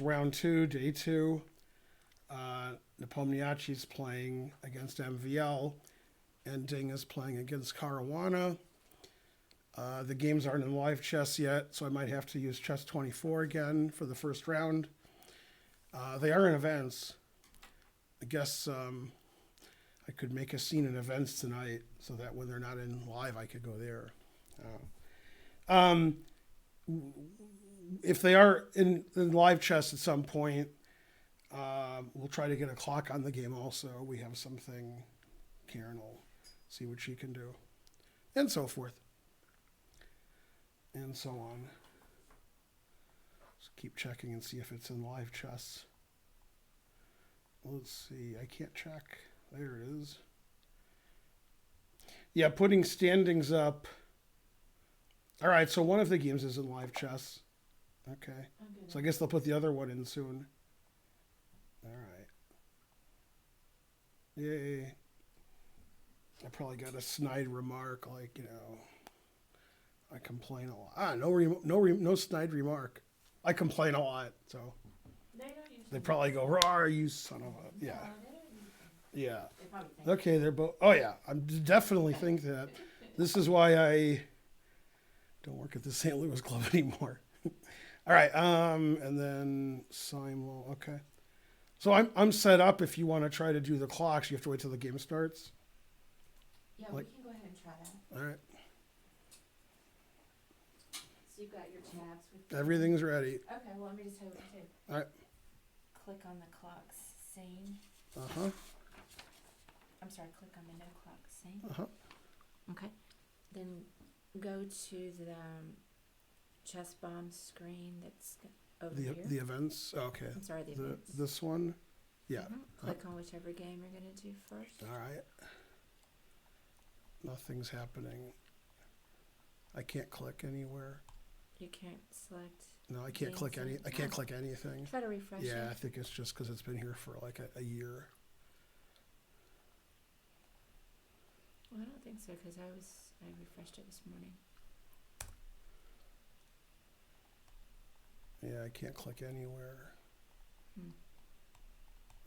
round 2, day 2. Nepomniachtchi's playing against MVL, and Ding is playing against Caruana. The games aren't in live chess yet, so I might have to use chess 24 again for the first round. They are in events. I guess I could make a scene in events tonight so that when they're not in live, I could go there. If they are in live chess at some point, we'll try to get a clock on the game also. We have something. Karen will see what she can do. And so forth. And so on. Just keep checking and see if it's in live chess. Let's see. I can't check. There it is. Yeah, putting standings up. All right, so one of the games is in live chess. Okay. So I guess they'll put the other one in soon. All right. Yay. I probably got a snide remark like, I complain a lot. No snide remark. I complain a lot, so they probably go, "Rawr, you son of a..." Yeah. Yeah. Okay, they're both... Oh, yeah. I definitely think that. This is why I don't work at the St. Louis Club anymore. All right, and then Simon. Okay. So I'm set up. If you want to try to do the clocks, you have to wait till the game starts. Yeah, we can go ahead and try that. All right. So you've got your tabs with Everything's ready. Okay, well, let me just tell you what to do. All right. Click on the clock scene. Uh-huh. I'm sorry, click on the no clock scene. Uh-huh. Okay. Then go to the chess bomb screen that's over here. The events. Okay. I'm sorry, the events. This one. Yeah. Click on whichever game you're going to do first. All right. Nothing's happening. I can't click anywhere. You can't select. No, I can't click any. I can't click anything. Try to refresh it. Yeah, I think it's just because it's been here for like a year. Well, I don't think so because I refreshed it this morning. Yeah, I can't click anywhere.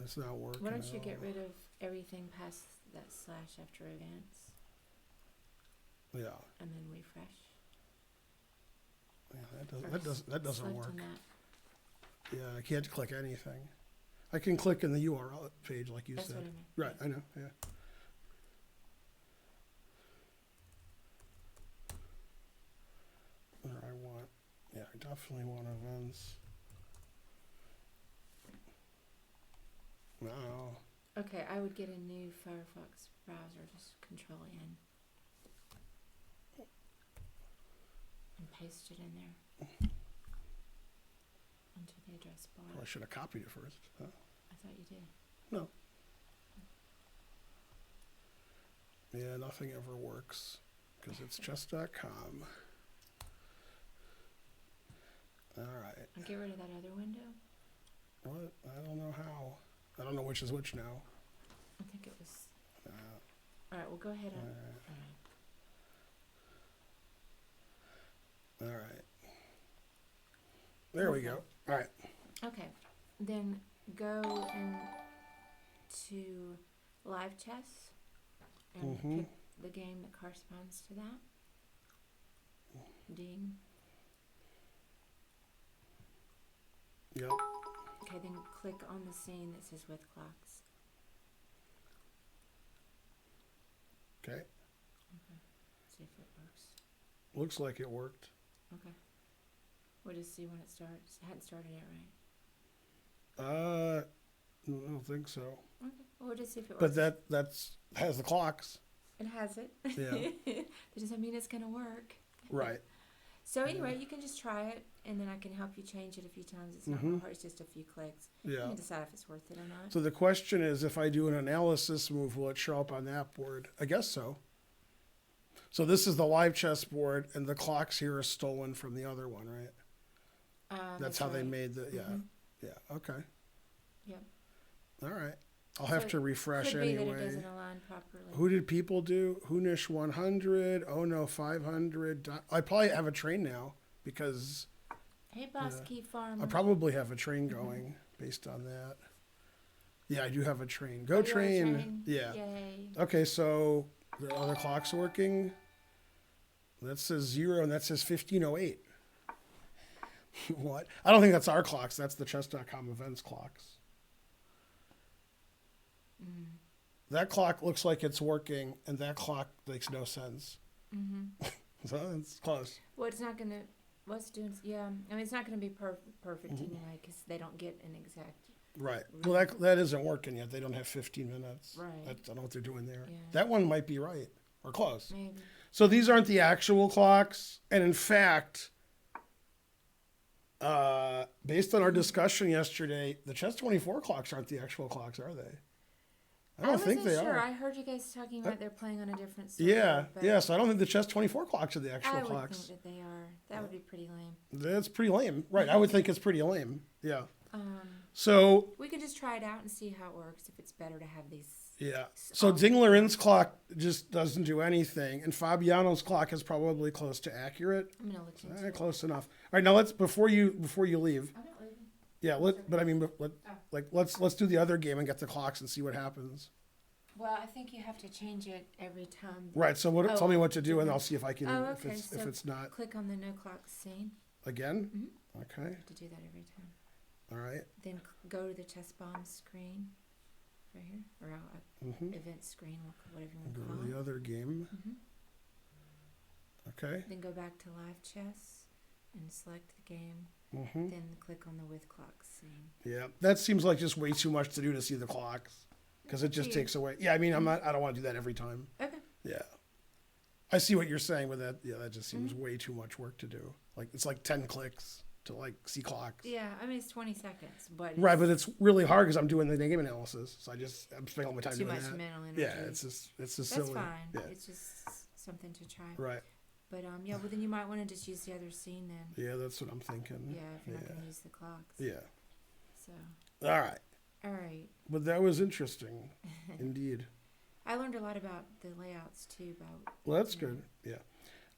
It's not working. Why don't you get rid of everything past that slash after events? Yeah. And then refresh. Yeah, that doesn't work. On that. Yeah, I can't click anything. I can click in the URL page like you That's said. What I mean. Right, I know. Yeah. I definitely want events. No. Okay, I would get a new Firefox browser, just Control N. And paste it in there. Onto the address bar. Well, I should have copied it first. Huh? I thought you did. No. Yeah, nothing ever works because it's chess.com. All right. And get rid of that other window. What? I don't know how. I don't know which is which now. I think it was. All right, well, go ahead. All right. There we go. All right. Okay. Then go into live chess and pick the game that corresponds to that. Ding. Yep. Okay, then click on the scene that says with clocks. Okay. See if it works. Looks like it worked. Okay. We'll just see when it starts. It hadn't started yet, right? I don't think so. Okay. Well, we'll just see if it But works. that's has the clocks. It has it. Yeah. That doesn't mean it's going to work. Right. So anyway, you can just try it, and then I can help you change it a few times. It's not hard. It's just a few clicks. Yeah. You can decide if it's worth it or not. So the question is, if I do an analysis move, will it show up on that board? I guess so. So this is the live chess board, and the clocks here are stolen from the other one, right? That's how right. they made the, yeah, okay. Yep. All right. I'll have to refresh could be anyway. that it doesn't align properly. Who did people do? Hoonish 100, oh no 500. I probably have a train now because Hey, boss, Yeah. key farm. I probably have a train going based on that. Yeah, I do have a train. Go Oh, you have a train. train? Yeah. Yay. Okay, so the other clock's working. That says 0 and that says 15:08. What? I don't think that's our clocks. That's the chess.com events clocks. Mm. That clock looks like it's working, and that clock makes no sense. Mm-hmm. So it's close. Well, it's not gonna. What's doing? Yeah, I mean, it's not gonna be perfect Mhm. anyway, because they don't get an exact. Right. Well, that isn't working yet. They don't have 15 minutes. Right. I don't know what they're doing there. Yeah. That one might be right or close. Maybe. So these aren't the actual clocks, and in fact, based on our discussion yesterday, the Chess 24 clocks aren't the actual clocks, are they? I don't think they wasn't sure. are. I heard you guys talking about they're playing on a different server. Yeah, but yeah. So I don't think the Chess 24 clocks are the actual I would clocks. think that they are. That would be pretty lame. That's pretty lame, right? I would think it's pretty lame. Yeah. Um, So we could just try it out and see how it works. If it's better to have these. yeah. So Dinglerin's clock just doesn't do anything, and Fabiano's clock is probably close to accurate. I'm gonna look into it. Close enough. All right, now let's before you leave. I'm not leaving. Yeah, let's do the other game and get the clocks and see what happens. Well, I think you have to change it every time. Right. So tell me what to do, and I'll see if I can. Oh, if okay. if it's not Click on the no clock scene. again. Mhm. Okay. You have to do that every time. All right. Then go to the chess bomb screen, right here, or Mm-hmm. event screen, whatever you want to Go call to the it. other game. Mhm. Okay. Then go back to live chess and select the game. Mm-hmm. Then click on the with clock scene. Yeah, that seems like just way too much to do to see the clocks, because it just takes away. Yeah, I mean, I don't want to do that every time. Okay. Yeah. I see what you're saying with that. Yeah, that just seems way too much work to do. Like it's like 10 clicks to like see clocks. Yeah, I mean it's 20 seconds, but Right, but it's really hard because I'm doing the game analysis, so I'm spending all my time too doing much that. mental energy. Yeah, it's just That's silly. fine. Yeah. It's just something to try. Right. But yeah, well then you might want to just use the other scene then. Yeah, that's what I'm thinking. Yeah, if you're not going to use the clocks. Yeah. So. All right. All right. But that was interesting, indeed. I learned a lot about the layouts too. Well, that's good. Yeah.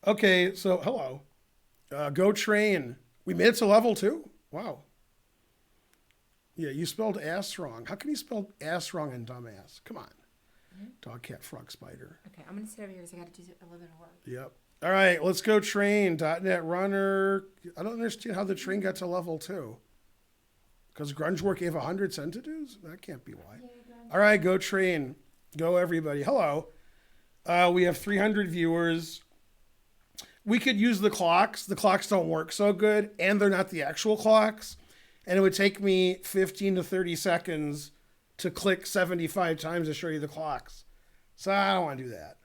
Okay, so hello. Go train. We made it to level 2. Wow. Yeah, you spelled ass wrong. How can you spell ass wrong and dumbass? Come on. Dog, cat, frog, spider. Okay, I'm going to sit over here because I got to do a little bit of work. Yep. All right, let's go train. .NET Runner. I don't understand how the train got to level 2. Because Grungework gave 100 sentences? That can't be why. All right, go train. Go everybody. Hello. We have 300 viewers. We could use the clocks. The clocks don't work so good, and they're not the actual clocks. And it would take me 15 to 30 seconds to click 75 times to show you the clocks. So I don't want to do that.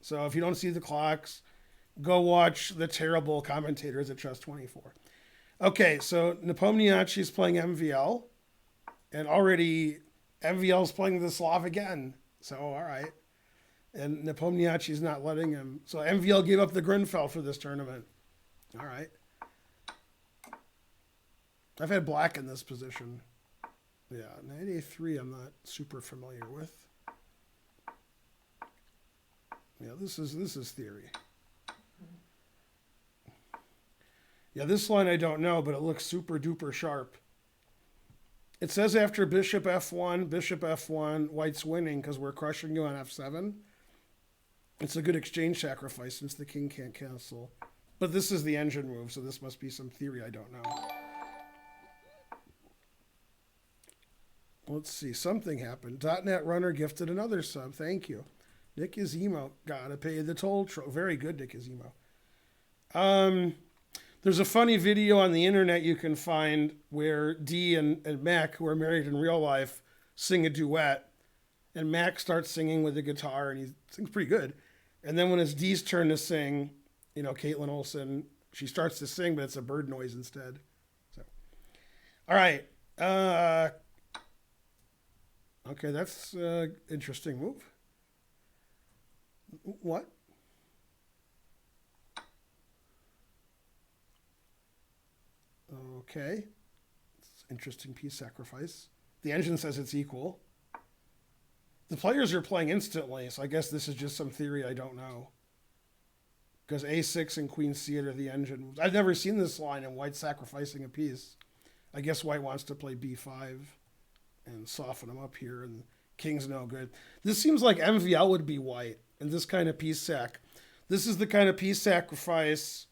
So if you don't see the clocks, go watch the terrible commentators at Chess24. Okay, so Nepomniachtchi is playing MVL, and already MVL is playing the Slav again. So, all right. And Nepomniachtchi is not letting him. So MVL gave up the Grunfeld for this tournament. All right. I've had black in this position. Yeah, knight a3 I'm not super familiar with. Yeah, this is theory. Yeah, this line I don't know, but it looks super duper sharp. It says after bishop f1, white's winning because we're crushing you on f7. It's a good exchange sacrifice since the king can't castle. But this is the engine move, so this must be some theory I don't know. Let's see, something happened. .NET Runner gifted another sub. Thank you. Nick Izemo. Gotta pay the toll. Very good, Nick Izemo. There's a funny video on the internet you can find where Dee and Mac, who are married in real life, sing a duet. And Mac starts singing with the guitar, and he sings pretty good. And then when it's Dee's turn to sing, you know, Caitlin Olsen, she starts to sing, but it's a bird noise instead. So, all right. Okay, that's an interesting move. What? Okay. It's interesting piece sacrifice. The engine says it's equal. The players are playing instantly, so I guess this is just some theory I don't know. because a6 and queen c8 are the engine moves. I've never seen this line, and white's sacrificing a piece. I guess white wants to play b5 and soften him up here, and king's no good. This seems like MVL would be white, and this kind of piece sac. This is the kind of piece sacrifice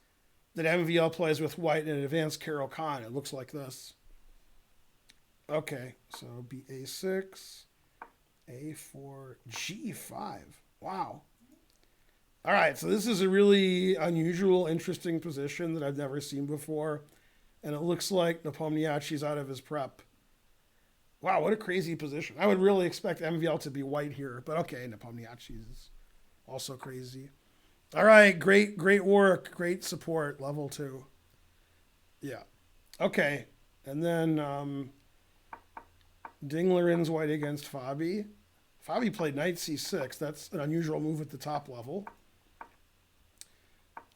that MVL plays with white in an advanced Caro-Kann. It looks like this. Okay, so be a6, a4, g5. Wow. All right, so this is a really unusual, interesting position that I've never seen before. And it looks like Nepomniachtchi's out of his prep. Wow, what a crazy position. I would really expect MVL to be white here. But okay, Nepomniachtchi's also crazy. All right, great work. Great support, level 2. Yeah. Okay, and then Dingler white against Fabi. Fabi played knight c6. That's an unusual move at the top level.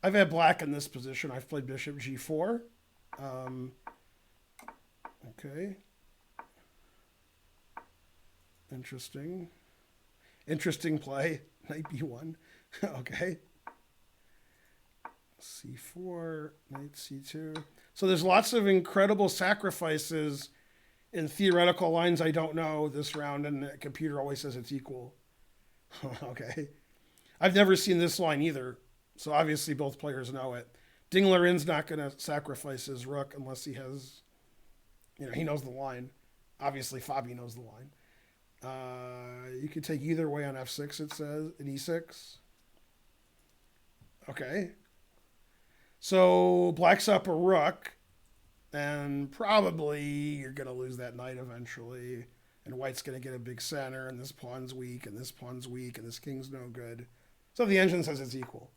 I've had black in this position. I've played bishop g4. Okay. Interesting play. Knight b1. Okay. c4, knight c2. So there's lots of incredible sacrifices in theoretical lines I don't know this round, and the computer always says it's equal. Okay. I've never seen this line either, so obviously both players know it. Dingler not going to sacrifice his rook unless he has, he knows the line. Obviously, Fabi knows the line. You could take either way on f6, it says, in e6. Okay. So black's up a rook, and probably you're going to lose that knight eventually. And white's going to get a big center, and this pawn's weak, and this pawn's weak, and this king's no good. So the engine says it's equal.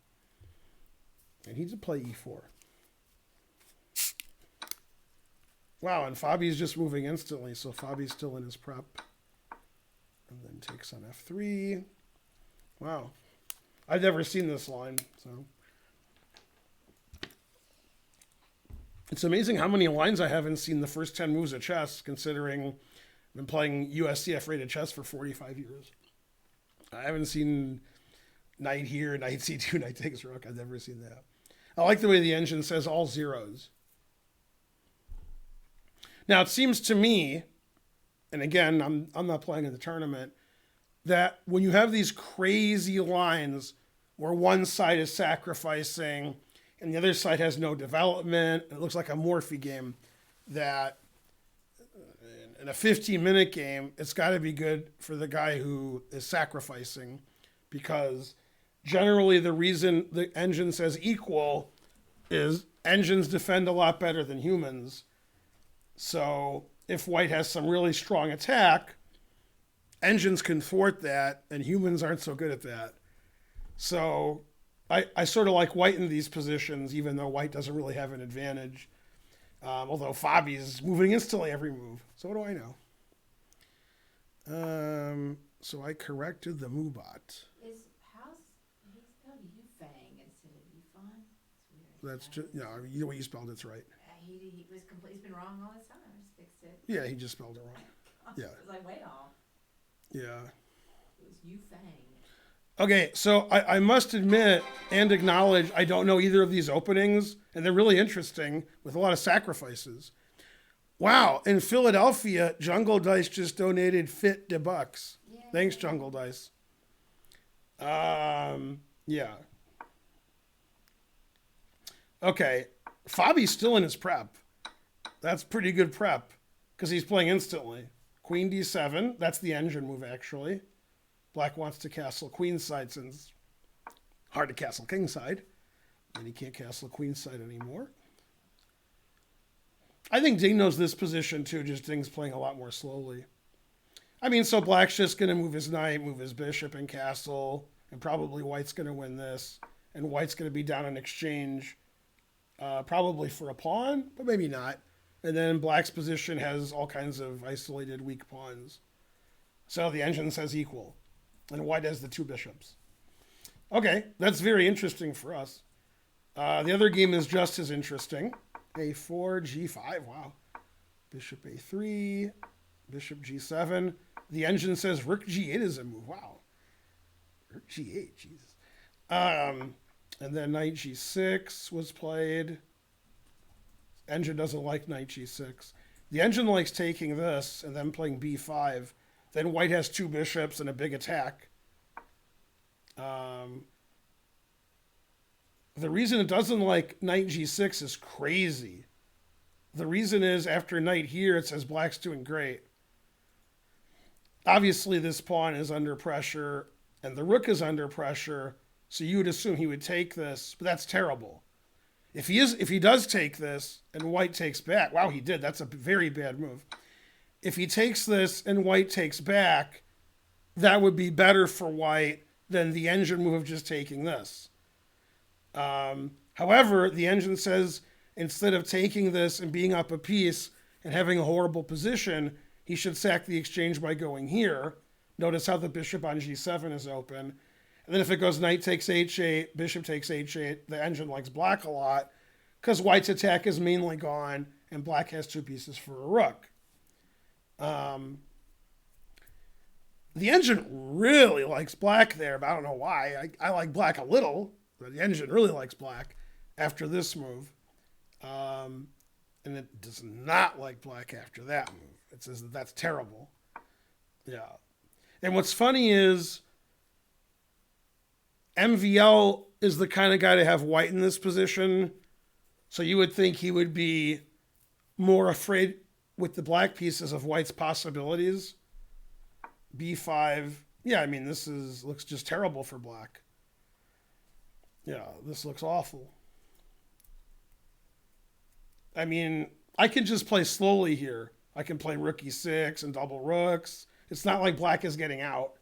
And he's to play e4. Wow, and Fabi's just moving instantly, so Fabi's still in his prep. And then takes on f3. Wow. I've never seen this line, so. It's amazing how many lines I haven't seen the first 10 moves of chess, considering I've been playing USCF rated chess for 45 years. I haven't seen knight here, knight c2, knight takes rook. I've never seen that. I like the way the engine says all zeros. Now, it seems to me, and again, I'm not playing in the tournament, that when you have these crazy lines where one side is sacrificing and the other side has no development, it looks like a Morphe game, that in a 15-minute game, it's got to be good for the guy who is sacrificing, because generally the reason the engine says equal is engines defend a lot better than humans. So if white has some really strong attack, engines can thwart that, and humans aren't so good at that. So I sort of like white in these positions, even though white doesn't really have an advantage. Although Fabi's moving instantly every move. So what do I know? So I corrected the MooBot. He spelled Yufang instead of Yufan? It's weird. That's just, the way you spelled it's right. He was he's been wrong all this time. I just fixed it. Yeah, he just spelled it wrong. Yeah. It was like way off. Yeah. It was Yufang. Okay, so I must admit and acknowledge I don't know either of these openings, and they're really interesting with a lot of sacrifices. Wow, in Philadelphia, Jungle Dice just donated $50. Yay. Thanks, Jungle Dice. Yeah. Okay, Fabi's still in his prep. That's pretty good prep, because he's playing instantly. Queen d7, that's the engine move, actually. Black wants to castle queenside, since hard to castle kingside. And he can't castle queenside anymore. I think Ding knows this position too, just Ding's playing a lot more slowly. I mean, so black's just going to move his knight, move his bishop and castle, and probably white's going to win this. And white's going to be down in exchange, probably for a pawn, but maybe not. And then black's position has all kinds of isolated weak pawns. So the engine says equal. And white has the two bishops. Okay, that's very interesting for us. The other game is just as interesting. a4, g5, wow. Bishop a3, bishop g7. The engine says rook g8 is a move, wow. Rook g8, Jesus. And then knight g6 was played. Engine doesn't like knight g6. The engine likes taking this and then playing b5. Then white has two bishops and a big attack. The reason it doesn't like knight g6 is crazy. The reason is after knight here, it says black's doing great. Obviously, this pawn is under pressure and the rook is under pressure. So you would assume he would take this, but that's terrible. If he does take this and white takes back, wow, he did. That's a very bad move. If he takes this and white takes back, that would be better for white than the engine move of just taking this. However, the engine says instead of taking this and being up a piece and having a horrible position, he should sack the exchange by going here. Notice how the bishop on g7 is open. And then if it goes knight takes h8, bishop takes h8, the engine likes black a lot because white's attack is mainly gone and black has two pieces for a rook. The engine really likes black there, but I don't know why. I like black a little, but the engine really likes black after this move. And it does not like black after that move. It says that that's terrible. Yeah. And what's funny is MVL is the kind of guy to have white in this position. So you would think he would be more afraid with the black pieces of white's possibilities. B5. Yeah, I mean, looks just terrible for black. Yeah, this looks awful. I mean, I can just play slowly here. I can play rook e6 and double rooks. It's not like black is getting out.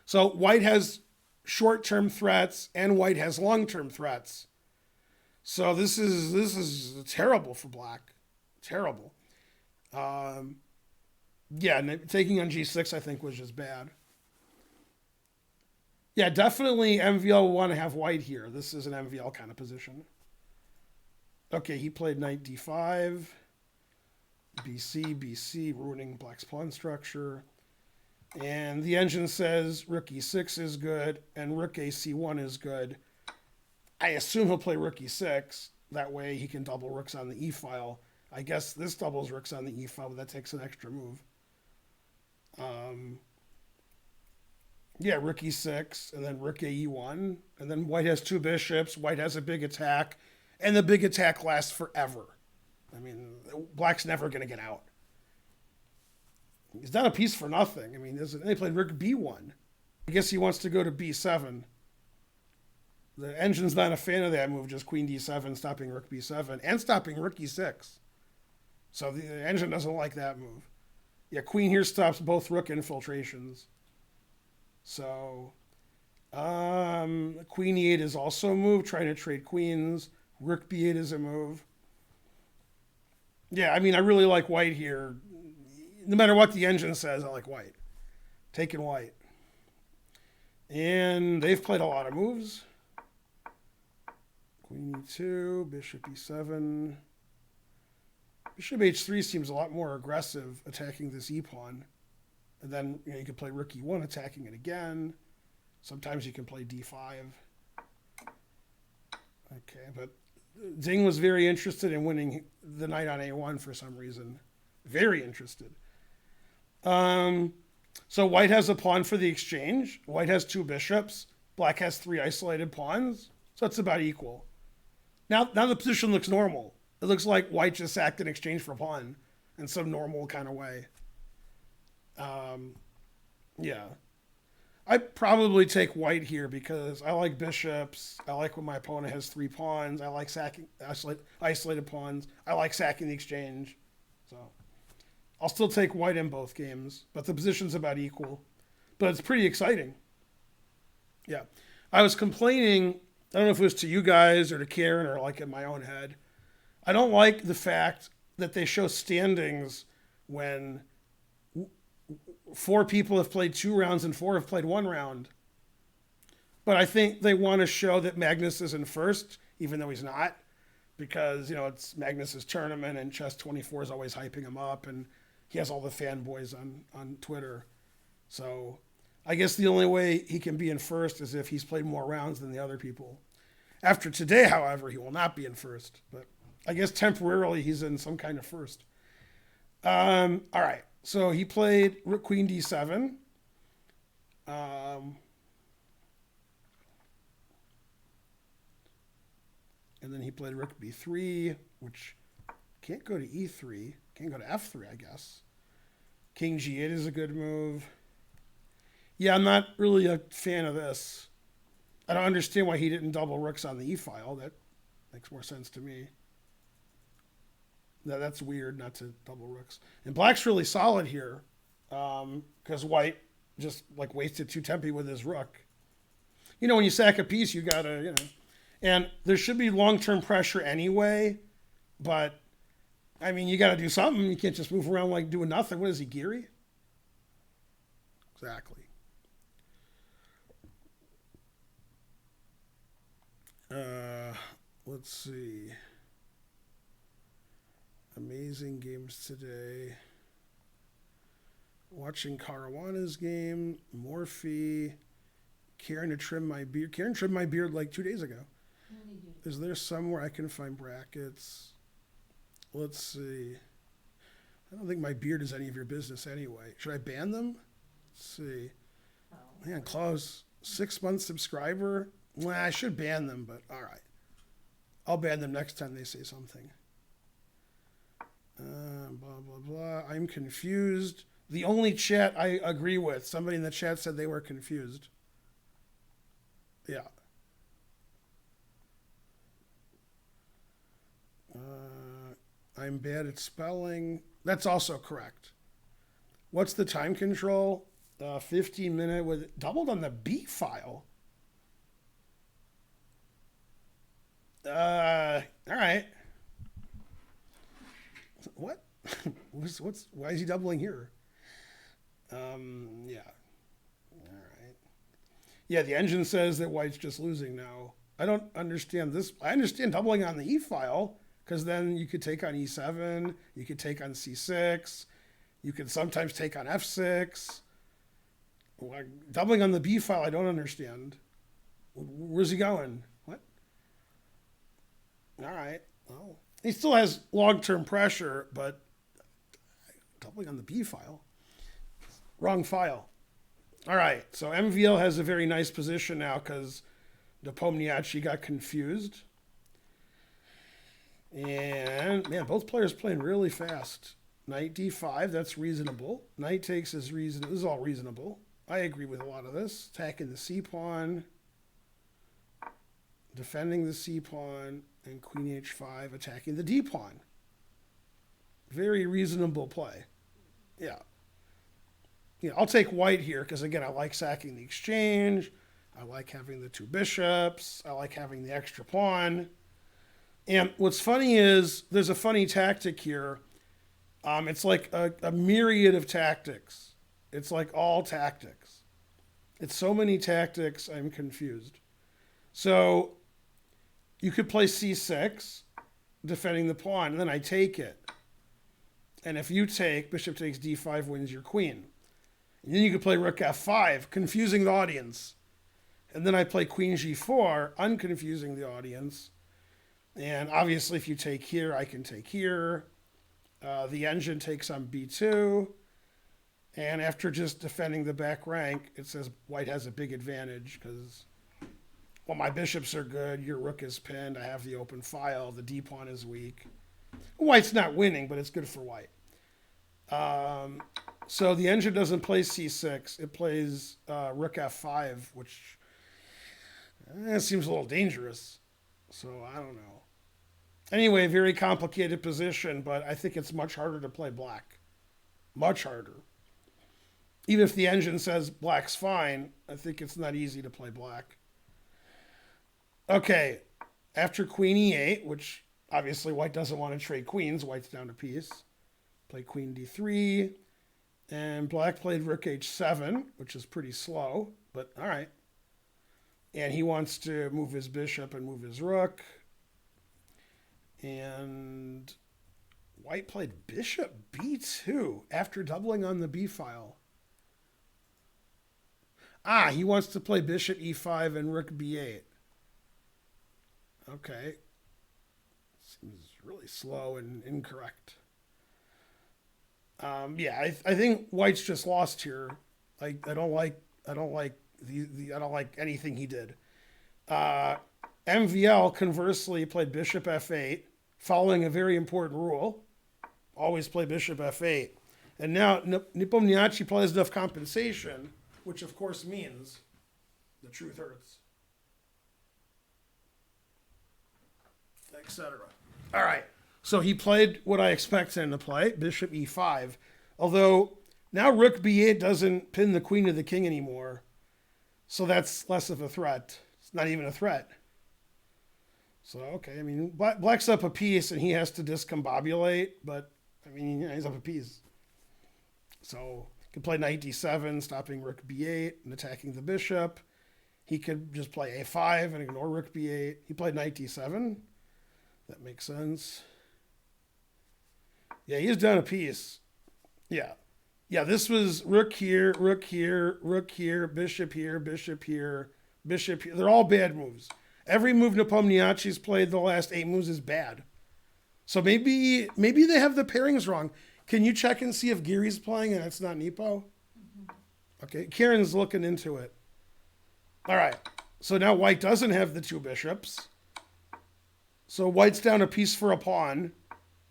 So white has short-term threats and white has long-term threats. So this is terrible for black. Terrible. Yeah, taking on g6 I think was just bad. Yeah, definitely MVL will want to have white here. This is an MVL kind of position. Okay, he played knight d5, BC, ruining black's pawn structure. And the engine says rook e6 is good and rook ac1 is good. I assume he'll play rook e6. That way he can double rooks on the e-file. I guess this doubles rooks on the e-file, but that takes an extra move. Yeah, rook e6 and then rook ae1. And then white has two bishops. White has a big attack. And the big attack lasts forever. I mean, black's never going to get out. He's not a piece for nothing. I mean, they played rook b1. I guess he wants to go to b7. The engine's not a fan of that move, just queen d7, stopping rook b7, and stopping rook e6. So the engine doesn't like that move. Yeah, queen here stops both rook infiltrations. So queen e8 is also a move, trying to trade queens. Rook b8 is a move. Yeah, I mean, I really like white here. No matter what the engine says, I like white. Taking white. And they've played a lot of moves. Queen e2, bishop e7. Bishop h3 seems a lot more aggressive, attacking this e-pawn. And then you could play rook e1, attacking it again. Sometimes you can play d5. Okay, but Ding was very interested in winning the knight on a1 for some reason. Very interested. So white has a pawn for the exchange. White has two bishops. Black has three isolated pawns. So it's about equal. Now the position looks normal. It looks like white just sacked in exchange for a pawn in some normal kind of way. Yeah. I'd probably take white here because I like bishops. I like when my opponent has three pawns. I like sacking isolated pawns. I like sacking the exchange. So I'll still take white in both games, but the position's about equal. But it's pretty exciting. Yeah. I was complaining, I don't know if it was to you guys or to Karen or like in my own head. I don't like the fact that they show standings when 4 people have played 2 rounds and 4 have played 1 round. But I think they want to show that Magnus is in first, even though he's not, because, it's Magnus's tournament and Chess24 is always hyping him up and he has all the fanboys on Twitter. So I guess the only way he can be in first is if he's played more rounds than the other people. After today, however, he will not be in first. But I guess temporarily he's in some kind of first. All right. So he played Rook Queen D7. And then he played Rook B3, which can't go to E3. Can't go to F3, I guess. King G8 is a good move. Yeah, I'm not really a fan of this. I don't understand why he didn't double rooks on the E file. That makes more sense to me. That's weird not to double rooks. And black's really solid here because white just like wasted 2 tempi with his rook. You know, when you sack a piece, you got to, and there should be long-term pressure anyway, but I mean, you got to do something. You can't just move around like doing nothing. What is he, Geary? Exactly. Let's see. Amazing games today. Watching Caruana's game. Morphe. Karen to trim my beard. Karen trimmed my beard like 2 days ago. Is there somewhere I can find brackets? Let's see. I don't think my beard is any of your business anyway. Should I ban them? Let's see. Man, Klaus, 6 month subscriber. Well, I should ban them, but all right. I'll ban them next time they say something. Blah, blah, blah. I'm confused. The only chat I agree with, somebody in the chat said they were confused. Yeah. I'm bad at spelling. That's also correct. What's the time control? 15-minute with doubled on the B file. All right. What? Why is he doubling here? Yeah. All right. Yeah, the engine says that white's just losing now. I don't understand this. I understand doubling on the E file because then you could take on E7, you could take on C6, you could sometimes take on F6. Doubling on the B file, I don't understand. Where's he going? What? All right. Well, he still has long-term pressure, but doubling on the B file. Wrong file. All right. So MVL has a very nice position now because Nepomniachtchi got confused. And, man, both players playing really fast. Knight D5, that's reasonable. Knight takes is reasonable. This is all reasonable. I agree with a lot of this. Attacking the C-pawn. Defending the C-pawn. And Queen H5 attacking the D-pawn. Very reasonable play. Yeah. I'll take white here because, again, I like sacking the exchange. I like having the 2 bishops. I like having the extra pawn. And what's funny is there's a funny tactic here. It's like a myriad of tactics. It's like all tactics. It's so many tactics, I'm confused. So you could play C6, defending the pawn, and then I take it. And if you take, bishop takes D5 wins your queen. And then you could play rook F5, confusing the audience. And then I play queen G4, unconfusing the audience. And obviously, if you take here, I can take here. The engine takes on B2. And after just defending the back rank, it says white has a big advantage because, well, my bishops are good. Your rook is pinned. I have the open file. The D-pawn is weak. White's not winning, but it's good for white. So the engine doesn't play C6. It plays rook F5, which seems a little dangerous. So I don't know. Anyway, very complicated position, but I think it's much harder to play black. Much harder. Even if the engine says black's fine, I think it's not easy to play black. Okay, after queen E8, which obviously white doesn't want to trade queens, white's down a piece. Play queen D3, and black played rook H7, which is pretty slow, but all right. And he wants to move his bishop and move his rook. And white played bishop B2 after doubling on the B file. He wants to play bishop E5 and rook B8. Okay. Seems really slow and incorrect. Yeah, I think White's just lost here. I don't like I don't like I don't like anything he did. Uh, MVL conversely played Bishop F8, following a very important rule. Always play Bishop F8. And now Nepomniachtchi plays enough compensation, which of course means the truth hurts, etc. All right. So he played what I expected him to play, Bishop E5. Although now Rook B8 doesn't pin the queen to the king anymore. So that's less of a threat. It's not even a threat. So, okay, I mean, Black's up a piece and he has to discombobulate, but, I mean, he's up a piece. So, he could play knight d7, stopping Rook b8 and attacking the bishop. He could just play a5 and ignore Rook b8. He played knight d7. That makes sense. Yeah, he's down a piece. Yeah. Yeah, this was rook here, rook here, rook here, bishop here, bishop here, bishop here. They're all bad moves. Every move Nepomniachtchi's played the last 8 moves is bad. So maybe they have the pairings wrong. Can you check and see if Giri's playing and it's not Nepo? Okay, Kieran's looking into it. All right, so now White doesn't have the 2 bishops. So White's down a piece for a pawn,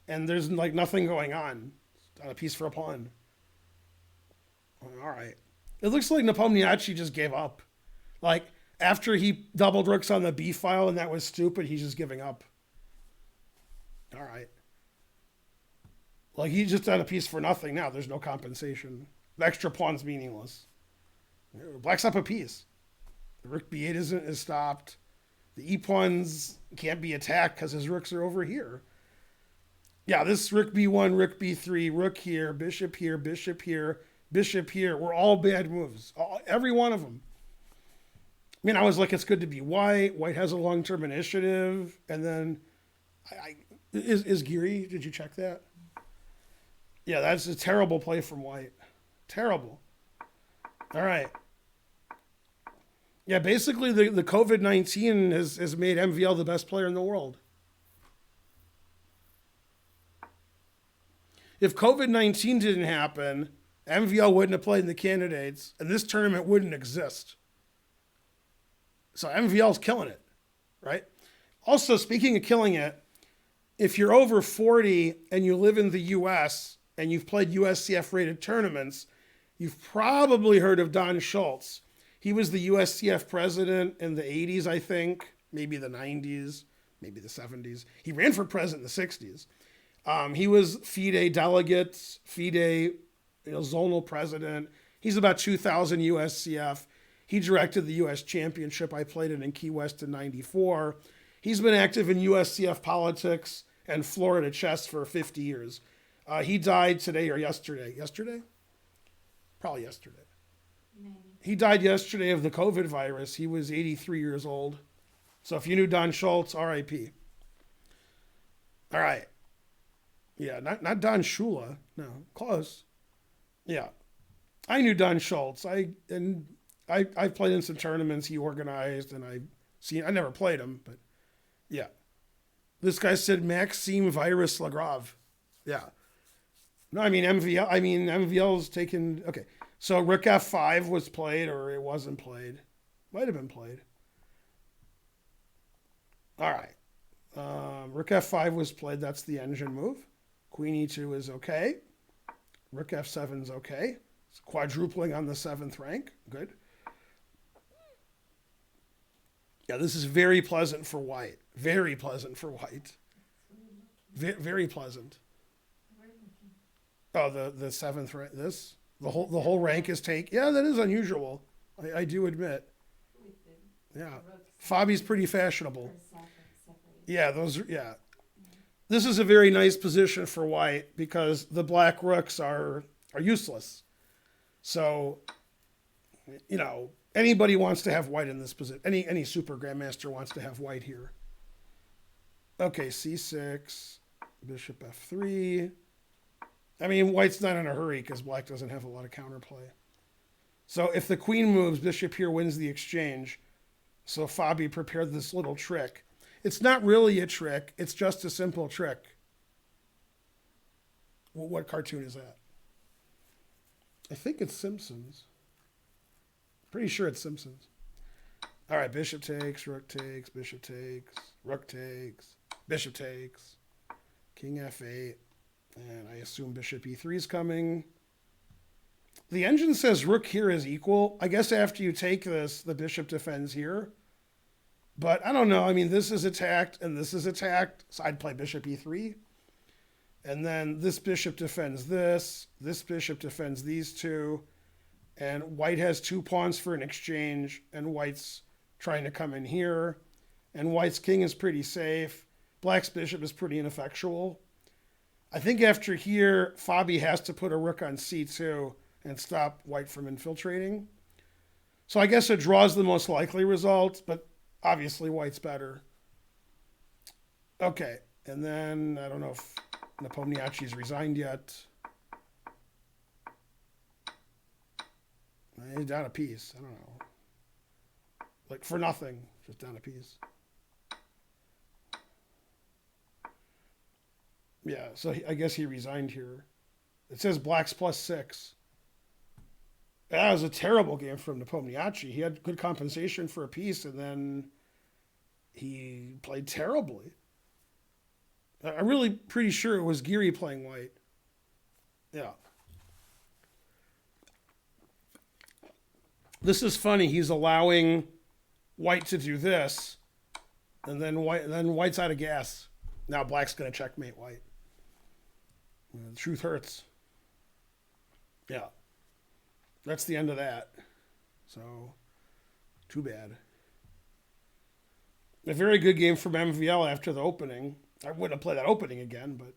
and there's like nothing going on. Down a piece for a pawn. All right. It looks like Nepomniachtchi just gave up. Like, after he doubled rooks on the B file and that was stupid, he's just giving up. All right. Like, he's just on a piece for nothing now. There's no compensation. The extra pawn's meaningless. Black's up a piece. The rook B8 is stopped. The E pawns can't be attacked because his rooks are over here. Yeah, this rook B1, rook B3, rook here, bishop here, bishop here, bishop here were all bad moves. Every one of them. I mean, I was like, it's good to be White. White has a long-term initiative. And then, is Giri, did you check that? Yeah, that's a terrible play from White. Terrible. All right. Yeah, basically the COVID-19 has made MVL the best player in the world. If COVID-19 didn't happen, MVL wouldn't have played in the candidates, and this tournament wouldn't exist. So MVL's killing it, right? Also, speaking of killing it, if you're over 40 and you live in the U.S. and you've played USCF-rated tournaments, you've probably heard of Don Schultz. He was the USCF president in the 80s, I think, maybe the 90s, maybe the 70s. He ran for president in the 60s. He was FIDE delegate, FIDE zonal president. He's about 2000 USCF. He directed the U.S. Championship. I played it in Key West in 94. He's been active in USCF politics and Florida chess for 50 years. He died today or yesterday. Yesterday? Probably yesterday. Maybe. He died yesterday of the COVID virus. He was 83 years old. So if you knew Don Schultz, R.I.P. All right. Yeah, not Don Shula. No, close. Yeah. I knew Don Schultz. I played in some tournaments he organized, and I never played him, but yeah. This guy said Maxime Virus Lagrave. Yeah. No, MVL's taken, okay. So Rook F5 was played, or it wasn't played. Might have been played. All right. Rook F5 was played. That's the engine move. Queen E2 is okay. Rook F7 is okay. It's quadrupling on the 7th rank. Good. Yeah, this is very pleasant for White. Very pleasant for White. Very pleasant. Oh, the 7th rank. This the whole rank is take. Yeah, that is unusual. I do admit. Yeah, Fabi's pretty fashionable. Yeah, yeah. This is a very nice position for White because the black rooks are useless. So, anybody wants to have White in this position. Any super grandmaster wants to have White here. Okay, C6, Bishop F3. I mean, White's not in a hurry because Black doesn't have a lot of counterplay. So if the queen moves, Bishop here wins the exchange. So Fabi prepared this little trick. It's not really a trick. It's just a simple trick. What cartoon is that? I think it's Simpsons. Pretty sure it's Simpsons. All right, bishop takes, rook takes, bishop takes, rook takes, bishop takes, king f8, and I assume bishop e3 is coming. The engine says rook here is equal. I guess after you take this, the bishop defends here. But I don't know. I mean, this is attacked and this is attacked, so I'd play bishop e3. And then this bishop defends this. This bishop defends these two. And white has 2 pawns for an exchange, and white's trying to come in here. And white's king is pretty safe. Black's bishop is pretty ineffectual. I think after here, Fabi has to put a rook on c2 and stop white from infiltrating. So I guess a draw is the most likely result, but obviously white's better. Okay, and then I don't know if Nepomniachtchi's resigned yet. He's down a piece. I don't know. Like for nothing, just down a piece. Yeah, so I guess he resigned here. It says black's +6. That was a terrible game from Nepomniachtchi. He had good compensation for a piece, and then he played terribly. I'm really pretty sure it was Geary playing white. Yeah. This is funny. He's allowing white to do this, and then white's out of gas. Now black's going to checkmate white. The truth hurts. Yeah. That's the end of that. So, too bad. A very good game from MVL after the opening. I wouldn't have played that opening again, but...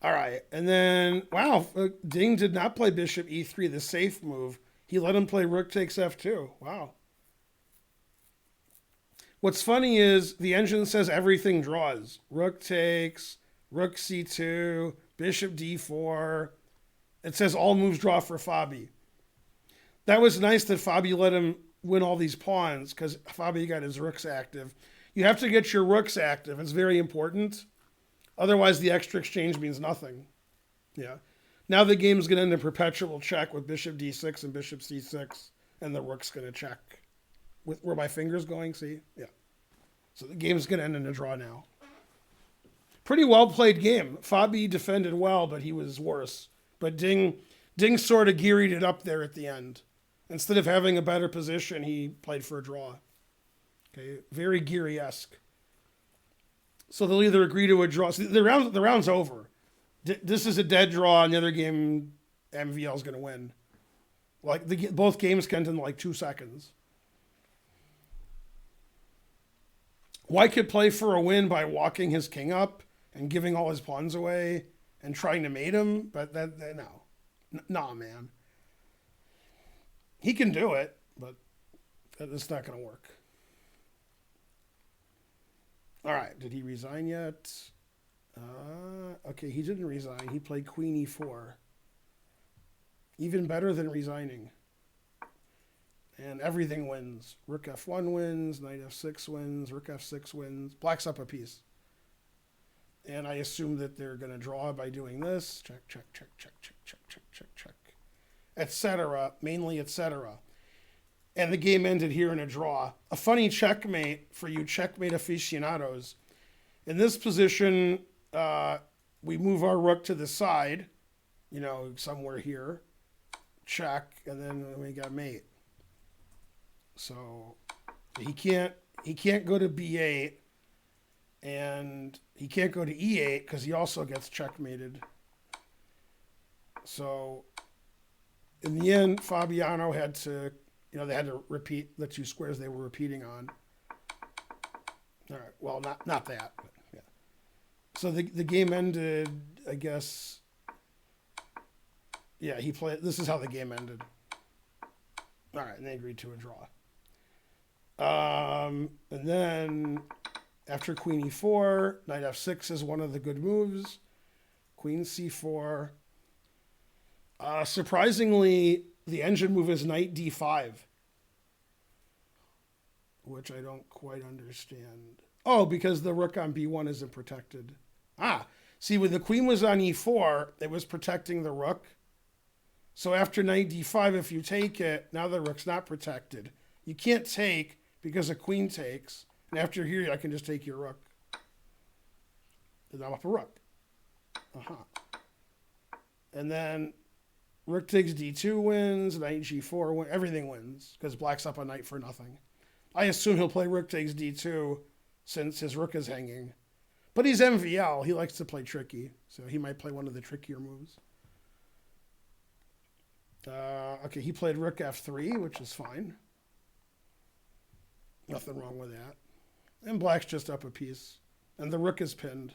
All right. And then, wow, Ding did not play bishop e3, the safe move. He let him play rook takes f2. Wow. What's funny is the engine says everything draws. Rook takes, rook c2, bishop d4. It says all moves draw for Fabi. That was nice that Fabi let him win all these pawns because Fabi got his rooks active. You have to get your rooks active. It's very important. Otherwise, the extra exchange means nothing. Yeah. Now the game's going to end in perpetual check with bishop d6 and bishop c6, and the rook's going to check. With where my finger's going, see? Yeah. So the game's going to end in a draw now. Pretty well played game. Fabi defended well, but he was worse. But Ding sort of gearied it up there at the end. Instead of having a better position, he played for a draw. Okay, very Geary-esque. So they'll either agree to a draw. So the round's over. This is a dead draw, and the other game, MVL is going to win. Like both games can end in like 2 seconds. White could play for a win by walking his king up and giving all his pawns away and trying to mate him, but no. Nah, man. He can do it, but it's not going to work. All right, did he resign yet? Okay, he didn't resign. He played queen e4. Even better than resigning. And everything wins. Rook f1 wins, knight f6 wins, rook f6 wins. Black's up a piece. And I assume that they're going to draw by doing this. Check, check, check, check, check, check, check, check, check. Etc. Mainly etc. And the game ended here in a draw. A funny checkmate for you checkmate aficionados. In this position, we move our rook to the side, somewhere here. Check, and then we got mate. So he can't go to b8, and he can't go to e8 because he also gets checkmated. So in the end, Fabiano had to, they had to repeat the 2 squares they were repeating on. All right, well, not that, but yeah. So the game ended, I guess. Yeah, this is how the game ended. All right, and they agreed to a draw. And then after queen e4, knight f6 is one of the good moves. Queen c4. Surprisingly, the engine move is knight d5, which I don't quite understand. Oh, because the rook on b1 isn't protected. Ah, see, when the queen was on e4, it was protecting the rook. So after knight d5, if you take it, now the rook's not protected. You can't take because a queen takes. And after here, I can just take your rook. And I'm up a rook. And then rook takes d2 wins, knight g4 wins, everything wins because black's up a knight for nothing. I assume he'll play rook takes d2 since his rook is hanging. But he's MVL. He likes to play tricky, so he might play one of the trickier moves. Okay, he played rook f3, which is fine. Nothing wrong with that. And black's just up a piece. And the rook is pinned.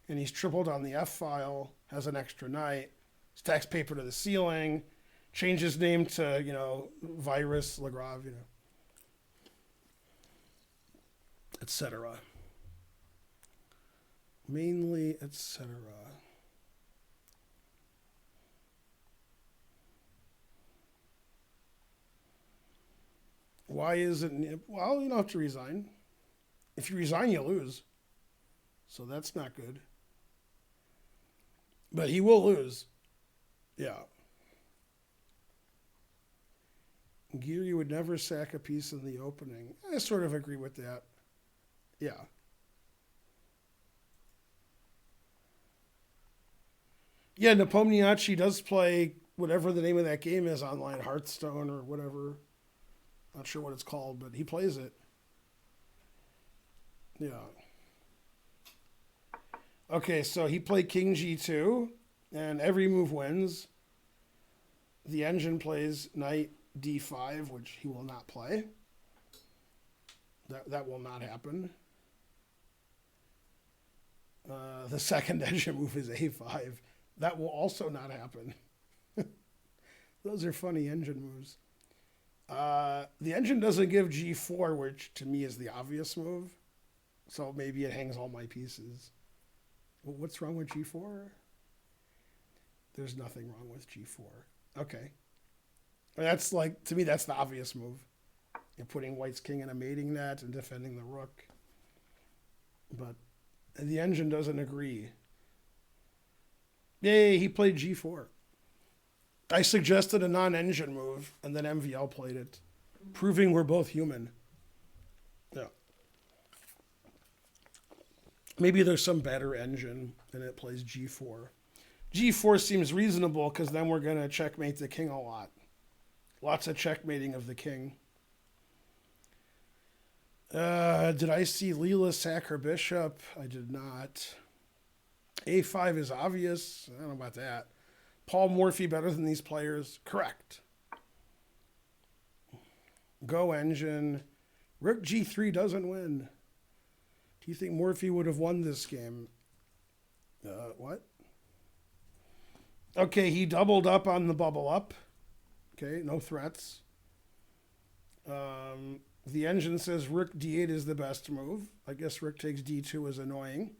And he's tripled on the f file, has an extra knight, stacks paper to the ceiling, changed his name to, Virus Lagrave, etc. Mainly, etc. Why isn't it? Well, you don't have to resign. If you resign, you lose. So that's not good. But he will lose. Yeah. Geary would never sack a piece in the opening. I sort of agree with that. Yeah. Yeah, Nepomniachtchi does play whatever the name of that game is online, Hearthstone or whatever. Not sure what it's called, but he plays it. Yeah. Okay, so he played King G2, and every move wins. The engine plays Knight D5, which he will not play. That will not happen. The second engine move is A5. That will also not happen. Those are funny engine moves. The engine doesn't give G4, which to me is the obvious move. So maybe it hangs all my pieces. Well, what's wrong with G4? There's nothing wrong with G4. Okay. That's to me, that's the obvious move. You're putting white's king in a mating net and defending the rook. But the engine doesn't agree. Yay, he played G4. I suggested a non-engine move, and then MVL played it, proving we're both human. Yeah. Maybe there's some better engine, and it plays G4. G4 seems reasonable, because then we're going to checkmate the king a lot. Lots of checkmating of the king. Did I see Leela sack her bishop? I did not. A5 is obvious. I don't know about that. Paul Morphy better than these players? Correct. Go engine. Rook G3 doesn't win. Do you think Morphy would have won this game? What? Okay, he doubled up on the bubble up. Okay, no threats. The engine says Rook D8 is the best move. I guess Rook takes D2 is annoying.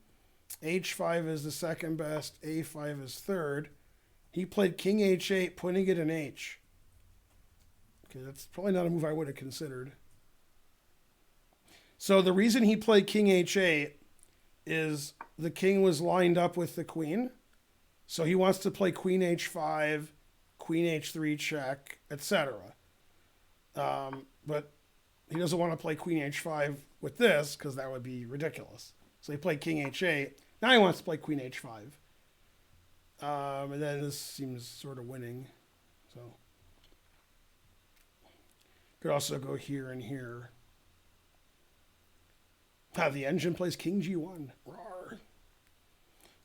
H5 is the second best. A5 is third. He played King H8, putting it in H. Okay, that's probably not a move I would have considered. So the reason he played King H8 is the king was lined up with the queen. So he wants to play Queen H5, Queen H3 check, etc. But he doesn't want to play Queen H5 with this because that would be ridiculous. So he played King H8. Now he wants to play Queen H5. And then this seems sort of winning. So could also go here and here. The engine plays King G1. Rawr.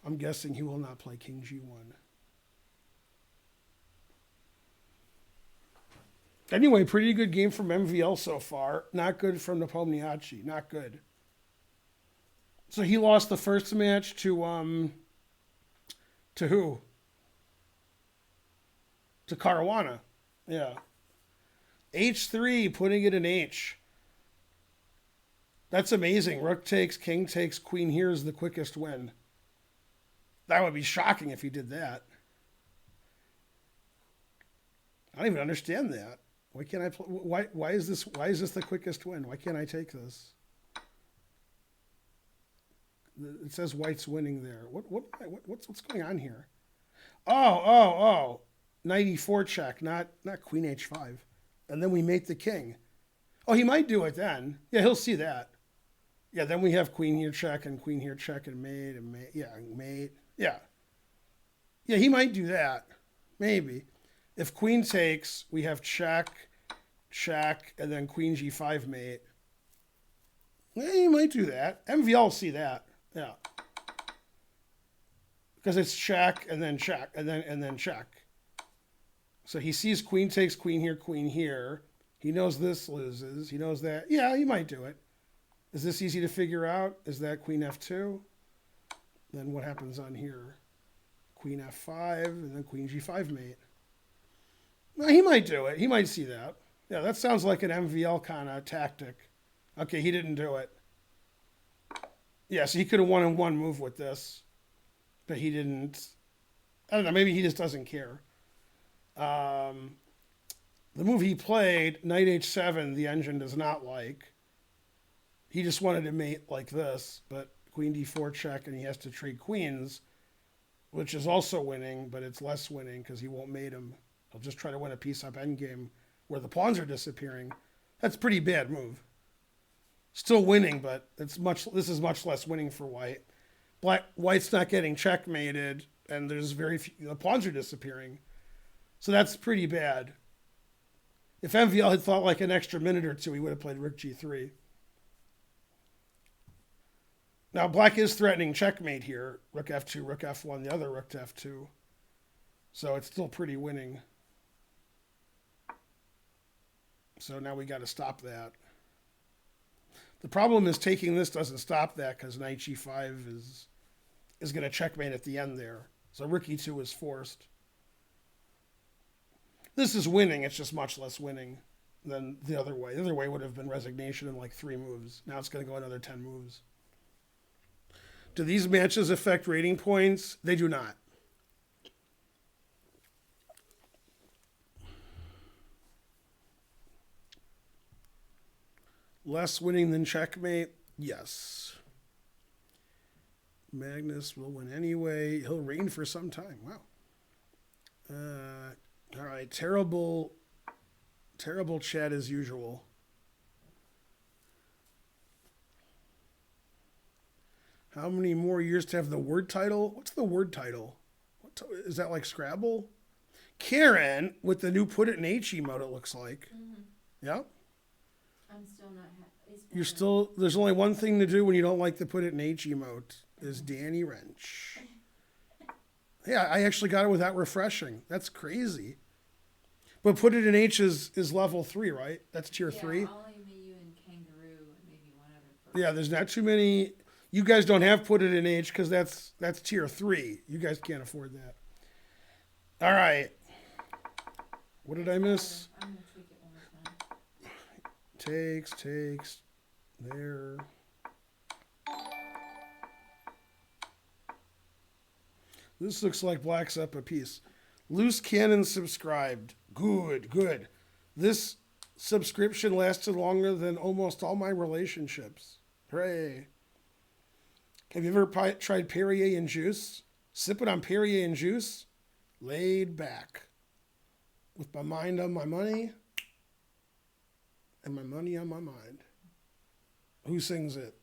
I'm guessing he will not play King G1. Anyway, pretty good game from MVL so far. Not good from Nepomniachtchi. Not good. So he lost the first match to who? To Caruana. Yeah. H3, putting it in H. That's amazing. Rook takes, king takes, queen here is the quickest win. That would be shocking if he did that. I don't even understand that. Why can't I play? Why is this the quickest win? Why can't I take this? It says white's winning there. What's going on here? Oh. Knight e4 check, not queen h5. And then we mate the king. Oh, he might do it then. Yeah, he'll see that. Yeah, then we have queen here check and queen here check and mate and mate. Yeah, mate. Yeah. Yeah, he might do that. Maybe. If queen takes, we have check, and then queen g5 mate. Yeah, he might do that. MVL will see that. Yeah. Because it's check, and then check, and then check. So he sees queen takes, queen here, queen here. He knows this loses. He knows that. Yeah, he might do it. Is this easy to figure out? Is that queen f2? Then what happens on here? Queen f5, and then queen g5 mate. Well, he might do it. He might see that. Yeah, that sounds like an MVL kind of tactic. Okay, he didn't do it. Yeah, so he could have won in one move with this. But he didn't. I don't know, maybe he just doesn't care. The move he played, knight h7, the engine does not like. He just wanted to mate like this, but queen d4 check, and he has to trade queens, which is also winning, but it's less winning because he won't mate him. He'll just try to win a piece up endgame where the pawns are disappearing. That's a pretty bad move. Still winning, but this is much less winning for white. White's not getting checkmated, and there's very few, the pawns are disappearing. So that's pretty bad. If MVL had thought like an extra minute or two, he would have played rook g3. Now, black is threatening checkmate here. Rook f2, rook f1, the other rook to f2. So it's still pretty winning. So now we got to stop that. The problem is taking this doesn't stop that because knight g5 is going to checkmate at the end there. So rook e2 is forced. This is winning. It's just much less winning than the other way. The other way would have been resignation in like 3 moves. Now it's going to go another 10 moves. Do these matches affect rating points? They do not. Less winning than checkmate? Yes. Magnus will win anyway. He'll reign for some time. Wow. All right. Terrible chat as usual. How many more years to have the word title? What's the word title? Is that like Scrabble? Karen, with the new put it in H emote, it looks like. Mm-hmm. Yep. I'm still not happy. You're still, there's only one thing to do when you don't like the put it in H emote, is Danny Wrench. Yeah, I actually got it without refreshing. That's crazy. But put it in H is level 3, right? That's tier 3? Yeah, only me, you, and Kangaroo, and maybe one other person. Yeah, there's not too many. You guys don't have put it in H because that's tier 3. You guys can't afford that. All right. What did I miss? I'm going to tweak it one more time. Takes. There. This looks like black's up a piece. Loose Cannon subscribed. Good. This subscription lasted longer than almost all my relationships. Hooray. Have you ever tried Perrier and juice? Sip it on Perrier and juice. Laid back. With my mind on my money. And my money on my mind. Who sings it?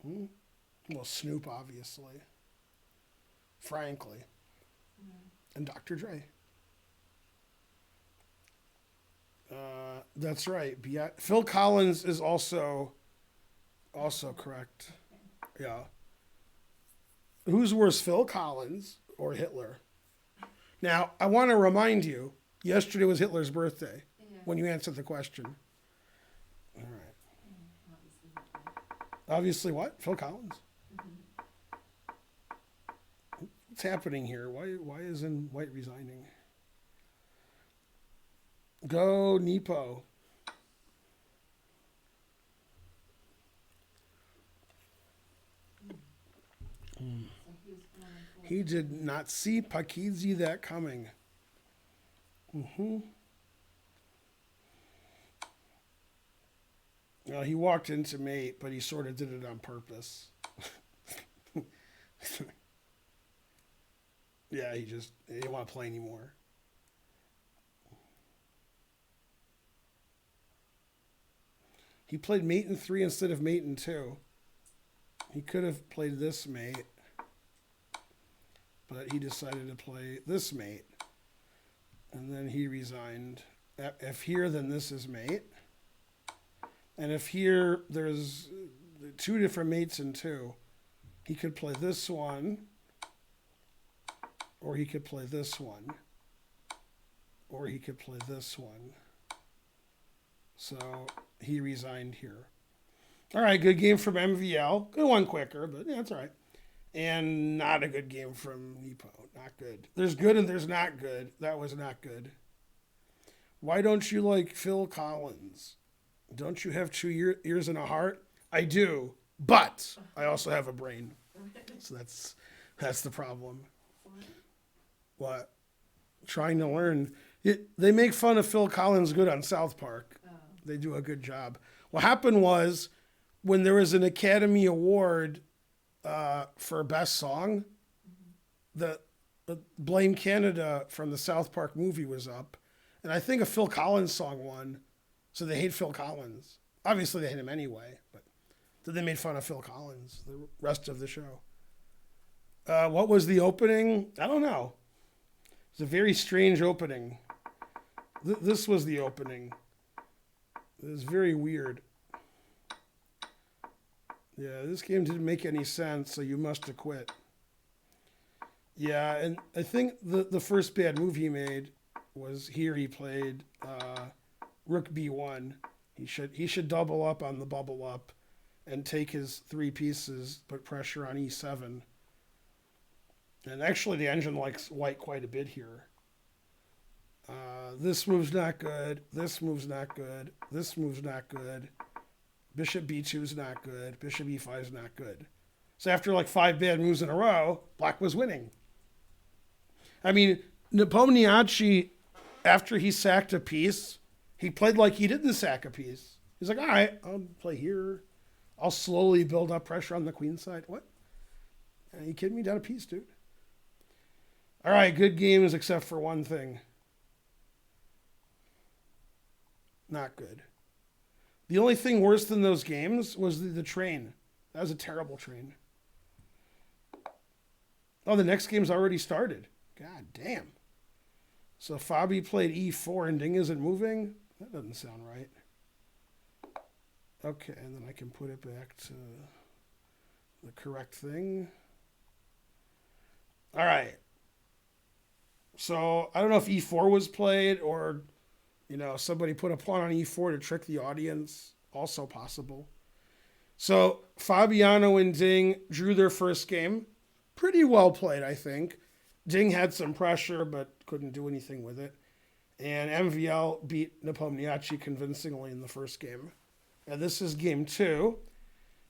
Well, Snoop, obviously. Frankly. And Dr. Dre. That's right. Phil Collins is also correct. Yeah. Who's worse, Phil Collins or Hitler? Now, I want to remind you, yesterday was Hitler's birthday when you answered the question. All right. Obviously what? Phil Collins? What's happening here? Why isn't White resigning? Go Nepo. He did not see Pakidze that coming. He walked into mate, but he sort of did it on purpose. Yeah, he didn't want to play anymore. He played mate in 3 instead of mate in 2. He could have played this mate, but he decided to play this mate. And then he resigned. If here, then this is mate. And if here, there's 2 different mates in 2, he could play this one, or he could play this one, or he could play this one. So he resigned here. All right, good game from MVL. Good one quicker, but yeah, that's all right. And not a good game from Nepo. Not good. There's good and there's not good. That was not good. Why don't you like Phil Collins? Don't you have 2 ears and a heart? I do, but I also have a brain. So that's the problem. What? Trying to learn. They make fun of Phil Collins good on South Park. Oh. They do a good job. What happened was when there was an Academy Award for Best Song, the Blame Canada from the South Park movie was up. And I think a Phil Collins song won. So they hate Phil Collins. Obviously they hate him anyway, but they made fun of Phil Collins the rest of the show. What was the opening? I don't know. It's a very strange opening. This was the opening. It was very weird. Yeah, this game didn't make any sense, so you must have quit. Yeah, and I think the first bad move he made was here. He played Rook B1. He should double up on the bubble up and take his 3 pieces, put pressure on E7. And actually the engine likes white quite a bit here. This move's not good. This move's not good. This move's not good. Bishop B2 is not good. Bishop E5 is not good. So after like 5 bad moves in a row, black was winning. I mean, Nepomniachtchi, after he sacked a piece, he played like he didn't sack a piece. He's like, all right, I'll play here. I'll slowly build up pressure on the queen side. What? Are you kidding me? Down a piece, dude. All right, good games except for one thing. Not good. The only thing worse than those games was the train. That was a terrible train. Oh, the next game's already started. God damn. So Fabi played E4 and Ding isn't moving? That doesn't sound right. Okay, and then I can put it back to the correct thing. All right. So I don't know if E4 was played or, somebody put a pawn on E4 to trick the audience. Also possible. So Fabiano and Ding drew their first game. Pretty well played, I think. Ding had some pressure, but couldn't do anything with it. And MVL beat Nepomniachtchi convincingly in the first game. And this is game 2.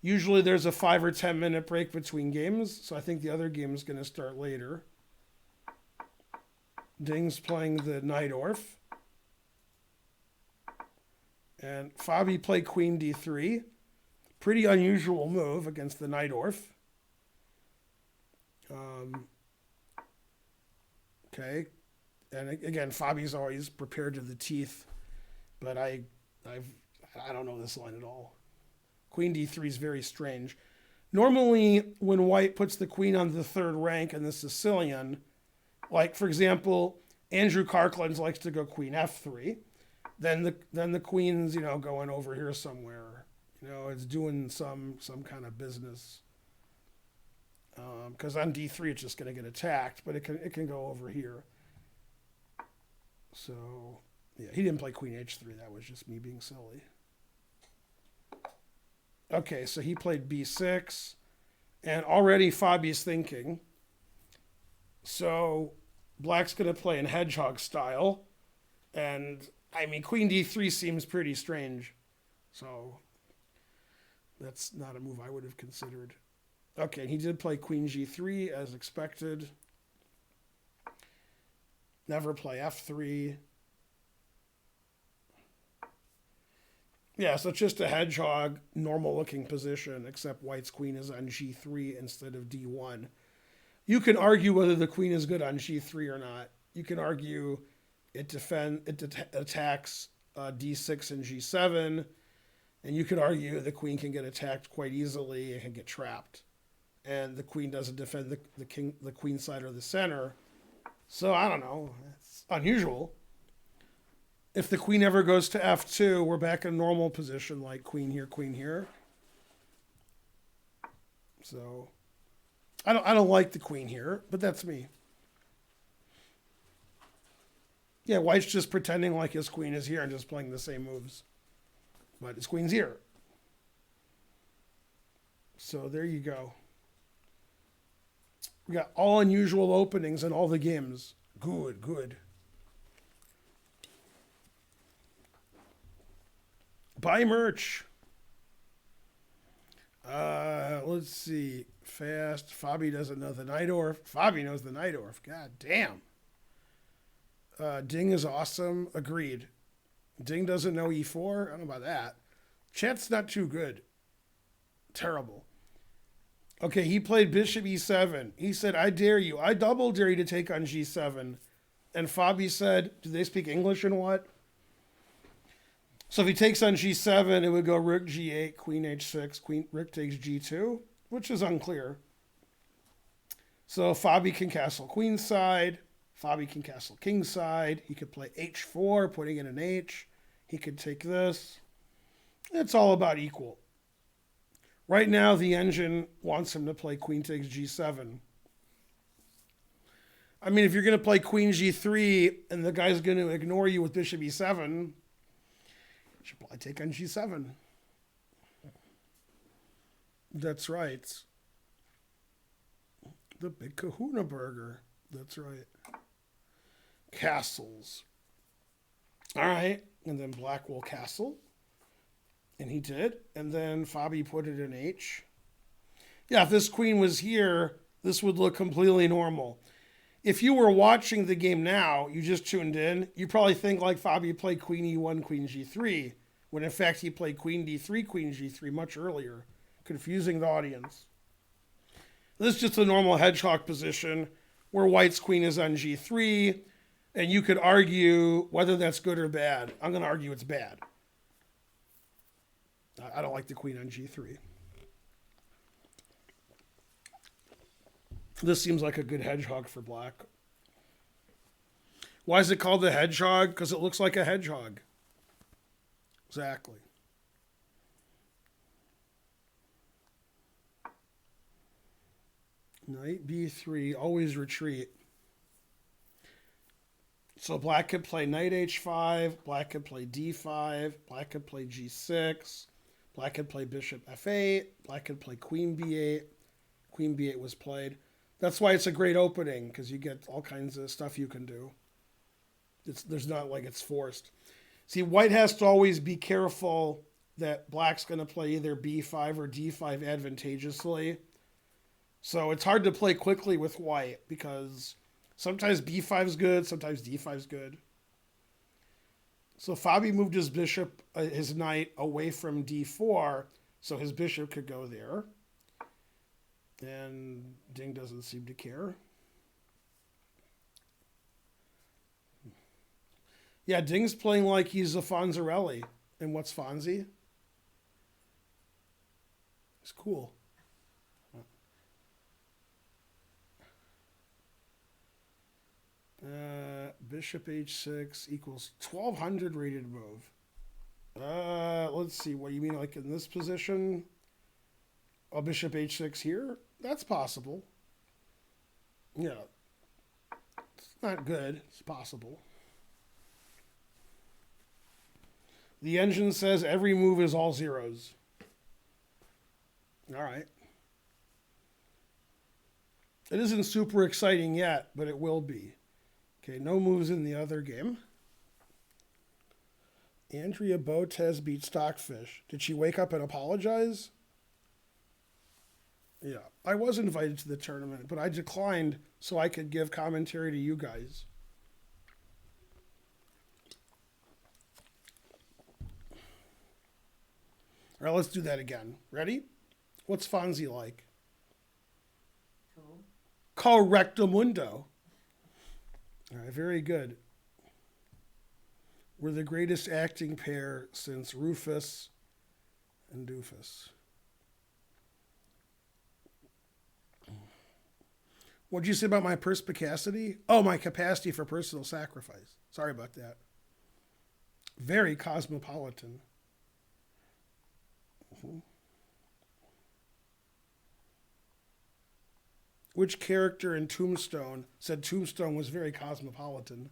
Usually there's a 5 or 10 minute break between games, so I think the other game is going to start later. Ding's playing the Najdorf. And Fabi played Queen D3. Pretty unusual move against the Najdorf. Okay. And again, Fabi's always prepared to the teeth, but I don't know this line at all. Queen D3 is very strange. Normally, when white puts the queen on the 3rd rank in the Sicilian, like for example, Andrew Carlsen likes to go Queen F3, then the queen's going over here somewhere. It's doing some kind of business. Because on D3 it's just going to get attacked, but it can go over here. So yeah, he didn't play Queen H3. That was just me being silly. Okay, so he played B6, and already Fabi's thinking. So black's going to play in hedgehog style, and I mean Queen D3 seems pretty strange, so that's not a move I would have considered. Okay, and he did play Queen G3 as expected. Never play F3. Yeah, so it's just a hedgehog, normal looking position, except white's queen is on g3 instead of d1. You can argue whether the queen is good on g3 or not. You can argue it attacks d6 and g7, and you could argue the queen can get attacked quite easily and can get trapped, and the queen doesn't defend the queen side or the center. So I don't know. It's unusual. If the queen ever goes to f2, we're back in normal position, like queen here, queen here. So I don't like the queen here, but that's me. Yeah, white's just pretending like his queen is here and just playing the same moves. But his queen's here. So there you go. We got all unusual openings in all the games. Good, good. Buy merch. Let's see. Fast. Fabi doesn't know the Najdorf. Fabi knows the Najdorf. God damn. Ding is awesome. Agreed. Ding doesn't know e4. I don't know about that. Chat's not too good. Terrible. Okay, he played bishop e7. He said, I dare you. I double dare you to take on g7. And Fabi said, do they speak English and what? So if he takes on g7, it would go rook g8, queen h6, rook takes g2, which is unclear. So Fabi can castle queen side. Fabi can castle king side. He could play h4, putting in an h. He could take this. It's all about equal. Right now, the engine wants him to play queen takes g7. I mean, if you're going to play queen g3 and the guy's going to ignore you with bishop e7, you should probably take on g7. That's right. The big kahuna burger. That's right. Castles. All right. And then black will castle. And he did. And then Fabi put it in H. Yeah, if this queen was here, this would look completely normal. If you were watching the game now, you just tuned in, you probably think like Fabi played queen e1, queen g3, when in fact he played queen d3, queen g3 much earlier, confusing the audience. This is just a normal hedgehog position where white's queen is on g3, and you could argue whether that's good or bad. I'm going to argue it's bad. I don't like the queen on g3. This seems like a good hedgehog for black. Why is it called the hedgehog? Because it looks like a hedgehog. Exactly. Knight b3, always retreat. So black could play knight h5, black could play d5, black could play g6, black could play bishop f8, black could play queen b8. Queen b8 was played. That's why it's a great opening, because you get all kinds of stuff you can do. There's not like it's forced. See, white has to always be careful that black's going to play either b5 or d5 advantageously. So it's hard to play quickly with white, because sometimes b5 is good, sometimes d5 is good. So Fabi moved his bishop, his knight, away from d4, so his bishop could go there. And Ding doesn't seem to care. Yeah, Ding's playing like he's a Fonzarelli. And what's Fonzie? It's cool. Bishop h6 equals 1200 rated move. Let's see. What do you mean, like in this position? Oh, bishop h6 here? That's possible. Yeah. It's not good. It's possible. The engine says every move is all zeros. All right. It isn't super exciting yet, but it will be. Okay, no moves in the other game. Andrea Botez beat Stockfish. Did she wake up and apologize? Yeah, I was invited to the tournament, but I declined so I could give commentary to you guys. All right, let's do that again. Ready? What's Fonzie like? Cool. Correctamundo. All right, very good. We're the greatest acting pair since Rufus and Doofus. What'd you say about my perspicacity? Oh, my capacity for personal sacrifice. Sorry about that. Very cosmopolitan. Which character in Tombstone said Tombstone was very cosmopolitan?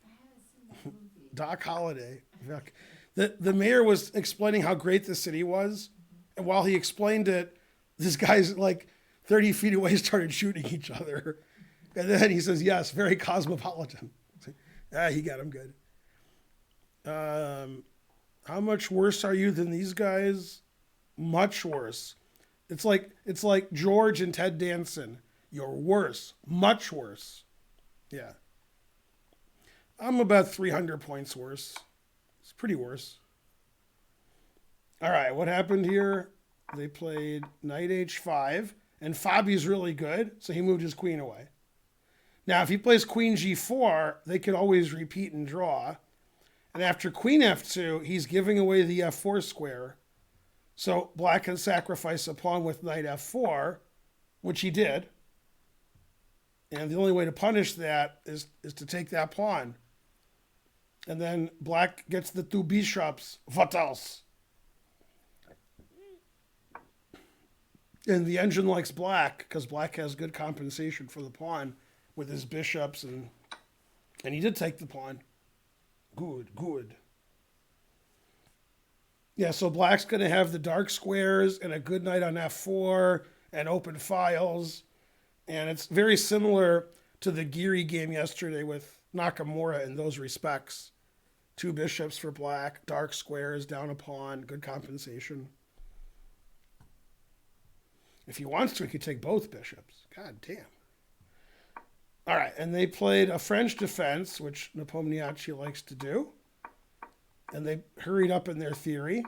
I haven't seen that movie. Doc Holliday. The mayor was explaining how great the city was, and while he explained it, this guy's like 30 feet away started shooting each other. And then he says, yes, very cosmopolitan. He got him good. How much worse are you than these guys? Much worse. It's like George and Ted Danson. You're worse. Much worse. Yeah. I'm about 300 points worse. It's pretty worse. All right, what happened here? They played knight h5, and Fabi's really good, so he moved his queen away. Now, if he plays queen g4, they could always repeat and draw. And after queen f2, he's giving away the f4 square. So black can sacrifice a pawn with knight f4, which he did. And the only way to punish that is to take that pawn. And then black gets the two bishops. What else? And the engine likes black because black has good compensation for the pawn with his bishops. And he did take the pawn. Good, good. Yeah, so black's going to have the dark squares and a good knight on f4 and open files. And it's very similar to the Geary game yesterday with Nakamura in those respects. Two bishops for black, dark squares, down a pawn, good compensation. If he wants to, he could take both bishops. God damn. All right, and they played a French defense, which Nepomniachtchi likes to do. And they hurried up in their theory.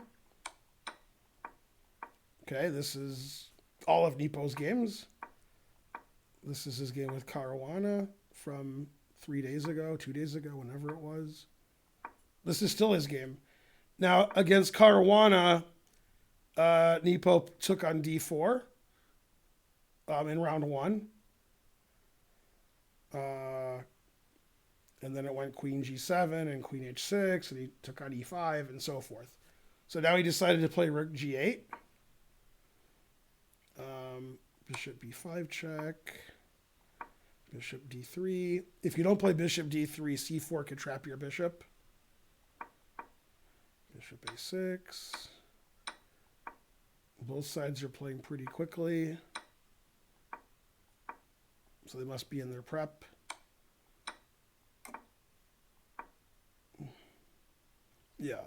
Okay, this is all of Nepo's games. This is his game with Caruana from 3 days ago, 2 days ago, whenever it was. This is still his game. Now, against Caruana, Nepo took on d4 in round 1. And then it went queen g7 and queen h6, and he took on e5 and so forth. So now he decided to play rook g8. Bishop b5 check. Bishop d3. If you don't play bishop d3, c4 could trap your bishop. Bishop a6. Both sides are playing pretty quickly. So they must be in their prep. Yeah.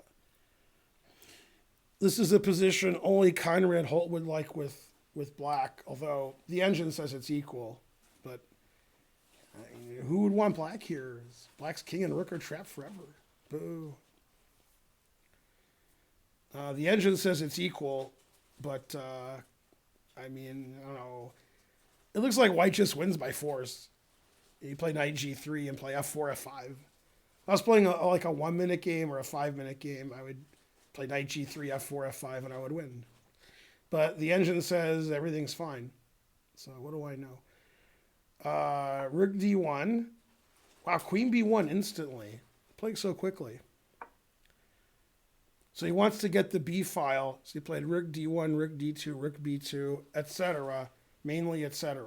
This is a position only Conrad Holt would like with black, although the engine says it's equal. But who would want black here? Black's king and rook are trapped forever. Boo. The engine says it's equal, but I mean, I don't know. It looks like white just wins by force. You play knight g3 and play f4, f5. If I was playing like a 1 minute game or a 5 minute game, I would play knight g3, f4, f5, and I would win. But the engine says everything's fine. So what do I know? Rook d1. Wow, queen b1 instantly. Playing so quickly. So he wants to get the b file. So he played rook d1, rook d2, rook b2, etc. Mainly etc.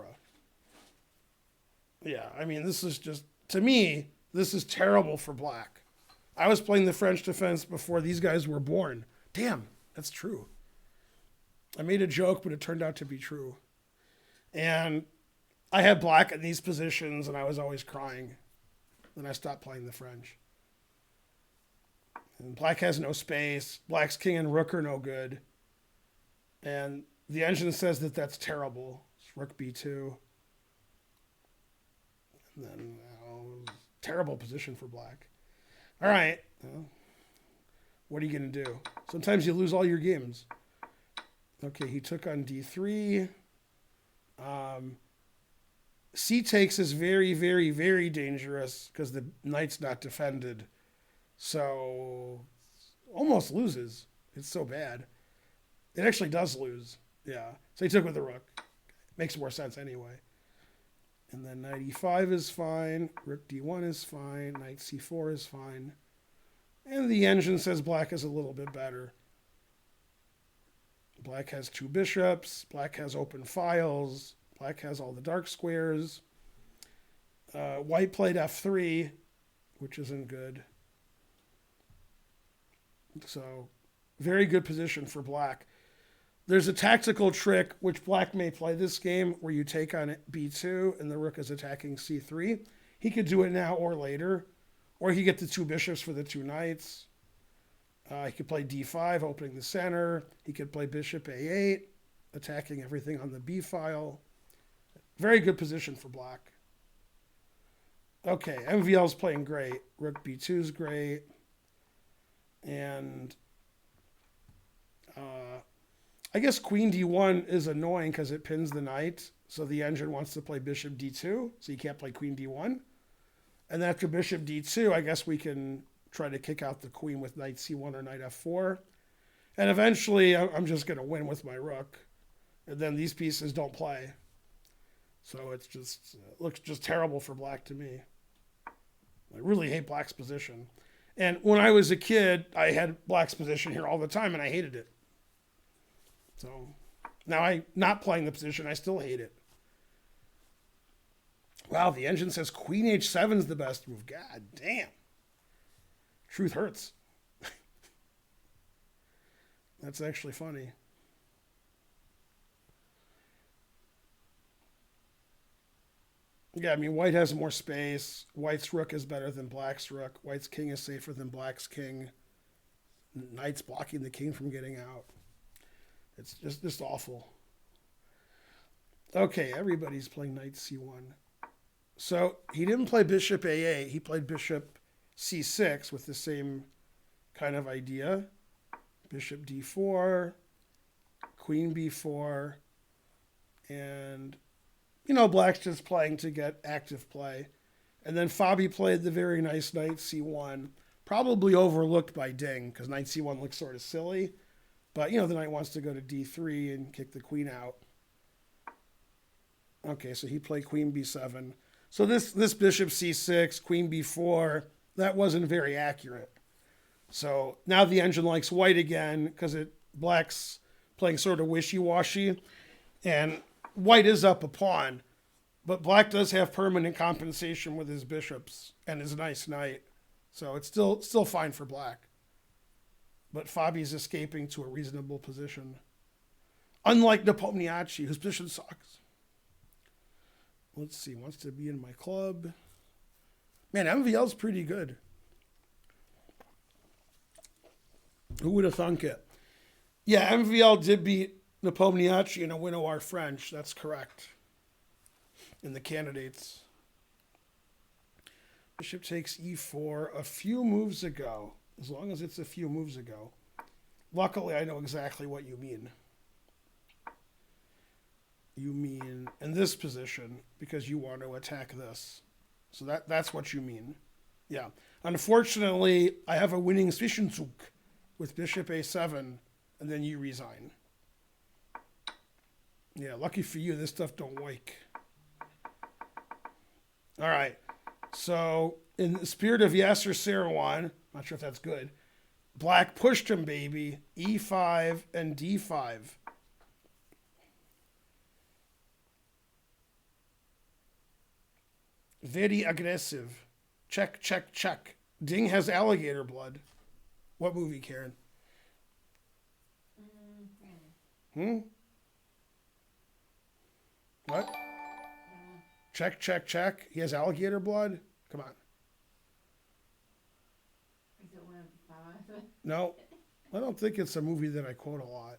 Yeah, I mean, this is just, to me, this is terrible for black. I was playing the French defense before these guys were born. Damn, that's true. I made a joke, but it turned out to be true. And I had black in these positions, and I was always crying. Then I stopped playing the French. And black has no space. Black's king and rook are no good. And the engine says that that's terrible. It's rook b2. And then, terrible position for black. All right. Well, what are you going to do? Sometimes you lose all your games. Okay, he took on d3. C takes is very, very, very dangerous because the knight's not defended. So almost loses. It's so bad. It actually does lose. Yeah. So he took with the rook. Makes more sense anyway. And then knight e5 is fine. Rook d1 is fine. Knight c4 is fine. And the engine says black is a little bit better. Black has 2 bishops. Black has open files. Black has all the dark squares. White played f3, which isn't good. So, very good position for black. There's a tactical trick, which black may play this game, where you take on b2 and the rook is attacking c3. He could do it now or later. Or he could get the 2 bishops for the 2 knights. He could play d5, opening the center. He could play bishop a8, attacking everything on the b file. Very good position for black. Okay, MVL's playing great. Rook b2 is great. And I guess queen d1 is annoying because it pins the knight. So the engine wants to play bishop d2, so you can't play queen d1. And after bishop d2, I guess we can try to kick out the queen with knight c1 or knight f4. And eventually, I'm just going to win with my rook. And then these pieces don't play. So it's just, it looks just terrible for black to me. I really hate black's position. And when I was a kid, I had black's position here all the time, and I hated it. So now I'm not playing the position, I still hate it. Wow, the engine says queen h7 is the best move. God damn. Truth hurts. That's actually funny. Yeah, I mean, white has more space. White's rook is better than black's rook. White's king is safer than black's king. Knight's blocking the king from getting out. It's just awful. Okay, everybody's playing knight c1. So he didn't play bishop a8. He played bishop c6 with the same kind of idea. Bishop d4, queen b4, and, you know, black's just playing to get active play. And then Fabi played the very nice knight c1, probably overlooked by Ding, because knight c1 looks sort of silly. But, you know, the knight wants to go to d3 and kick the queen out. Okay, so he played queen b7. So this bishop c6, queen b4, that wasn't very accurate. So now the engine likes white again because black's playing sort of wishy-washy. And white is up a pawn. But black does have permanent compensation with his bishops and his nice knight. So it's still fine for black. But Fabi's escaping to a reasonable position. Unlike Nepomniachtchi, whose position sucks. Let's see, wants to be in my club. Man, MVL's pretty good. Who would have thunk it? Yeah, MVL did beat Nepomniachtchi in a Winnow French. That's correct. In the candidates. Bishop takes e4 a few moves ago. As long as it's a few moves ago. Luckily, I know exactly what you mean. You mean in this position because you want to attack this. So that's what you mean. Yeah. Unfortunately, I have a winning Zwischenzug with bishop a7, and then you resign. Yeah, lucky for you, this stuff don't wake. All right. So, in the spirit of Yasser Seirawan, not sure if that's good, black pushed him, baby. e5 and d5. Very aggressive. Check, check, check. Ding has alligator blood. What movie, Karen? What? Check, check, check. He has alligator blood? Come on. Is it one of the 5? No, I don't think it's a movie that I quote a lot.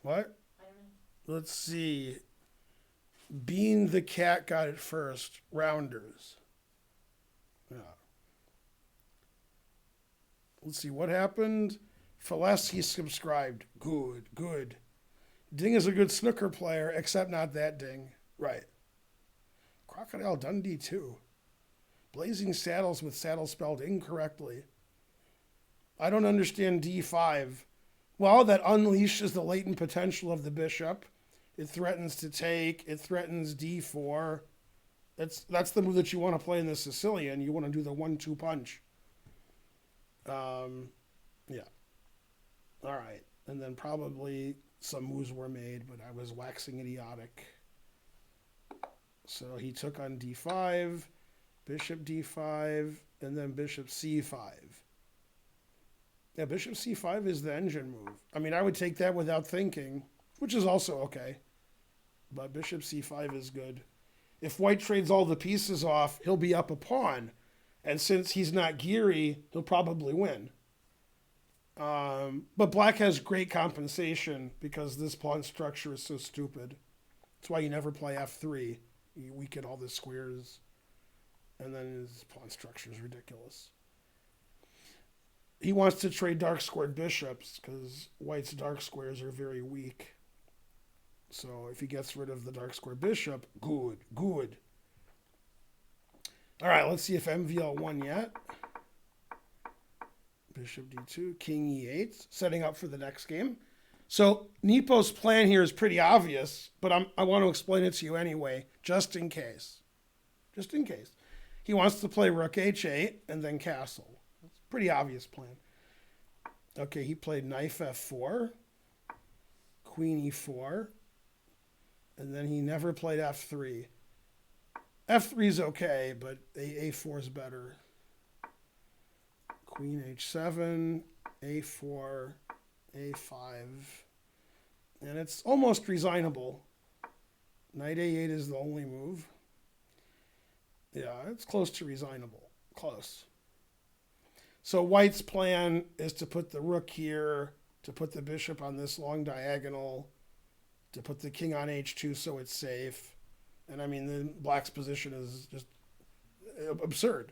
What? I don't know. Let's see. Bean the cat got it first. Rounders. Yeah. Let's see what happened. Faleski subscribed. Good, good. Ding is a good snooker player, except not that Ding. Right. Crocodile Dundee, too. Blazing Saddles with saddle spelled incorrectly. I don't understand D5. Well, that unleashes the latent potential of the bishop. It threatens to take. It threatens D4. That's the move that you want to play in the Sicilian. You want to do the 1-2 punch. Yeah. All right. And then probably some moves were made, but I was waxing idiotic. So he took on D5, bishop D5, and then bishop C5. Yeah, bishop C5 is the engine move. I mean, I would take that without thinking, which is also okay. But bishop C5 is good. If white trades all the pieces off, he'll be up a pawn. And since he's not geary, he'll probably win. But black has great compensation because this pawn structure is so stupid. That's why you never play F3. You weaken all the squares. And then his pawn structure is ridiculous. He wants to trade dark squared bishops because white's dark squares are very weak. So if he gets rid of the dark square bishop, good, good. All right, let's see if MVL won yet. Bishop D2, King E8, setting up for the next game. So Nepo's plan here is pretty obvious, but I want to explain it to you anyway, just in case. Just in case. He wants to play rook H8 and then castle. That's a pretty obvious plan. Okay, he played knife F4, queen E4, and then he never played F3. F3 is okay, but A4 is better. Queen H7, A4, A5. And it's almost resignable. Knight A8 is the only move. Yeah, it's close to resignable. Close. So white's plan is to put the rook here, to put the bishop on this long diagonal, to put the king on H2 so it's safe. And I mean, the black's position is just absurd,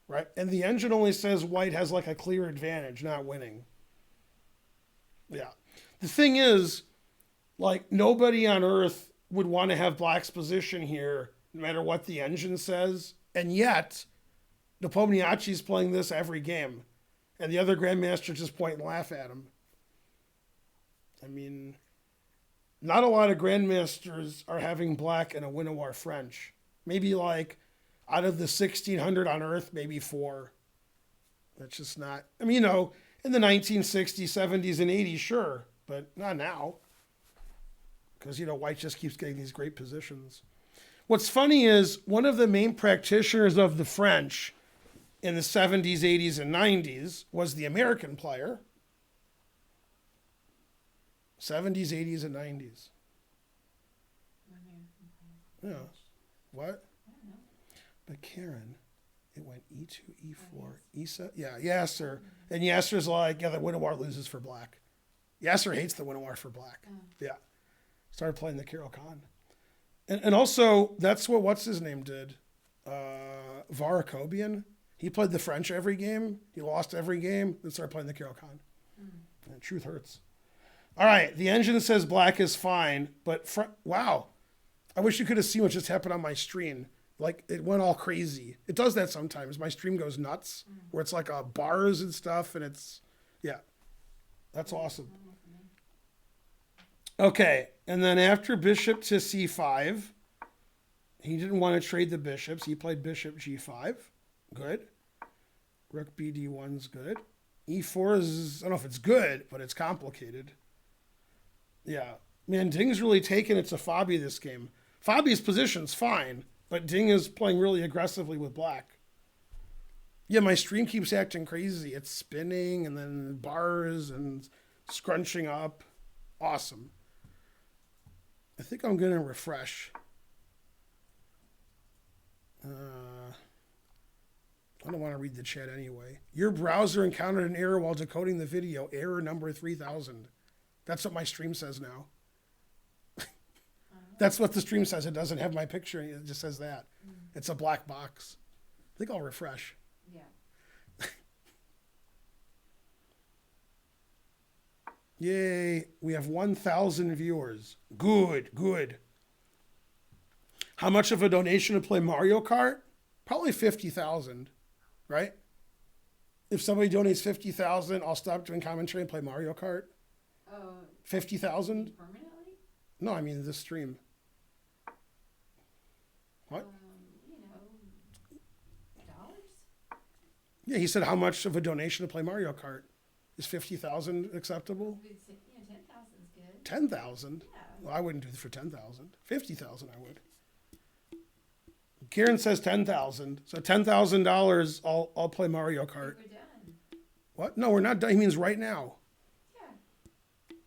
right? And the engine only says white has like a clear advantage, not winning. Yeah. The thing is, like, nobody on earth would want to have black's position here, no matter what the engine says. And yet, Nepomniachtchi's playing this every game. And the other grandmasters just point and laugh at him. I mean, not a lot of grandmasters are having black in a Winnow French. Maybe like out of the 1,600 on earth, maybe 4. That's just not, I mean, you know, in the 1960s, 70s, and 80s, sure, but not now. Because, you know, white just keeps getting these great positions. What's funny is one of the main practitioners of the French in the 70s, 80s, and 90s was the American player. 70s, 80s, and 90s. Yeah. What? I don't know. But Karen, it went E2, E4, E7. Yeah, Yasser. And Yasser's like, yeah, the Winnow loses for black. Yasser hates the Winnow for black. Oh. Yeah. Started playing the Carol Khan. And also, that's what what's-his-name did. Varakobian. He played the French every game. He lost every game. Then started playing the Carol Khan. And truth hurts. All right, the engine says black is fine, but wow. I wish you could have seen what just happened on my screen. Like, it went all crazy. It does that sometimes. My stream goes nuts, where it's like bars and stuff, and it's, yeah. That's awesome. Okay, and then after bishop to c5, he didn't want to trade the bishops. He played bishop g5. Good. Rook bd1's good. e4 is, I don't know if it's good, but it's complicated. Yeah. Man, Ding's really taken it to Fabi this game. Fabi's position's fine, but Ding is playing really aggressively with black. Yeah, my stream keeps acting crazy. It's spinning and then bars and scrunching up. Awesome. I think I'm going to refresh. I don't want to read the chat anyway. Your browser encountered an error while decoding the video. Error number 3000. That's what my stream says now. That's what the stream says. It doesn't have my picture. It just says that. It's a black box. think I'll refresh. Yeah. Yay, we have 1,000 viewers. Good, good. How much of a donation to play Mario Kart? Probably 50,000, right? If somebody donates 50,000, I'll stop doing commentary and play Mario Kart. Oh. 50,000? Permanently? No, I mean this stream. What? Dollars? Yeah, he said how much of a donation to play Mario Kart? Is 50,000 acceptable? 10,000 is good. 10,000? Yeah. Well, I wouldn't do it for 10,000. 50,000 I would. Kieran says 10,000. So $10,000 I'll play Mario Kart. We're done. What? No, we're not done. He means right now.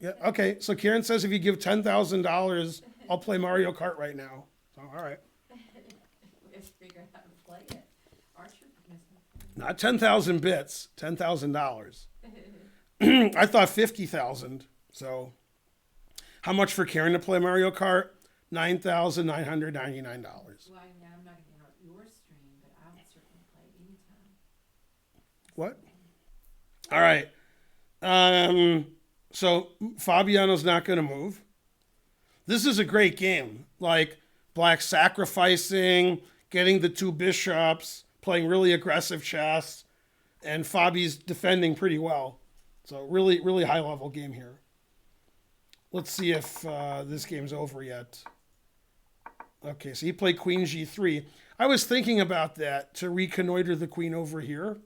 Yeah. Yeah, okay. So Kieran says if you give $10,000, I'll play Mario Kart right now. So all right. We have to figure out how to play it. Archer must Not 10,000 bits, $10,000. I thought 50,000. So how much for Karen to play Mario Kart? $9,999. Well, I'm not going to interrupt your stream, but I'll certainly play anytime. What? All right. So Fabiano's not going to move. This is a great game. Like Black sacrificing, getting the 2 bishops, playing really aggressive chess, and Fabi's defending pretty well. So really, really high level game here. Let's see if this game's over yet. Okay, so he played Queen G3. I was thinking about that, to reconnoiter the queen over here.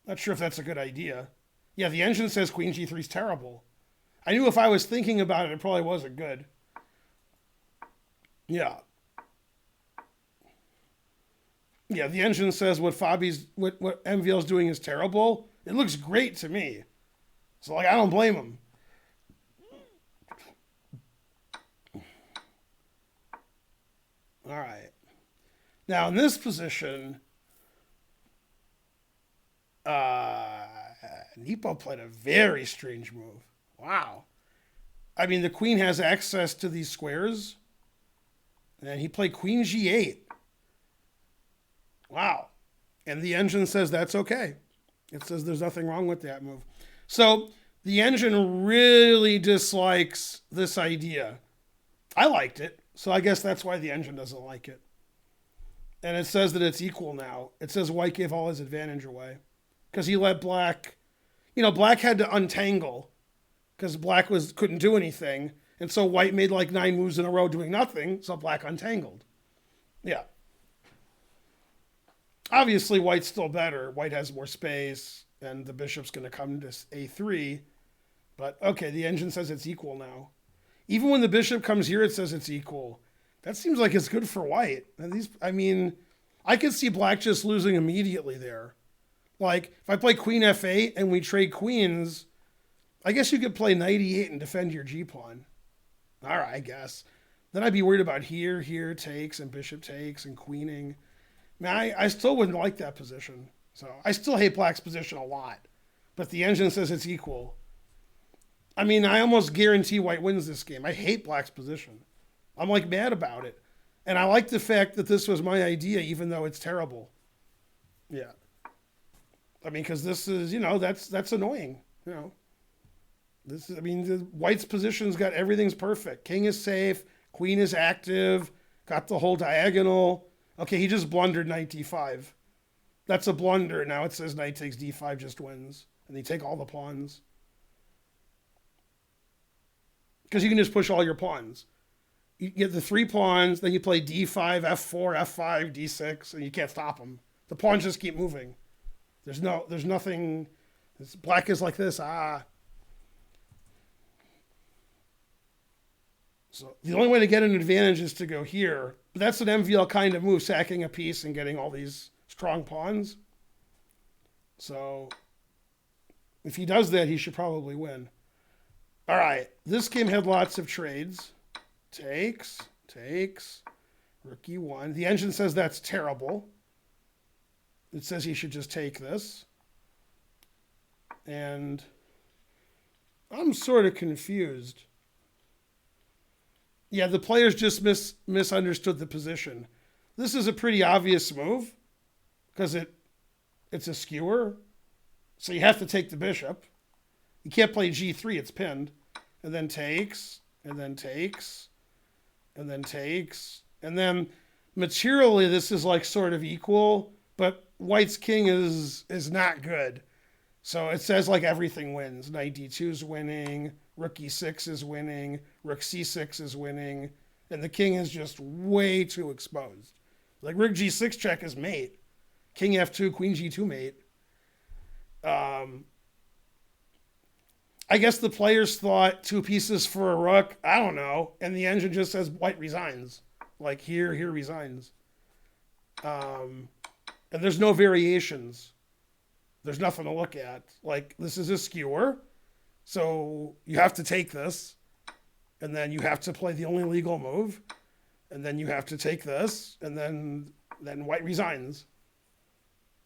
Not sure if that's a good idea. Yeah, the engine says Queen G3 is terrible. I knew if I was thinking about it, it probably wasn't good. Yeah. Yeah, the engine says what MVL's doing is terrible. It looks great to me. So, like, I don't blame him. All right. Now, in this position, Nepo played a very strange move. Wow. I mean, the queen has access to these squares, and he played Queen G8. Wow. And the engine says that's okay. It says there's nothing wrong with that move. So the engine really dislikes this idea. I liked it, so I guess that's why the engine doesn't like it. And it says that it's equal now. It says white gave all his advantage away because he let black, black had to untangle because black couldn't do anything. And so white made like 9 moves in a row doing nothing, so black untangled. Yeah. Obviously, white's still better. White has more space, and the bishop's going to come to A3. But, okay, the engine says it's equal now. Even when the bishop comes here, it says it's equal. That seems like it's good for white. And I could see black just losing immediately there. Like, if I play queen F8 and we trade queens, I guess you could play knight E8 and defend your G-pawn. All right, I guess. Then I'd be worried about here takes, and bishop takes, and queening. I still wouldn't like that position. So I still hate black's position a lot. But the engine says it's equal. I almost guarantee white wins this game. I hate black's position. I'm like mad about it. And I like the fact that this was my idea, even though it's terrible. Yeah. Because this is, that's annoying. The white's position's got everything's perfect. King is safe. Queen is active. Got the whole diagonal. Okay, he just blundered knight d5. That's a blunder. Now it says knight takes d5 just wins. And they take all the pawns. Because you can just push all your pawns. You get the 3 pawns, then you play d5, f4, f5, d6, and you can't stop them. The pawns just keep moving. There's nothing. Black is like this. So the only way to get an advantage is to go here. But that's an MVL kind of move, sacking a piece and getting all these strong pawns. So if he does that, he should probably win. All right, this game had lots of trades. Takes, rook e1. The engine says that's terrible. It says he should just take this. And I'm sort of confused. Yeah, the players just misunderstood the position. This is a pretty obvious move. because it's a skewer. So you have to take the bishop. You can't play g3, it's pinned. And then takes, and then takes, and then takes. And then materially this is like sort of equal, but white's king is not good. So it says like everything wins. Knight d2 is winning, rook e6 is winning, rook c6 is winning, and the king is just way too exposed. Like rook g6 check is mate. King f2, queen g2 mate. I guess the players thought 2 pieces for a rook. I don't know. And the engine just says white resigns. Like here resigns. And there's no variations. There's nothing to look at. Like this is a skewer. So you have to take this. And then you have to play the only legal move. And then you have to take this. And then white resigns.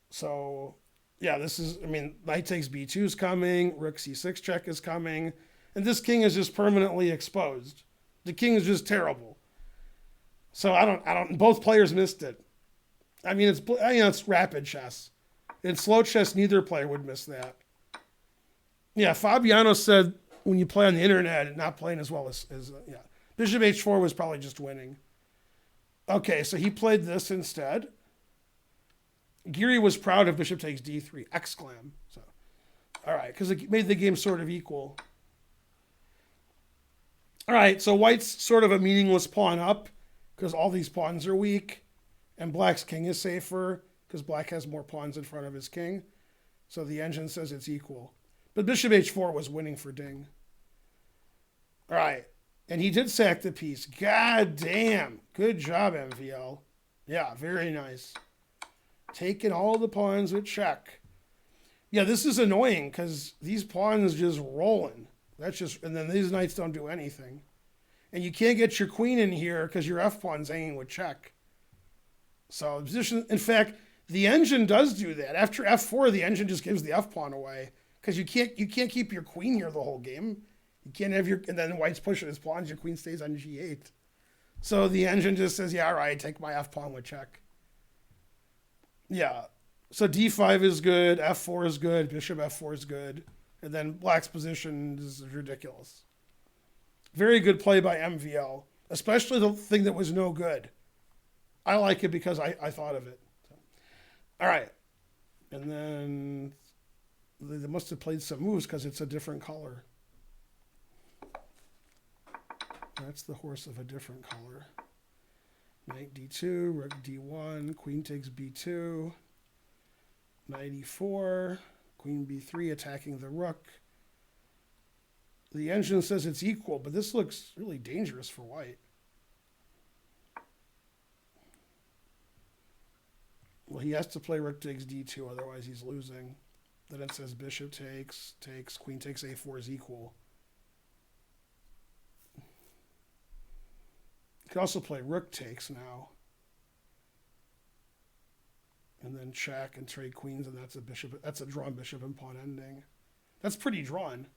So yeah, this is, I mean, knight takes b2 is coming, rook c6 check is coming, and this king is just permanently exposed. The king is just terrible. So both players missed it. I mean, it's rapid chess. In slow chess, neither player would miss that. Yeah, Fabiano said when you play on the internet, not playing as well as yeah. Bishop h4 was probably just winning. Okay, so he played this instead. Geary was proud of bishop takes d3, exclam. So, all right, because it made the game sort of equal. All right, so white's sort of a meaningless pawn up because all these pawns are weak, and black's king is safer because black has more pawns in front of his king. So the engine says it's equal. But bishop h4 was winning for Ding. All right, and he did sack the piece. God damn, good job, MVL. Yeah, very nice. Taking all the pawns with check. Yeah, this is annoying because these pawns just rolling. And then these knights don't do anything. And you can't get your queen in here because your f-pawn's hanging with check. So position, in fact, the engine does do that. After f4, the engine just gives the f-pawn away because you can't keep your queen here the whole game. You can't have and then white's pushing his pawns, your queen stays on g8. So the engine just says, yeah, all right, take my f-pawn with check. Yeah, so d5 is good, f4 is good, bishop f4 is good, and then black's position is ridiculous. Very good play by MVL, especially the thing that was no good. I like it because I thought of it. So, all right, and then they must have played some moves because it's a different color. That's the horse of a different color. Knight d2, rook d1, queen takes b2, knight e4, queen b3 attacking the rook. The engine says it's equal, but this looks really dangerous for white. Well, he has to play rook takes d2, otherwise he's losing. Then it says bishop takes, queen takes a4 is equal. You could also play rook takes now. And then check and trade queens, and that's a drawn bishop and pawn ending. That's pretty drawn.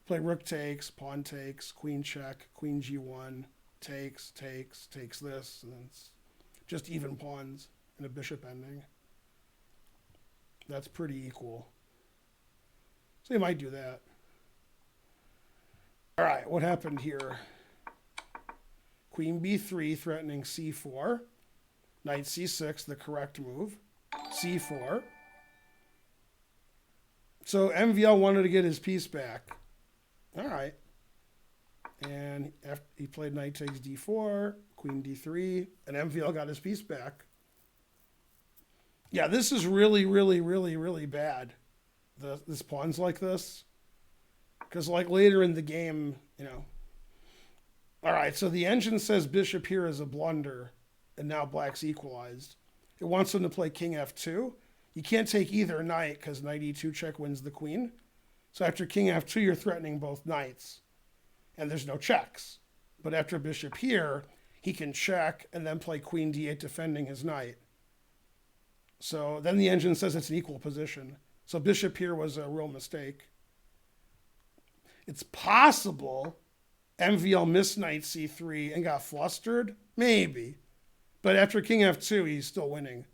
Play rook takes, pawn takes, queen check, queen g1, takes this, and then it's just even pawns and a bishop ending. That's pretty equal. So you might do that. All right, what happened here? Queen b3 threatening c4. Knight c6, the correct move. c4. So MVL wanted to get his piece back. All right. And after he played knight takes d4, queen d3, and MVL got his piece back. Yeah, this is really, really, really, really bad. This pawn's like this. Because like later in the game, you know. All right, so the engine says bishop here is a blunder, and now black's equalized. It wants him to play king f2. You can't take either knight because knight e2 check wins the queen. So after king f2, you're threatening both knights. And there's no checks. But after bishop here, he can check and then play queen d8 defending his knight. So then the engine says it's an equal position. So bishop here was a real mistake. It's possible MVL missed knight c3 and got flustered. Maybe. But after king f2, he's still winning.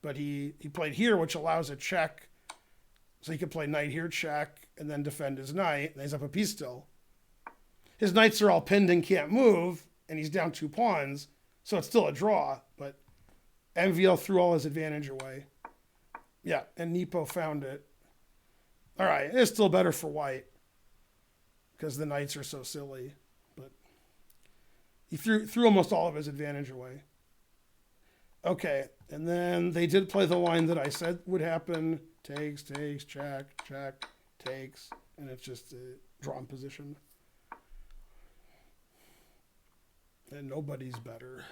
But he played here, which allows a check. So he could play knight here, check, and then defend his knight, and he's up a piece still. His knights are all pinned and can't move, and he's down 2 pawns, so it's still a draw, but MVL threw all his advantage away. Yeah, and Nepo found it. All right, it's still better for white, because the knights are so silly, but he threw almost all of his advantage away. Okay, and then they did play the line that I said would happen. Takes, check, check, takes, and it's just a drawn position. And nobody's better.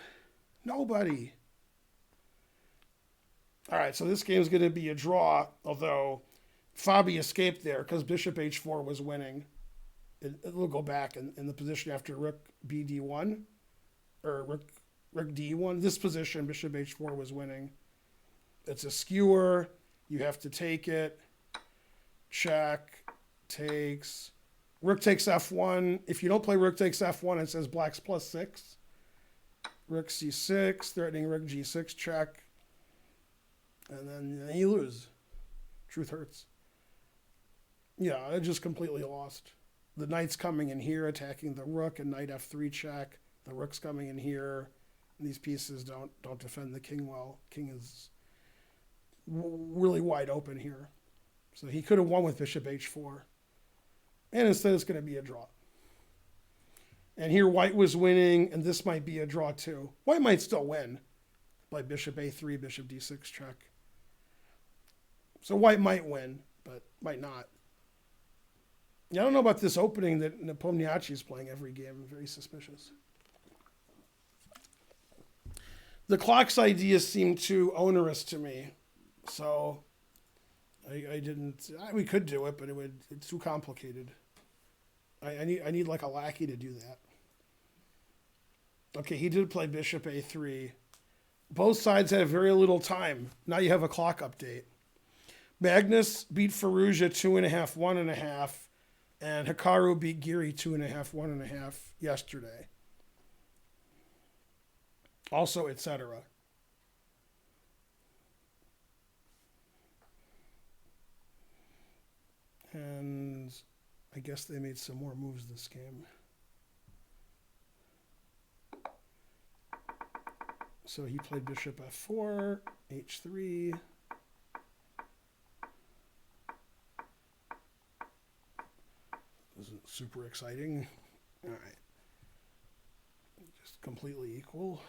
Nobody. All right, so this game's going to be a draw, although Fabi escaped there because bishop h4 was winning. It'll go back in the position after rook bd1, or rook d1. This position, bishop h4 was winning. It's a skewer. You have to take it. Check. Takes. Rook takes f1. If you don't play rook takes f1, it says black's +6. Rook c6, threatening rook g6 check. And then you lose. Truth hurts. Yeah, I just completely lost. The knight's coming in here, attacking the rook, and knight f3 check. The rook's coming in here. And these pieces don't defend the king well. King is really wide open here. So he could have won with bishop h4. And instead it's going to be a draw. And here white was winning, and this might be a draw too. White might still win by bishop a3, bishop d6 check. So white might win, but might not. Yeah, I don't know about this opening that Nepomniachtchi is playing every game. Very suspicious. The clock's ideas seem too onerous to me. So I didn't. We could do it, but it's too complicated. I need like a lackey to do that. Okay, he did play bishop a3. Both sides had very little time. Now you have a clock update. Magnus beat Firouzja 2.5, 1.5, and Hikaru beat Giri 2.5, 1.5 yesterday. Also, etc. And I guess they made some more moves this game. So he played bishop f4, h3. Isn't super exciting. All right. Just completely equal.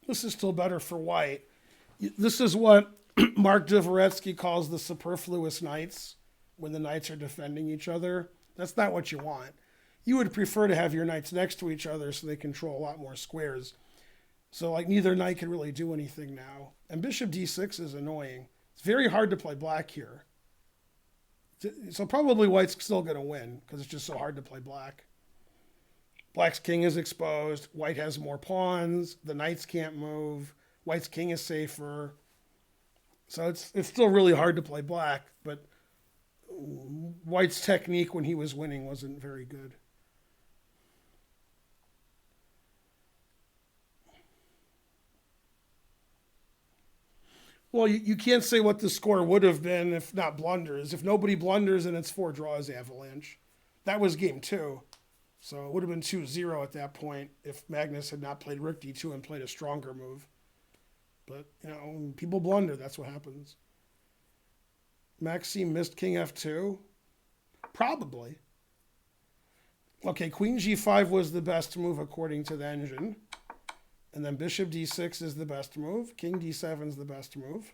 This is still better for white. This is what Mark Dvoretsky calls the superfluous knights, when the knights are defending each other. That's not what you want. You would prefer to have your knights next to each other so they control a lot more squares. So like neither knight can really do anything now. And bishop d6 is annoying. It's very hard to play black here. So probably white's still going to win because it's just so hard to play black. Black's king is exposed. White has more pawns. The knights can't move. White's king is safer. So it's still really hard to play black, but white's technique when he was winning wasn't very good. Well, you can't say what the score would have been if not blunders. If nobody blunders and it's 4 draws avalanche. That was game 2. So it would have been 2-0 at that point if Magnus had not played rook d2 and played a stronger move. But, people blunder. That's what happens. Maxime missed king f2? Probably. Okay, queen g5 was the best move according to the engine. And then bishop d6 is the best move. King d7 is the best move.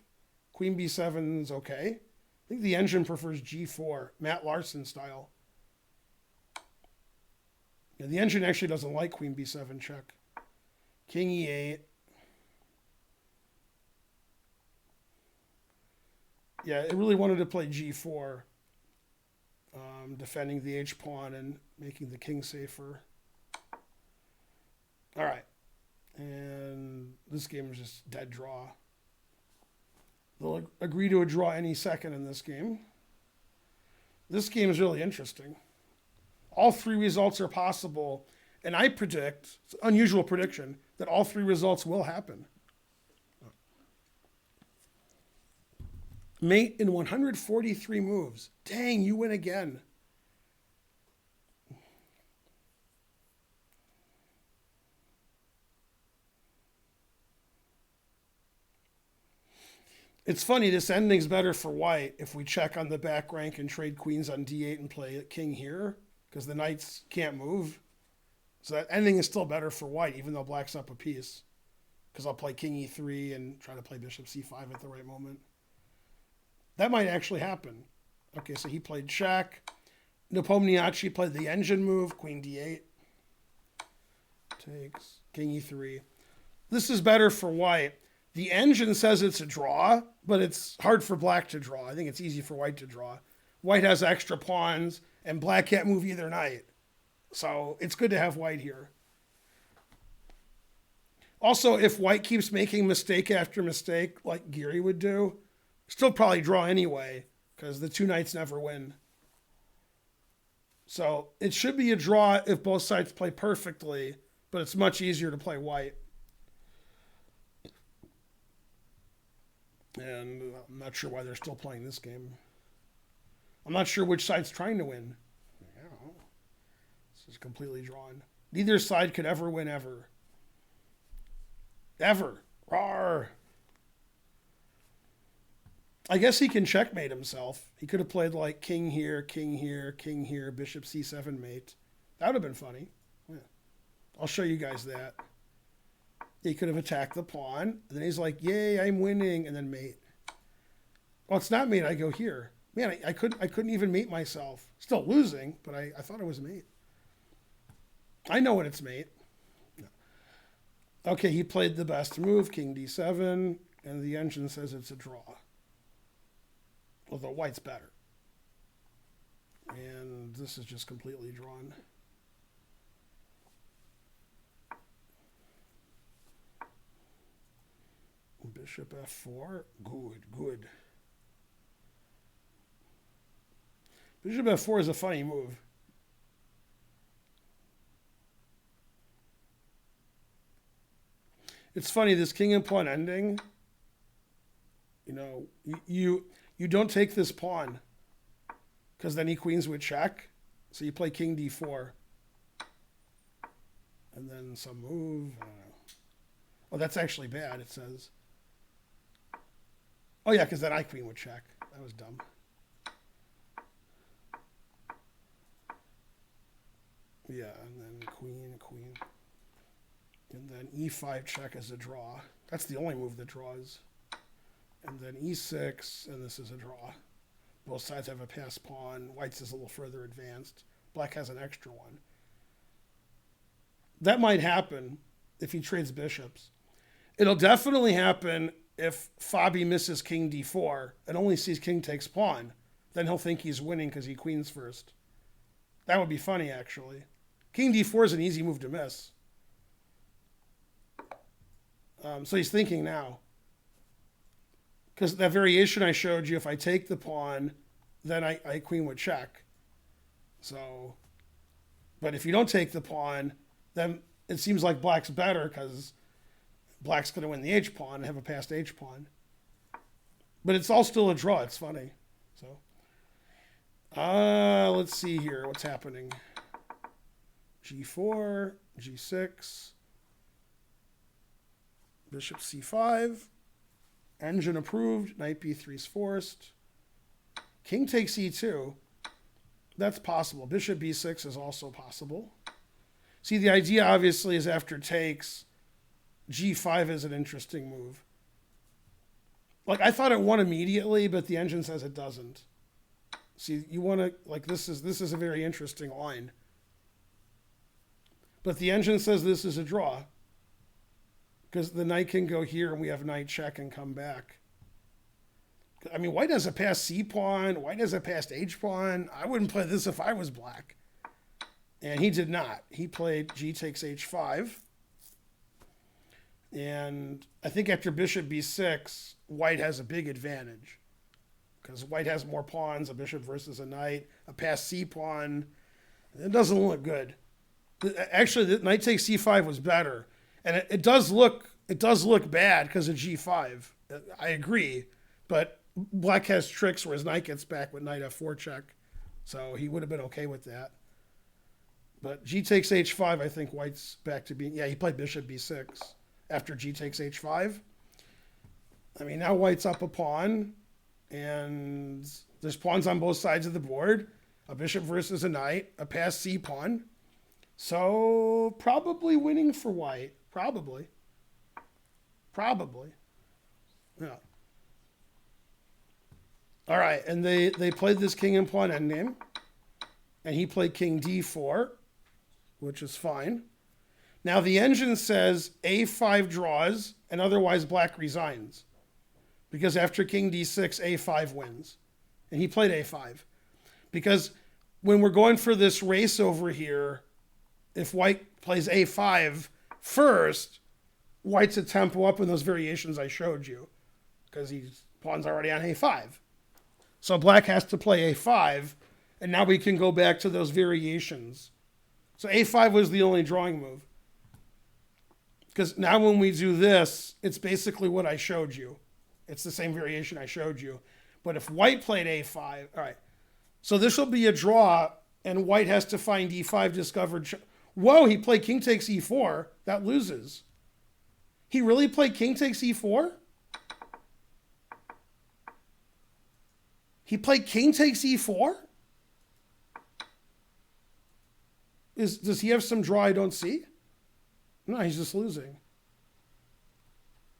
Queen b7 is okay. I think the engine prefers g4, Matt Larson style. Yeah, the engine actually doesn't like queen b7 check. King e8. Yeah, it really wanted to play g4, defending the h-pawn and making the king safer. All right. And this game is just dead draw. They'll agree to a draw any second in this game. This game is really interesting. All 3 results are possible, and I predict, it's an unusual prediction, that all 3 results will happen. Mate in 143 moves. Dang, you win again. It's funny, this ending's better for white if we check on the back rank and trade queens on d8 and play king here, because the knights can't move. So that ending is still better for white, even though black's up a piece. Because I'll play king e3 and try to play bishop c5 at the right moment. That might actually happen. Okay, so he played check. Nepomniachtchi played the engine move, queen d8. Takes, king e3. This is better for white. The engine says it's a draw, but it's hard for black to draw. I think it's easy for white to draw. White has extra pawns, and black can't move either knight. So it's good to have white here. Also, if white keeps making mistake after mistake, like Geary would do, still probably draw anyway, because the two knights never win. So it should be a draw if both sides play perfectly, but it's much easier to play white. And I'm not sure why they're still playing this game. I'm not sure which side's trying to win. I don't know. This is completely drawn. Neither side could ever win ever. Ever. Rawr. I guess he can checkmate himself. He could have played like king here, king here, king here, bishop c7 mate. That would have been funny. Yeah. I'll show you guys that. He could have attacked the pawn. And then he's like, yay, I'm winning. And then mate. Well, it's not mate. I go here. Man, I couldn't even mate myself. Still losing, but I thought it was mate. I know when it's mate. No. Okay, he played the best move, king d7. And the engine says it's a draw. Although white's better. And this is just completely drawn. Bishop f4. Good, good. Bishop f4 is a funny move. It's funny, this king and pawn ending, you know, you don't take this pawn because then he queens would check. So you play king d4. And then some move. I don't know. Oh, that's actually bad, it says. Oh, yeah, because then I queen would check. That was dumb. Yeah, and then queen, queen. And then e5 check is a draw. That's the only move that draws. And then e6, and this is a draw. Both sides have a passed pawn. White's is a little further advanced. Black has an extra one. That might happen if he trades bishops. It'll definitely happen if Fabi misses king d4 and only sees king takes pawn. Then he'll think he's winning because he queens first. That would be funny, actually. King d4 is an easy move to miss. So he's thinking now. Because that variation I showed you, if I take the pawn, then I queen would check. So, but if you don't take the pawn, then it seems like black's better because black's going to win the h-pawn and have a passed h-pawn. But it's all still a draw. It's funny. So, let's see here. What's happening? g4, g6, bishop c5, engine approved, knight b3 is forced, king takes e2. That's possible. Bishop b6 is also possible. See, the idea obviously is after takes, g5 is an interesting move. Like, I thought it won immediately, but the engine says it doesn't. See, you want to, like, this is a very interesting line. But the engine says this is a draw. Because the knight can go here and we have knight check and come back. I mean, white has a passed c-pawn. White has a passed h-pawn. I wouldn't play this if I was black. And he did not. He played g takes h5. And I think after bishop b6, white has a big advantage. Because white has more pawns, a bishop versus a knight, a passed c-pawn. It doesn't look good. Actually, the knight takes c5 was better. And it does look bad because of g5. I agree. But black has tricks where his knight gets back with knight f4 check. So he would have been okay with that. But g takes h5, I think white's back to being... Yeah, he played bishop b6 after g takes h5. I mean, now white's up a pawn, and there's pawns on both sides of the board. A bishop versus a knight, a passed c pawn. So probably winning for white. Probably. Yeah. All right, and they played this king and pawn endgame, and he played king d4, which is fine. Now the engine says a5 draws, and otherwise black resigns, because after king d6, a5 wins, and he played a5, because when we're going for this race over here, if white plays a5 first, white's a tempo up in those variations I showed you, because his pawn's already on a5. So black has to play a5, and now we can go back to those variations. So a5 was the only drawing move. Because now when we do this, it's basically what I showed you. It's the same variation I showed you. But if white played a5, all right. So this will be a draw, and white has to find e5 discovered. Whoa, he played king takes e4. That loses. He really played king takes e4? He played king takes e4? Does he have some draw I don't see? No, he's just losing.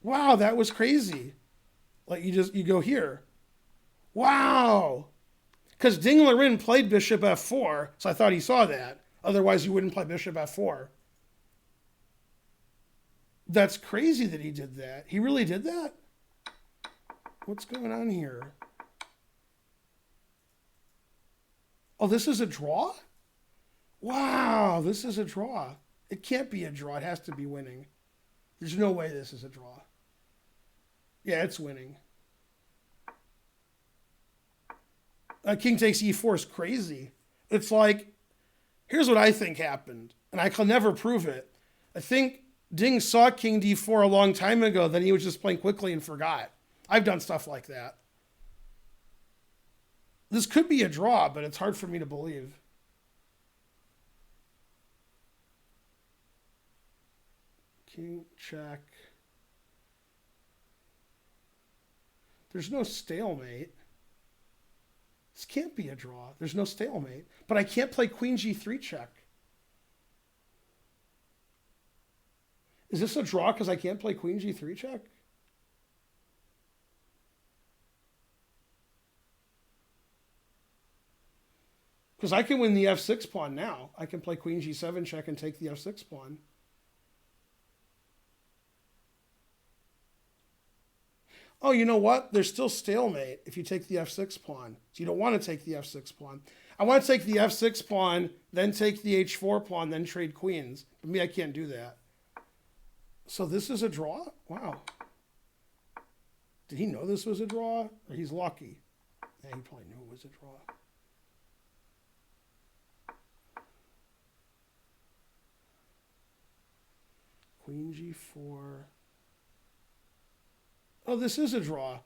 Wow, that was crazy. Like you go here. Wow. Because Ding Larin played bishop f4, so I thought he saw that. Otherwise, you wouldn't play bishop f4. That's crazy that he did that. He really did that? What's going on here? Oh, this is a draw? Wow, this is a draw. It can't be a draw. It has to be winning. There's no way this is a draw. Yeah, it's winning. King takes e4 is crazy. It's like, here's what I think happened, and I can never prove it. I think Ding saw king d4 a long time ago, then he was just playing quickly and forgot. I've done stuff like that. This could be a draw, but it's hard for me to believe. King, check. There's no stalemate. This can't be a draw. There's no stalemate. But I can't play queen g3 check. Is this a draw because I can't play queen g3 check? Because I can win the f6 pawn now. I can play queen g7 check and take the f6 pawn. Oh, you know what? There's still stalemate if you take the f6 pawn. So you don't want to take the f6 pawn. I want to take the f6 pawn, then take the h4 pawn, then trade queens. But me, I can't do that. So this is a draw? Wow. Did he know this was a draw? Or he's lucky? Yeah, he probably knew it was a draw. Queen g4. Oh, this is a draw.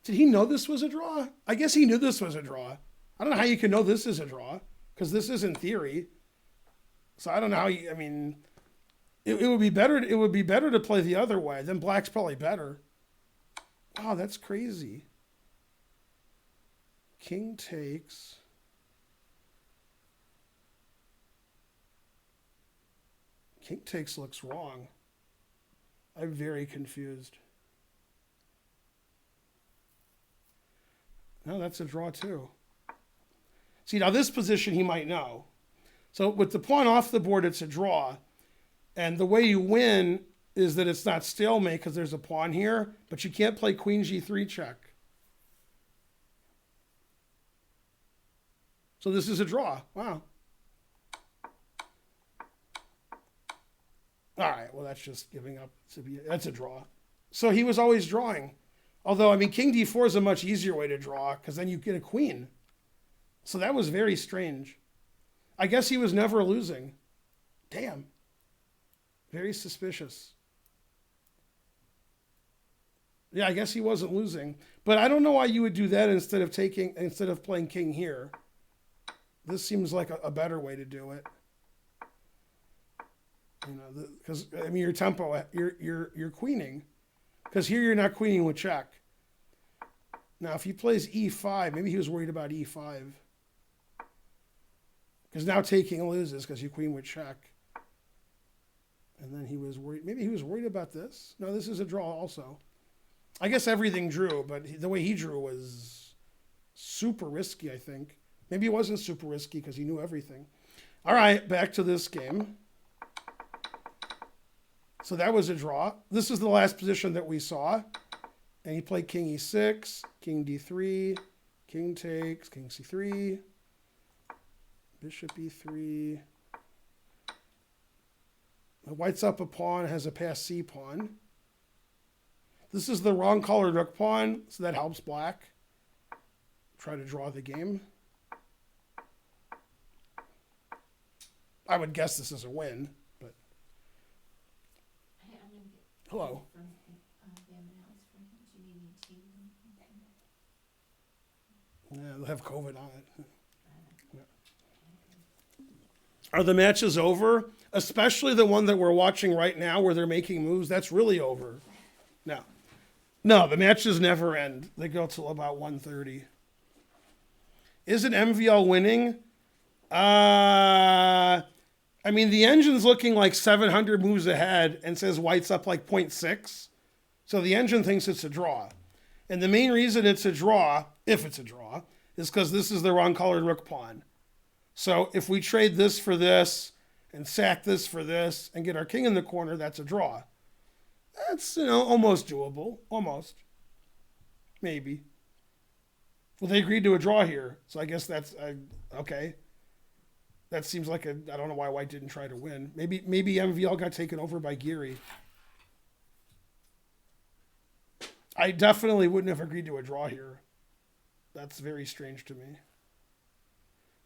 Did he know this was a draw? I guess he knew this was a draw. I don't know how you can know this is a draw, because this is in theory. So I don't know how you, I mean, it would be better. It would be better to play the other way. Then black's probably better. Wow, that's crazy. King takes. King takes looks wrong. I'm very confused. No, that's a draw too. See, now this position he might know. So with the pawn off the board, it's a draw. And the way you win is that it's not stalemate because there's a pawn here, but you can't play queen g3 check. So this is a draw. Wow. All right, well, that's just giving up. That's a draw. So he was always drawing. Although, I mean, king d4 is a much easier way to draw because then you get a queen. So that was very strange. I guess he was never losing. Damn. Very suspicious. Yeah, I guess he wasn't losing. But But I don't know why you would do that instead of playing king here. This seems like a better way to do it. You know, because I mean your tempo, you're queening, because here you're not queening with check. Now if he plays e5, maybe he was worried about e5, because now taking loses because you queen with check. And then he was worried. Maybe he was worried about this. No, this is a draw also. I guess everything drew, but the way he drew was super risky, I think. Maybe it wasn't super risky because he knew everything. All right, back to this game. So that was a draw. This is the last position that we saw. And he played king e6, king d3, king takes, king c3, bishop e3. White's up a pawn, has a pass c pawn. This is the wrong colored rook pawn, so that helps black try to draw the game. I would guess this is a win, but... Hey, I'm gonna get Hello. from the M&Ls for him. Do you need me to? Yeah, they'll have COVID on it. Yeah. Are the matches over? Especially the one that we're watching right now where they're making moves, that's really over. No, the matches never end. They go till about 1:30. Isn't MVL winning? I mean, the engine's looking like 700 moves ahead and says White's up like 0.6. So the engine thinks it's a draw. And the main reason it's a draw, if it's a draw, is because this is the wrong colored rook pawn. So if we trade this for this and sack this for this and get our king in the corner, that's a draw. That's, almost doable. Almost. Maybe. Well, they agreed to a draw here. So I guess that's okay. That seems like I don't know why White didn't try to win. Maybe MVL got taken over by Geary. I definitely wouldn't have agreed to a draw here. That's very strange to me.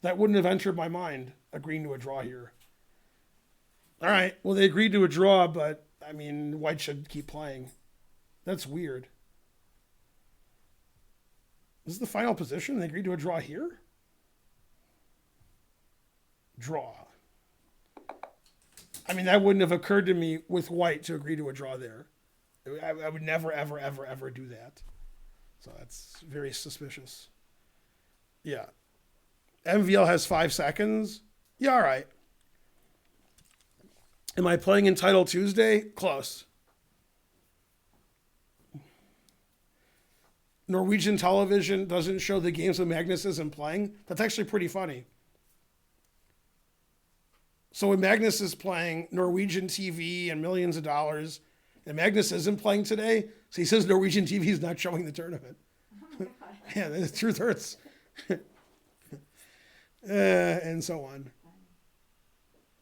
That wouldn't have entered my mind, agreeing to a draw here. All right. Well, they agreed to a draw, but I mean, White should keep playing. That's weird. This is the final position. They agreed to a draw here? Draw. I mean, that wouldn't have occurred to me with White to agree to a draw there. I would never, ever, ever, ever do that. So that's very suspicious. Yeah. MVL has 5 seconds. Yeah, all right. Am I playing in Title Tuesday? Close. Norwegian television doesn't show the games when Magnus isn't playing. That's actually pretty funny. So when Magnus is playing, Norwegian TV and millions of dollars, and Magnus isn't playing today, so he says Norwegian TV is not showing the tournament. Oh yeah, the truth hurts. And so on.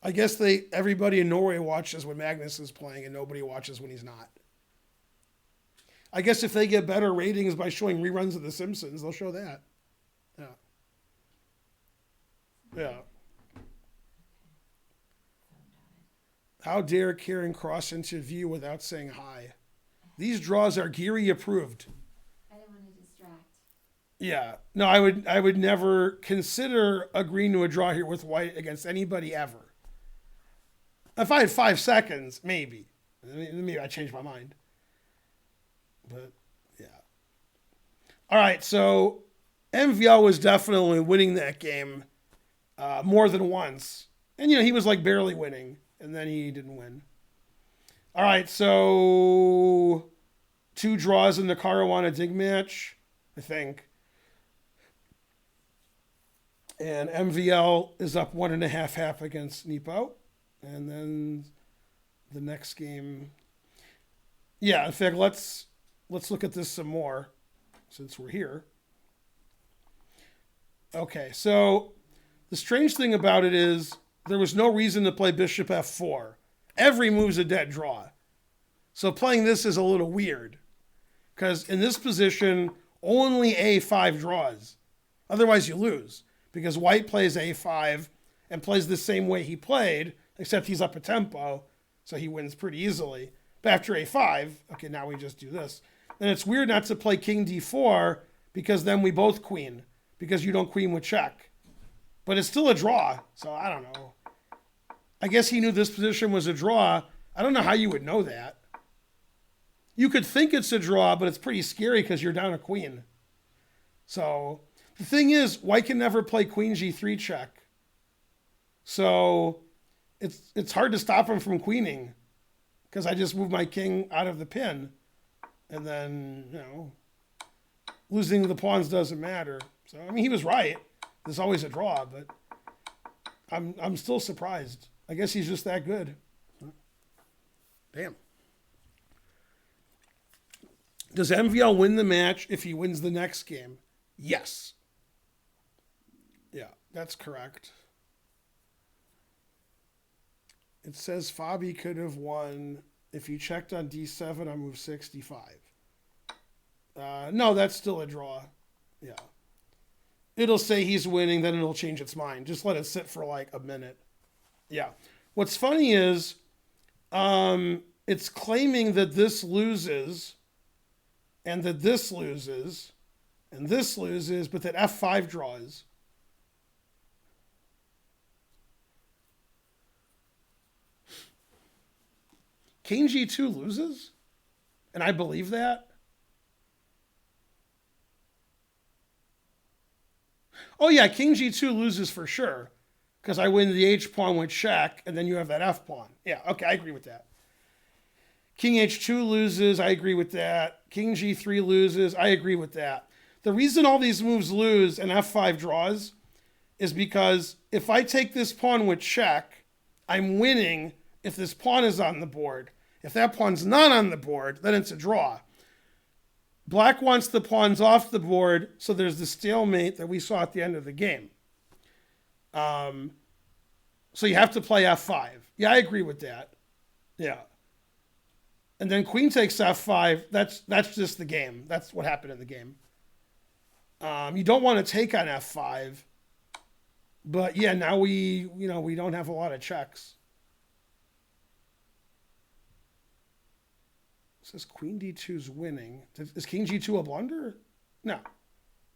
I guess everybody in Norway watches when Magnus is playing and nobody watches when he's not. I guess if they get better ratings by showing reruns of The Simpsons, they'll show that. Yeah. Yeah. How dare Karen cross into view without saying hi? These draws are Geary approved. I didn't want to distract. Yeah. No, I would never consider agreeing to a draw here with White against anybody ever. If I had 5 seconds, maybe. Maybe I changed my mind. But, yeah. All right, so MVL was definitely winning that game more than once. And, he was like barely winning, and then he didn't win. All right, so 2 draws in the Caruana Ding match, I think. And MVL is up 1.5 against Nepo. And then the next game. Yeah, in fact, let's look at this some more since we're here. Okay, so the strange thing about it is there was no reason to play bishop f4. Every move's a dead draw. So playing this is a little weird because in this position, only a5 draws. Otherwise, you lose because White plays a5 and plays the same way he played, except he's up a tempo, so he wins pretty easily. But after a5, okay, now we just do this. And it's weird not to play king d4 because then we both queen because you don't queen with check. But it's still a draw, so I don't know. I guess he knew this position was a draw. I don't know how you would know that. You could think it's a draw, but it's pretty scary because you're down a queen. So the thing is, white can never play queen g3 check. So it's hard to stop him from queening because I just moved my king out of the pin. And then, losing the pawns doesn't matter. So, I mean, he was right. There's always a draw, but I'm still surprised. I guess he's just that good. Damn. Does MVL win the match if he wins the next game? Yes. Yeah, that's correct. It says Fabi could have won if he checked on d7 on move 65. No, that's still a draw. Yeah. It'll say he's winning, then it'll change its mind. Just let it sit for like a minute. Yeah. What's funny is it's claiming that this loses and that this loses and this loses, but that f5 draws. King g2 loses? And I believe that? Oh yeah, king g2 loses for sure. Because I win the h pawn with check, and then you have that f pawn. Yeah, okay, I agree with that. King h2 loses, I agree with that. King g3 loses, I agree with that. The reason all these moves lose and f5 draws is because if I take this pawn with check, I'm winning if this pawn is on the board. If that pawn's not on the board, then it's a draw. Black wants the pawns off the board, so there's the stalemate that we saw at the end of the game. So you have to play f5. Yeah, I agree with that. Yeah. And then queen takes f5. That's just the game. That's what happened in the game. You don't want to take on f5. But yeah, now we don't have a lot of checks. It says queen d2 is winning. Is king g2 a blunder? No.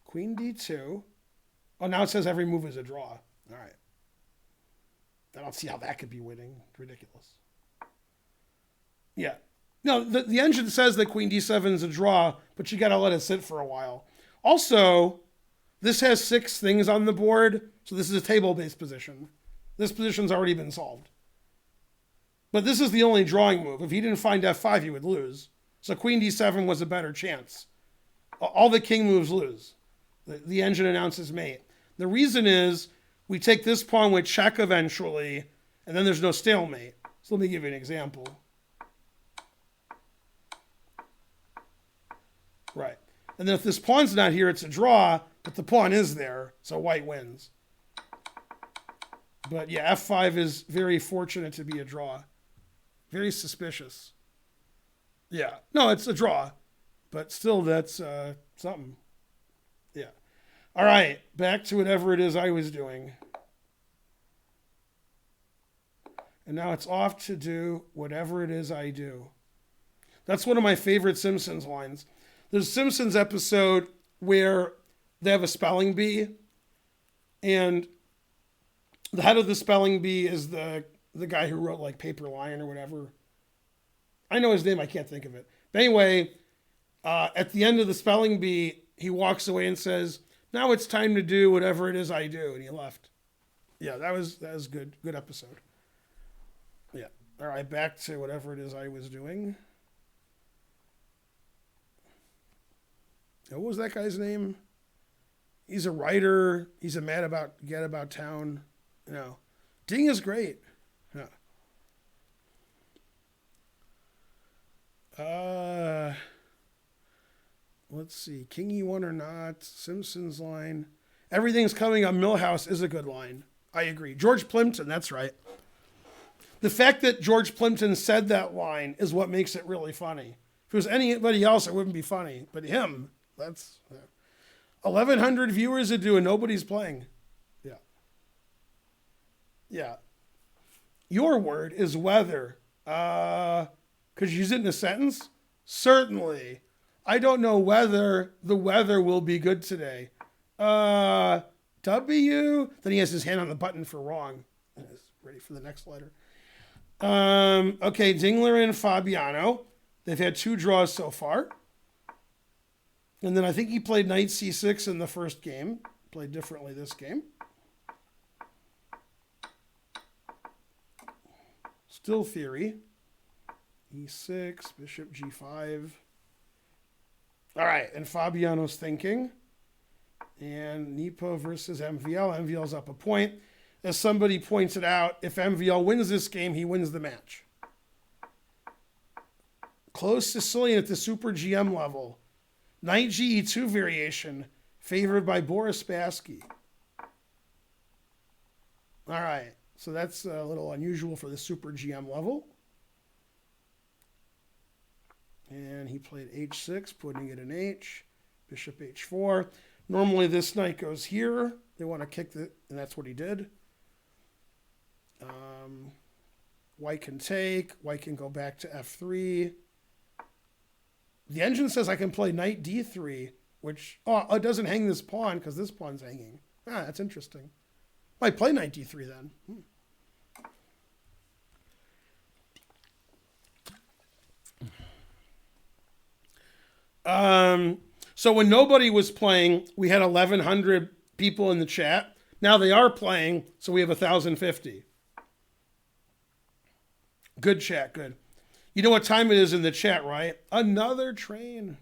Queen d2. Oh, now it says every move is a draw. All right. I don't see how that could be winning. Ridiculous. Yeah. No, the engine says that queen d7 is a draw, but you got to let it sit for a while. Also, this has 6 things on the board, so this is a table-based position. This position's already been solved. But this is the only drawing move. If he didn't find f5, he would lose. So queen d7 was a better chance. All the king moves lose. The engine announces mate. The reason is we take this pawn with check eventually, and then there's no stalemate. So let me give you an example. Right. And then if this pawn's not here, it's a draw, but the pawn is there, so white wins. But yeah, f5 is very fortunate to be a draw. Very suspicious. Yeah. No, it's a draw. But still, that's something. Yeah. All right. Back to whatever it is I was doing. And now it's off to do whatever it is I do. That's one of my favorite Simpsons lines. There's a Simpsons episode where they have a spelling bee. And the head of the spelling bee is the guy who wrote like Paper Lion or whatever. I know his name, I can't think of it. But anyway, at the end of the spelling bee, he walks away and says, "Now it's time to do whatever it is I do." And he left. Yeah, that was good. Good episode. Yeah. All right, back to whatever it is I was doing. What was that guy's name? He's a writer. He's a get about town. Ding is great. Yeah. Let's see. King E1 or not. Simpsons line. Everything's coming on Millhouse is a good line. I agree. George Plimpton, that's right. The fact that George Plimpton said that line is what makes it really funny. If it was anybody else, it wouldn't be funny. But him, that's 1,100 viewers a do and nobody's playing. Yeah. Yeah. Your word is weather. Could you use it in a sentence? Certainly. I don't know whether the weather will be good today. W. Then he has his hand on the button for wrong. He's ready for the next letter. Okay, Dingler and Fabiano. They've had 2 draws so far. And then I think he played knight c6 in the first game. Played differently this game. Still theory. e6, bishop g5. All right, and Fabiano's thinking. And Nepo versus MVL. MVL's up a point. As somebody pointed out, if MVL wins this game, he wins the match. Close Sicilian at the Super GM level. Knight GE2 variation, favored by Boris Spassky. All right, so that's a little unusual for the Super GM level. And he played h6, putting it in h. Bishop h4. Normally this knight goes here. They want to kick the, and that's what he did. White can take. White can go back to f3. The engine says I can play knight d3, which, it doesn't hang this pawn because this pawn's hanging. That's interesting. Might play knight d3 then. So when nobody was playing, we had 1,100 people in the chat. Now they are playing, so we have 1,050. Good chat, good. You know what time it is in the chat, right? Another train.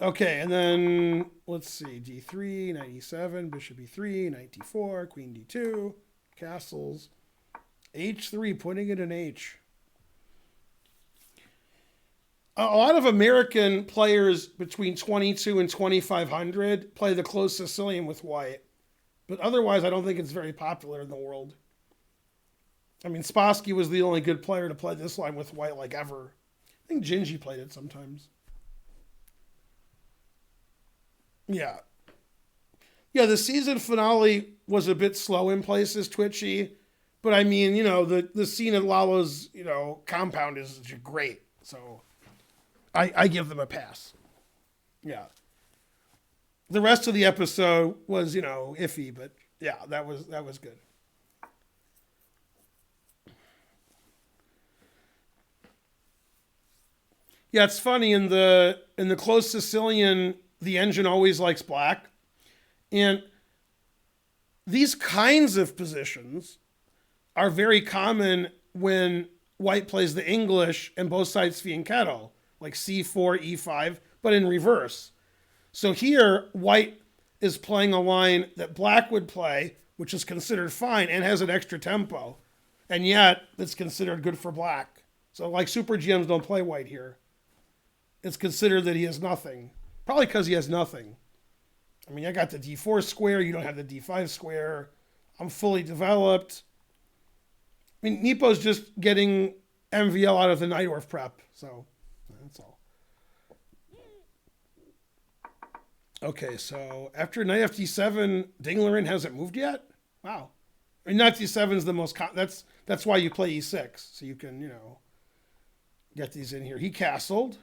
Okay, and then let's see. d3, knight e7, bishop e3, knight d4, queen d2, castles. h3, putting it in h. A lot of American players between 22 and 2,500 play the close Sicilian with white. But otherwise, I don't think it's very popular in the world. I mean, Spassky was the only good player to play this line with white like ever. I think Gingy played it sometimes. Yeah. Yeah, the season finale was a bit slow in places, twitchy. But I mean, the scene at Lalo's, compound is great. So I give them a pass. Yeah. The rest of the episode was, iffy, but yeah, that was good. Yeah, it's funny in the close Sicilian, the engine always likes black. And these kinds of positions are very common when white plays the English and both sides fianchetto, like c4, e5, but in reverse. So here, white is playing a line that black would play, which is considered fine and has an extra tempo. And yet, it's considered good for black. So like super GMs don't play white here. It's considered that he has nothing. Probably because he has nothing. I mean, I got the d4 square. You don't have the d5 square. I'm fully developed. I mean, Nepo's just getting MVL out of the Nightdorf prep. So, that's all. Okay, so after knight fd7, Dinglerin hasn't moved yet? Wow. I mean, knight d7 is the most... That's why you play e6. So you can, get these in here. He castled.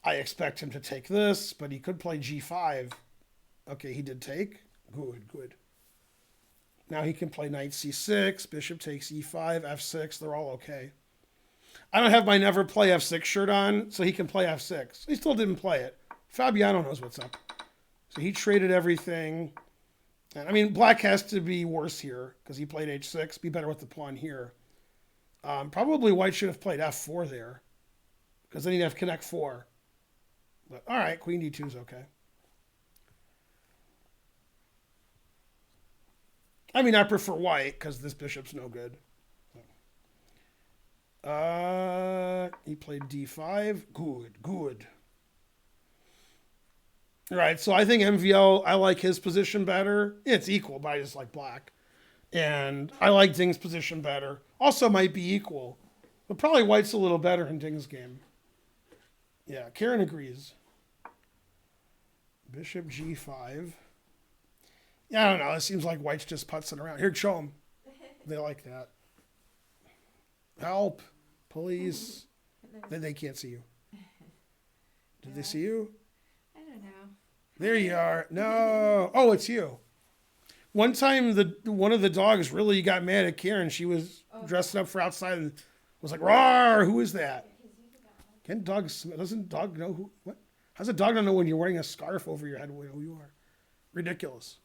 I expect him to take this, but he could play g5. Okay, he did take. Good. Now he can play knight c6, bishop takes e5, f6. They're all okay. I don't have my never play f6 shirt on, so he can play f6. He still didn't play it. Fabiano knows what's up. So he traded everything. And I mean, black has to be worse here because he played h6. Be better with the pawn here. Probably white should have played f4 there because then he'd have connect 4. But all right, queen d2 is okay. I mean, I prefer white because this bishop's no good. He played d5. Good. All right, so I think MVL, I like his position better. It's equal, but I just like black. And I like Ding's position better. Also might be equal, but probably white's a little better in Ding's game. Yeah, Karen agrees. Bishop g5. Yeah, I don't know. It seems like white's just putzing around. Here, show them. They like that. Help. Police. They can't see you. Did they see you? I don't know. There you are. No. Oh, it's you. One time, one of the dogs really got mad at Karen. She was dressing up for outside and was like, "Roar! Who is that?" Doesn't dog know who? What? How's a dog not know when you're wearing a scarf over your head? Who you are? Ridiculous.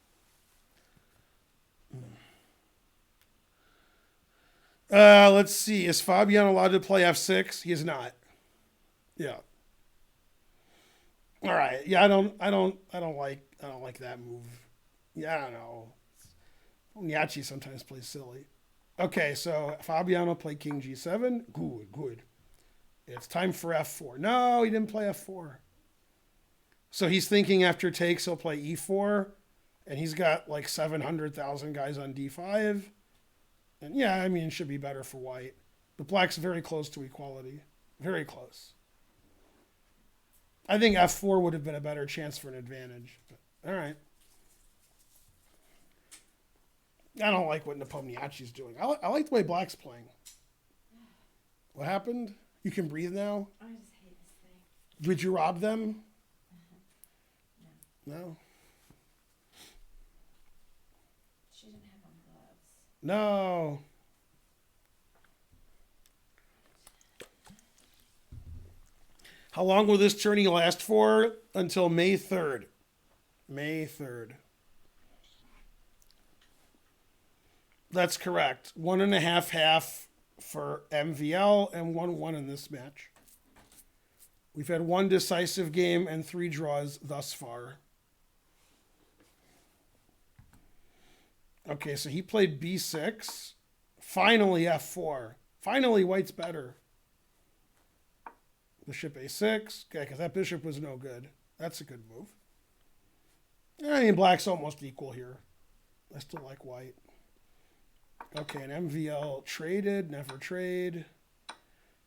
Let's see. Is Fabian allowed to play F6? He is not. Yeah. All right. Yeah, I don't like that move. Yeah, I don't know. Nyachi sometimes plays silly. Okay, so Fabiano played King G7. Good. It's time for F4. No, he didn't play F4. So he's thinking after takes he'll play E4, and he's got like 700,000 guys on D5. And yeah, I mean, it should be better for white. But black's very close to equality. Very close. I think F4 would have been a better chance for an advantage. But, all right. I don't like what Nepomniachtchi's doing. I like the way black's playing. What happened? You can breathe now? I just hate this thing. Did you rob them? No. She didn't have on gloves. No. How long will this tourney last for? Until May 3rd. May 3rd. That's correct. 1.5 half for MVL and 1-1 in this match. We've had 1 decisive game and 3 draws thus far. Okay, so he played B6. Finally F4. Finally white's better. Bishop A6. Okay, because that bishop was no good. That's a good move. I mean, black's almost equal here. I still like white. Okay, an MVL traded, never trade.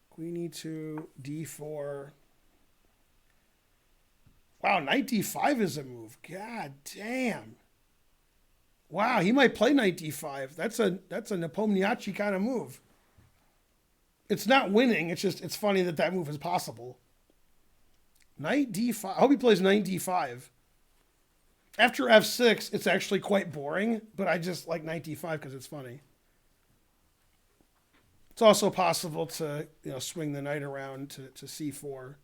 Queen E2, D4. Wow, knight D5 is a move. God damn. Wow, he might play knight D5. That's a Nepomniachtchi kind of move. It's not winning. It's funny that move is possible. Knight D5. I hope he plays knight D5. After F6, it's actually quite boring, but I just like knight D5 because it's funny. It's also possible to swing the knight around to C4,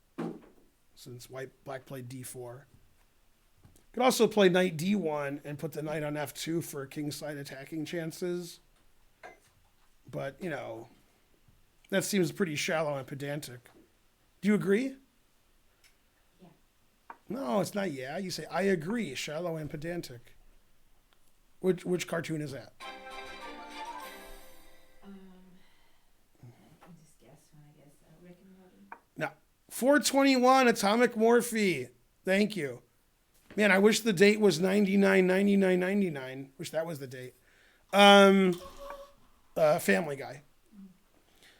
since black played D4. Could also play knight D1 and put the knight on F2 for kingside attacking chances. But, that seems pretty shallow and pedantic. Do you agree? Yeah. No, it's not yeah. You say, I agree, shallow and pedantic. Which cartoon is that? I can just guess when I guess. Rick and Morty. No. 421, Atomic Morphe. Thank you. Man, I wish the date was 99. Wish that was the date. Family Guy.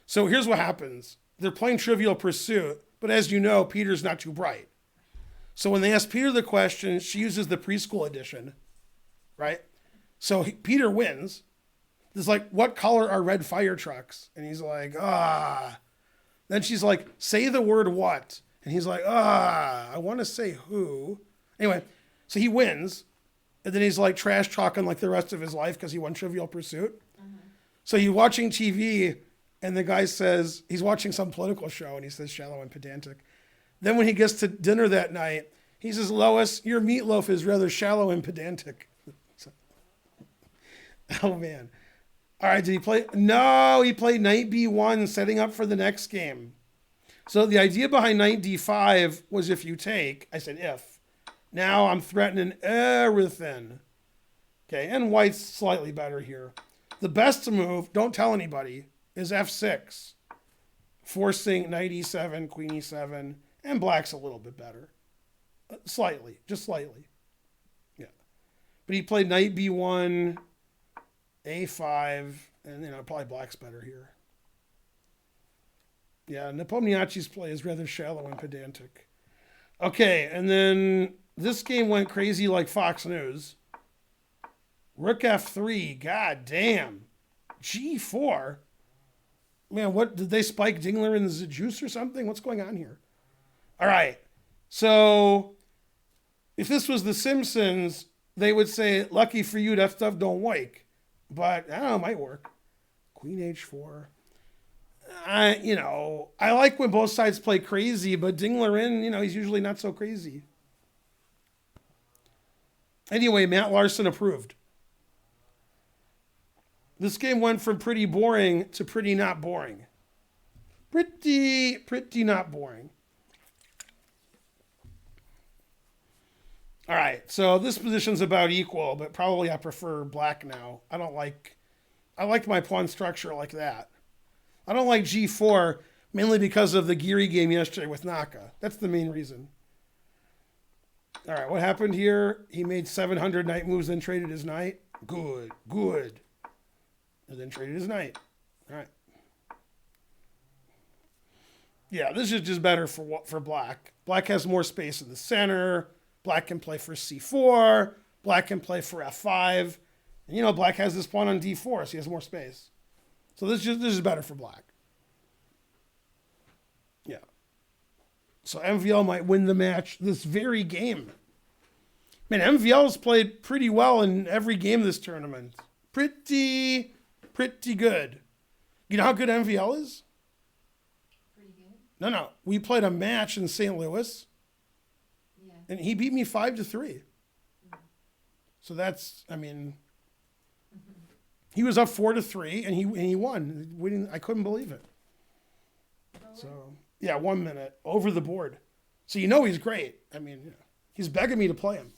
So here's what happens. They're playing Trivial Pursuit, but as you know, Peter's not too bright. So when they ask Peter the question, she uses the preschool edition, right? So Peter wins. There's like, what color are red fire trucks? And he's like, Then she's like, say the word what? And he's like, I want to say who. Anyway, so he wins. And then he's like trash talking like the rest of his life because he won Trivial Pursuit. Mm-hmm. So he's watching TV and the guy says, he's watching some political show and he says shallow and pedantic. Then when he gets to dinner that night, he says, Lois, your meatloaf is rather shallow and pedantic. Oh, man. All right, did he play? No, he played knight B1, setting up for the next game. So the idea behind knight D5 was if you take, I said if. Now I'm threatening everything. Okay, and white's slightly better here. The best move, don't tell anybody, is F6. Forcing knight E7, queen E7, and black's a little bit better. Slightly, just slightly. Yeah. But he played knight B1, A5, and probably black's better here. Yeah, Nepomniachtchi's play is rather shallow and pedantic. Okay, and then this game went crazy like Fox News. Rook F3, god damn. G4. Man, what did they spike Dingler in the juice or something? What's going on here? All right. So if this was The Simpsons, they would say, lucky for you, that stuff don't wake. But I don't know, it might work. Queen H4. I like when both sides play crazy, but Dingler in, he's usually not so crazy. Anyway, Matt Larson approved. This game went from pretty boring to pretty not boring. Pretty not boring. All right, so this position's about equal, but probably I prefer black now. I like my pawn structure like that. I don't like G4, mainly because of the Geary game yesterday with Naka. That's the main reason. All right, what happened here? He made 700 knight moves, then traded his knight. Good. And then traded his knight. All right. Yeah, this is just better for black. Black has more space in the center. Black can play for C4. Black can play for F5. And black has this pawn on D4, so he has more space. So this is better for black. Yeah. So MVL might win the match this very game. Man, MVL's played pretty well in every game this tournament. Pretty good. You know how good MVL is? Pretty good. No. We played a match in St. Louis. Yeah. And he beat me 5-3. So that's, he was up 4-3 and he won. I couldn't believe it. So yeah, 1 minute over the board. So he's great. He's begging me to play him.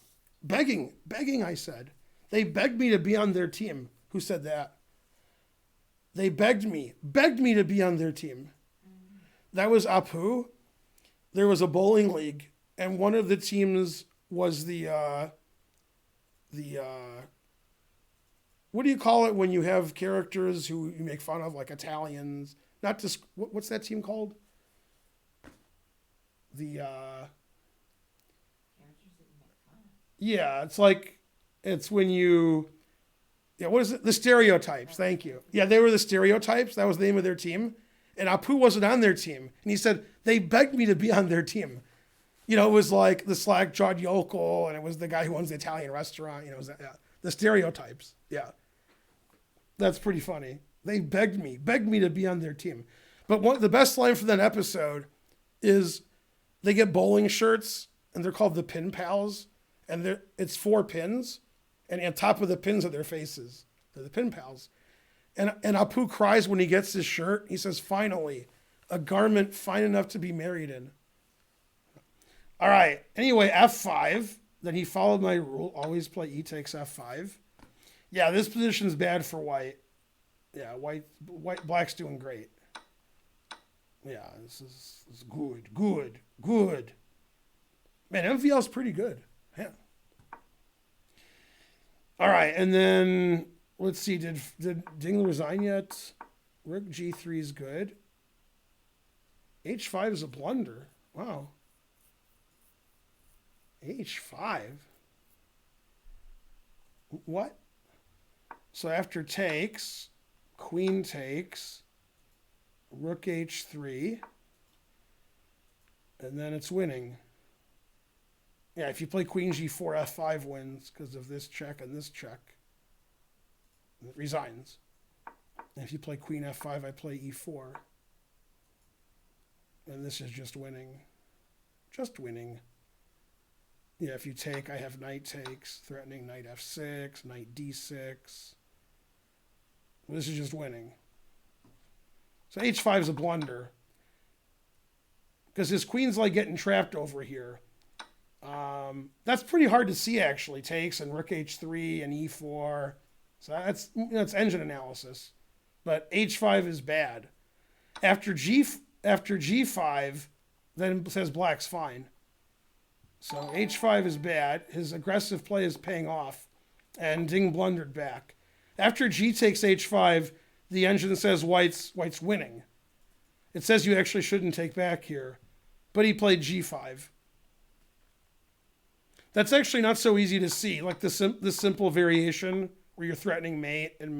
Begging, I said. They begged me to be on their team. Who said that? They begged me to be on their team. That was Apu. There was a bowling league, and one of the teams was the what do you call it when you have characters who you make fun of, like Italians? Not just what's that team called? Yeah, it's when you, what is it? The stereotypes. Thank you. Yeah, they were the stereotypes. That was the name of their team. And Apu wasn't on their team. And he said, they begged me to be on their team. It was like the slack-jawed yokel, and it was the guy who owns the Italian restaurant. It was the stereotypes. Yeah. That's pretty funny. They begged me to be on their team. But the best line for that episode is they get bowling shirts, and they're called the Pin Pals. And it's 4 pins, and on top of the pins are their faces. They're the Pin Pals. And Apu cries when he gets his shirt. He says, finally, a garment fine enough to be married in. All right. Anyway, F5. Then he followed my rule. Always play E takes F5. Yeah, this position's bad for white. Yeah, black's doing great. Yeah, this is good. Man, MVL's pretty good. Yeah. All right, and then let's see. Did Dingler resign yet? Rook G3 is good. H5 is a blunder. Wow. H5. What? So after takes, queen takes, rook H3, and then it's winning. Yeah, if you play queen G4, F5 wins because of this check and this check. It resigns. And if you play queen F5, I play E4. And this is just winning. Just winning. Yeah, if you take, I have knight takes, threatening knight F6, knight D6. This is just winning. So H5 is a blunder. Because his queen's like getting trapped over here. That's pretty hard to see, actually. Takes and rook H3 and E4. So that's engine analysis. But H5 is bad. After G5, then it says black's fine. So H5 is bad. His aggressive play is paying off. And Ding blundered back. After G takes H5, the engine says white's winning. It says you actually shouldn't take back here. But he played G5. That's actually not so easy to see. Like this simple variation where you're threatening mate, and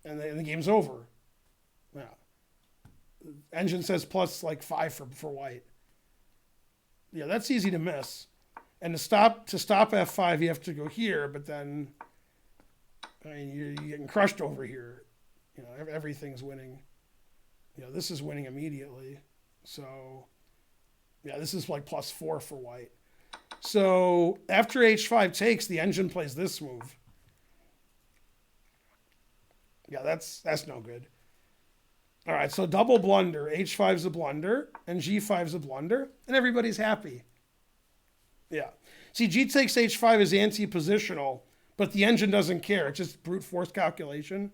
the game's over. Yeah. Engine says plus like 5 for white. Yeah, that's easy to miss. And to stop f5, you have to go here, but then I mean, you're getting crushed over here. You know, everything's winning. You know, this is winning immediately. So, yeah, this is like plus 4 for white. So after h5 takes, the engine plays this move. Yeah, that's no good. All right, so double blunder. h5's a blunder, and g5's a blunder, and everybody's happy. Yeah. See, g takes h5 is anti-positional, but the engine doesn't care. It's just brute force calculation.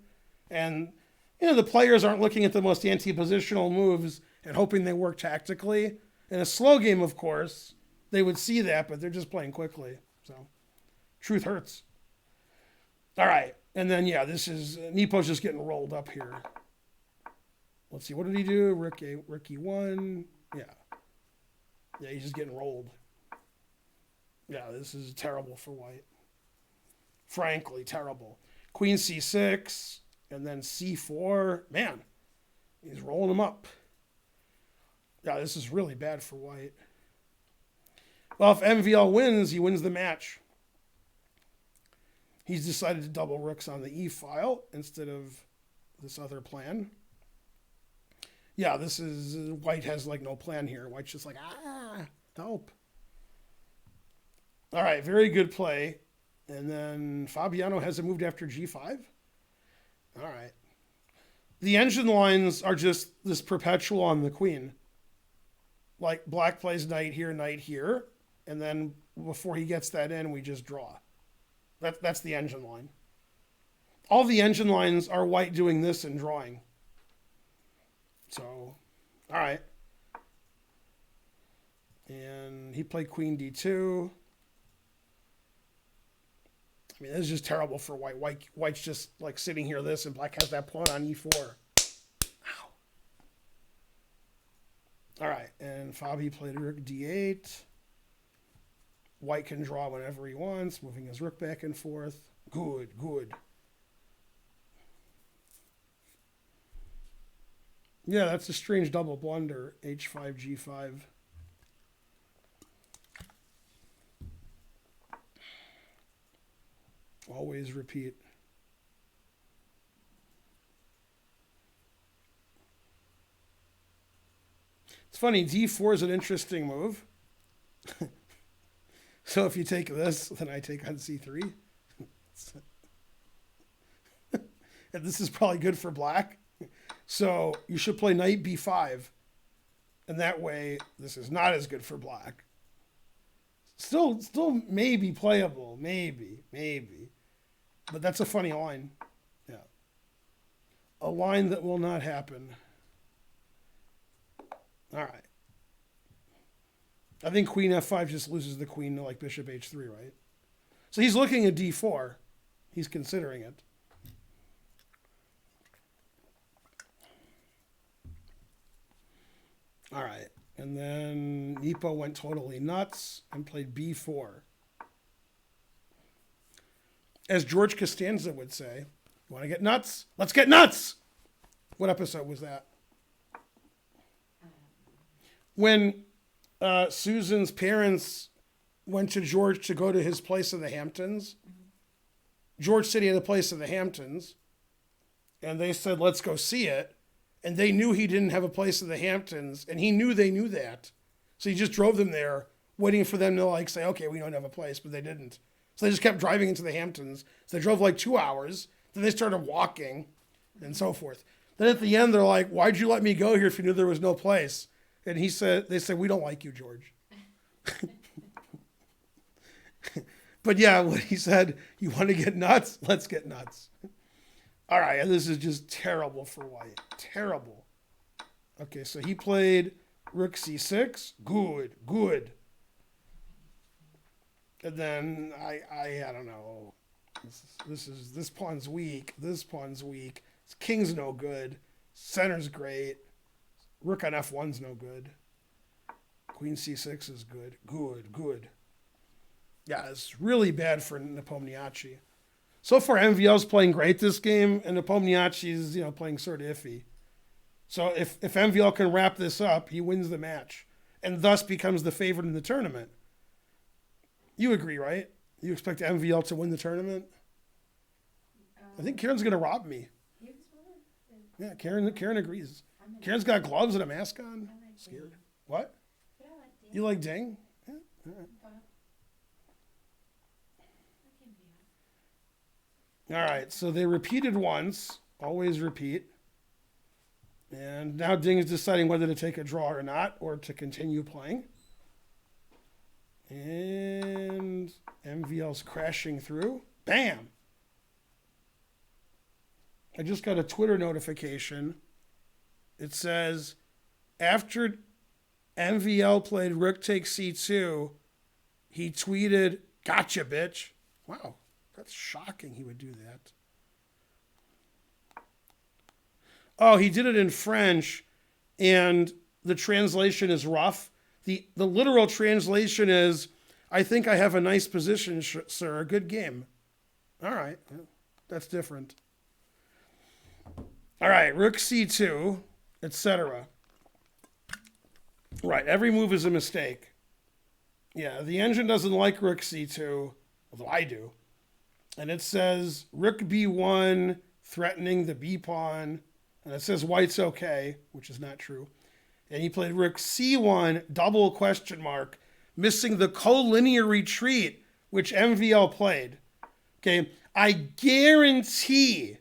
And, you know, the players aren't looking at the most anti-positional moves and hoping they work tactically. In a slow game, of course, they would see that, but they're just playing quickly. So, truth hurts. All right. And then, yeah, this is, Nepo's just getting rolled up here. Let's see, what did he do? Rook E1. Yeah. Yeah, he's just getting rolled. Yeah, this is terrible for white. Frankly, terrible. Queen C6, and then C4. Man, he's rolling him up. Yeah, this is really bad for white. Well, if MVL wins, he wins the match. He's decided to double rooks on the E file instead of this other plan. Yeah, this is, white has like no plan here. White's just like, help. All right, very good play. And then Fabiano hasn't moved after G5. All right. The engine lines are just this perpetual on the queen. Like black plays knight here, and then before he gets that in, we just draw. That's the engine line. All the engine lines are white doing this and drawing. So, all right. And he played queen D2. I mean, this is just terrible for white. White's just like sitting here this, and black has that pawn on E4. Ow. All right, and Fabi played rook D8. White can draw whenever he wants, moving his rook back and forth. Good. Yeah, that's a strange double blunder. H5, G5. Always repeat. It's funny, D4 is an interesting move. So if you take this, then I take on C3. And this is probably good for black. So you should play knight B5. And that way, this is not as good for black. Still maybe playable. Maybe. But that's a funny line. Yeah. A line that will not happen. All right. I think queen F5 just loses the queen to like bishop H3, right? So he's looking at D4. He's considering it. All right. And then Nepo went totally nuts and played B4. As George Costanza would say, you want to get nuts? Let's get nuts! What episode was that? When Susan's parents went to George to go to his place in the Hamptons. George said he had a place in the Hamptons. And they said, let's go see it. And they knew he didn't have a place in the Hamptons. And he knew they knew that. So he just drove them there, waiting for them to like say, okay, we don't have a place. But they didn't. So they just kept driving into the Hamptons. So they drove like 2 hours. Then they started walking and so forth. Then at the end, they're like, why'd you let me go here if you knew there was no place? And they said, we don't like you, George. But yeah, when he said, you want to get nuts? Let's get nuts. All right, and this is just terrible for white. Terrible. Okay, so he played rook C6. Good. And then I don't know. This pawn's weak. This king's no good. Center's great. Rook on F1's no good. Queen C6 is good. Good. Yeah, it's really bad for Nepomniachtchi. So far, MVL's playing great this game, and Nepomniachtchi's, playing sort of iffy. So if MVL can wrap this up, he wins the match and thus becomes the favorite in the tournament. You agree, right? You expect MVL to win the tournament? I think Karen's going to rob me. Yeah, Karen agrees. Karen's got gloves and a mask on. Scared. What? You like Ding? Yeah. All right. All right, so they repeated once. Always repeat. And now Ding is deciding whether to take a draw or not, or to continue playing. And MVL's crashing through. Bam! I just got a Twitter notification. It says, after MVL played Rook takes C2, he tweeted, "Gotcha, bitch." Wow, that's shocking he would do that. Oh, he did it in French, and the translation is rough. The literal translation is, "I think I have a nice position, sir. Good game." All right, that's different. All right, Rook C2, etc. Right, every move is a mistake. Yeah, the engine doesn't like Rook C2, although I do. And it says Rook B1, threatening the B pawn. And it says white's okay, which is not true. And he played Rook C1, double question mark, missing the collinear retreat, which MVL played. Okay, I guarantee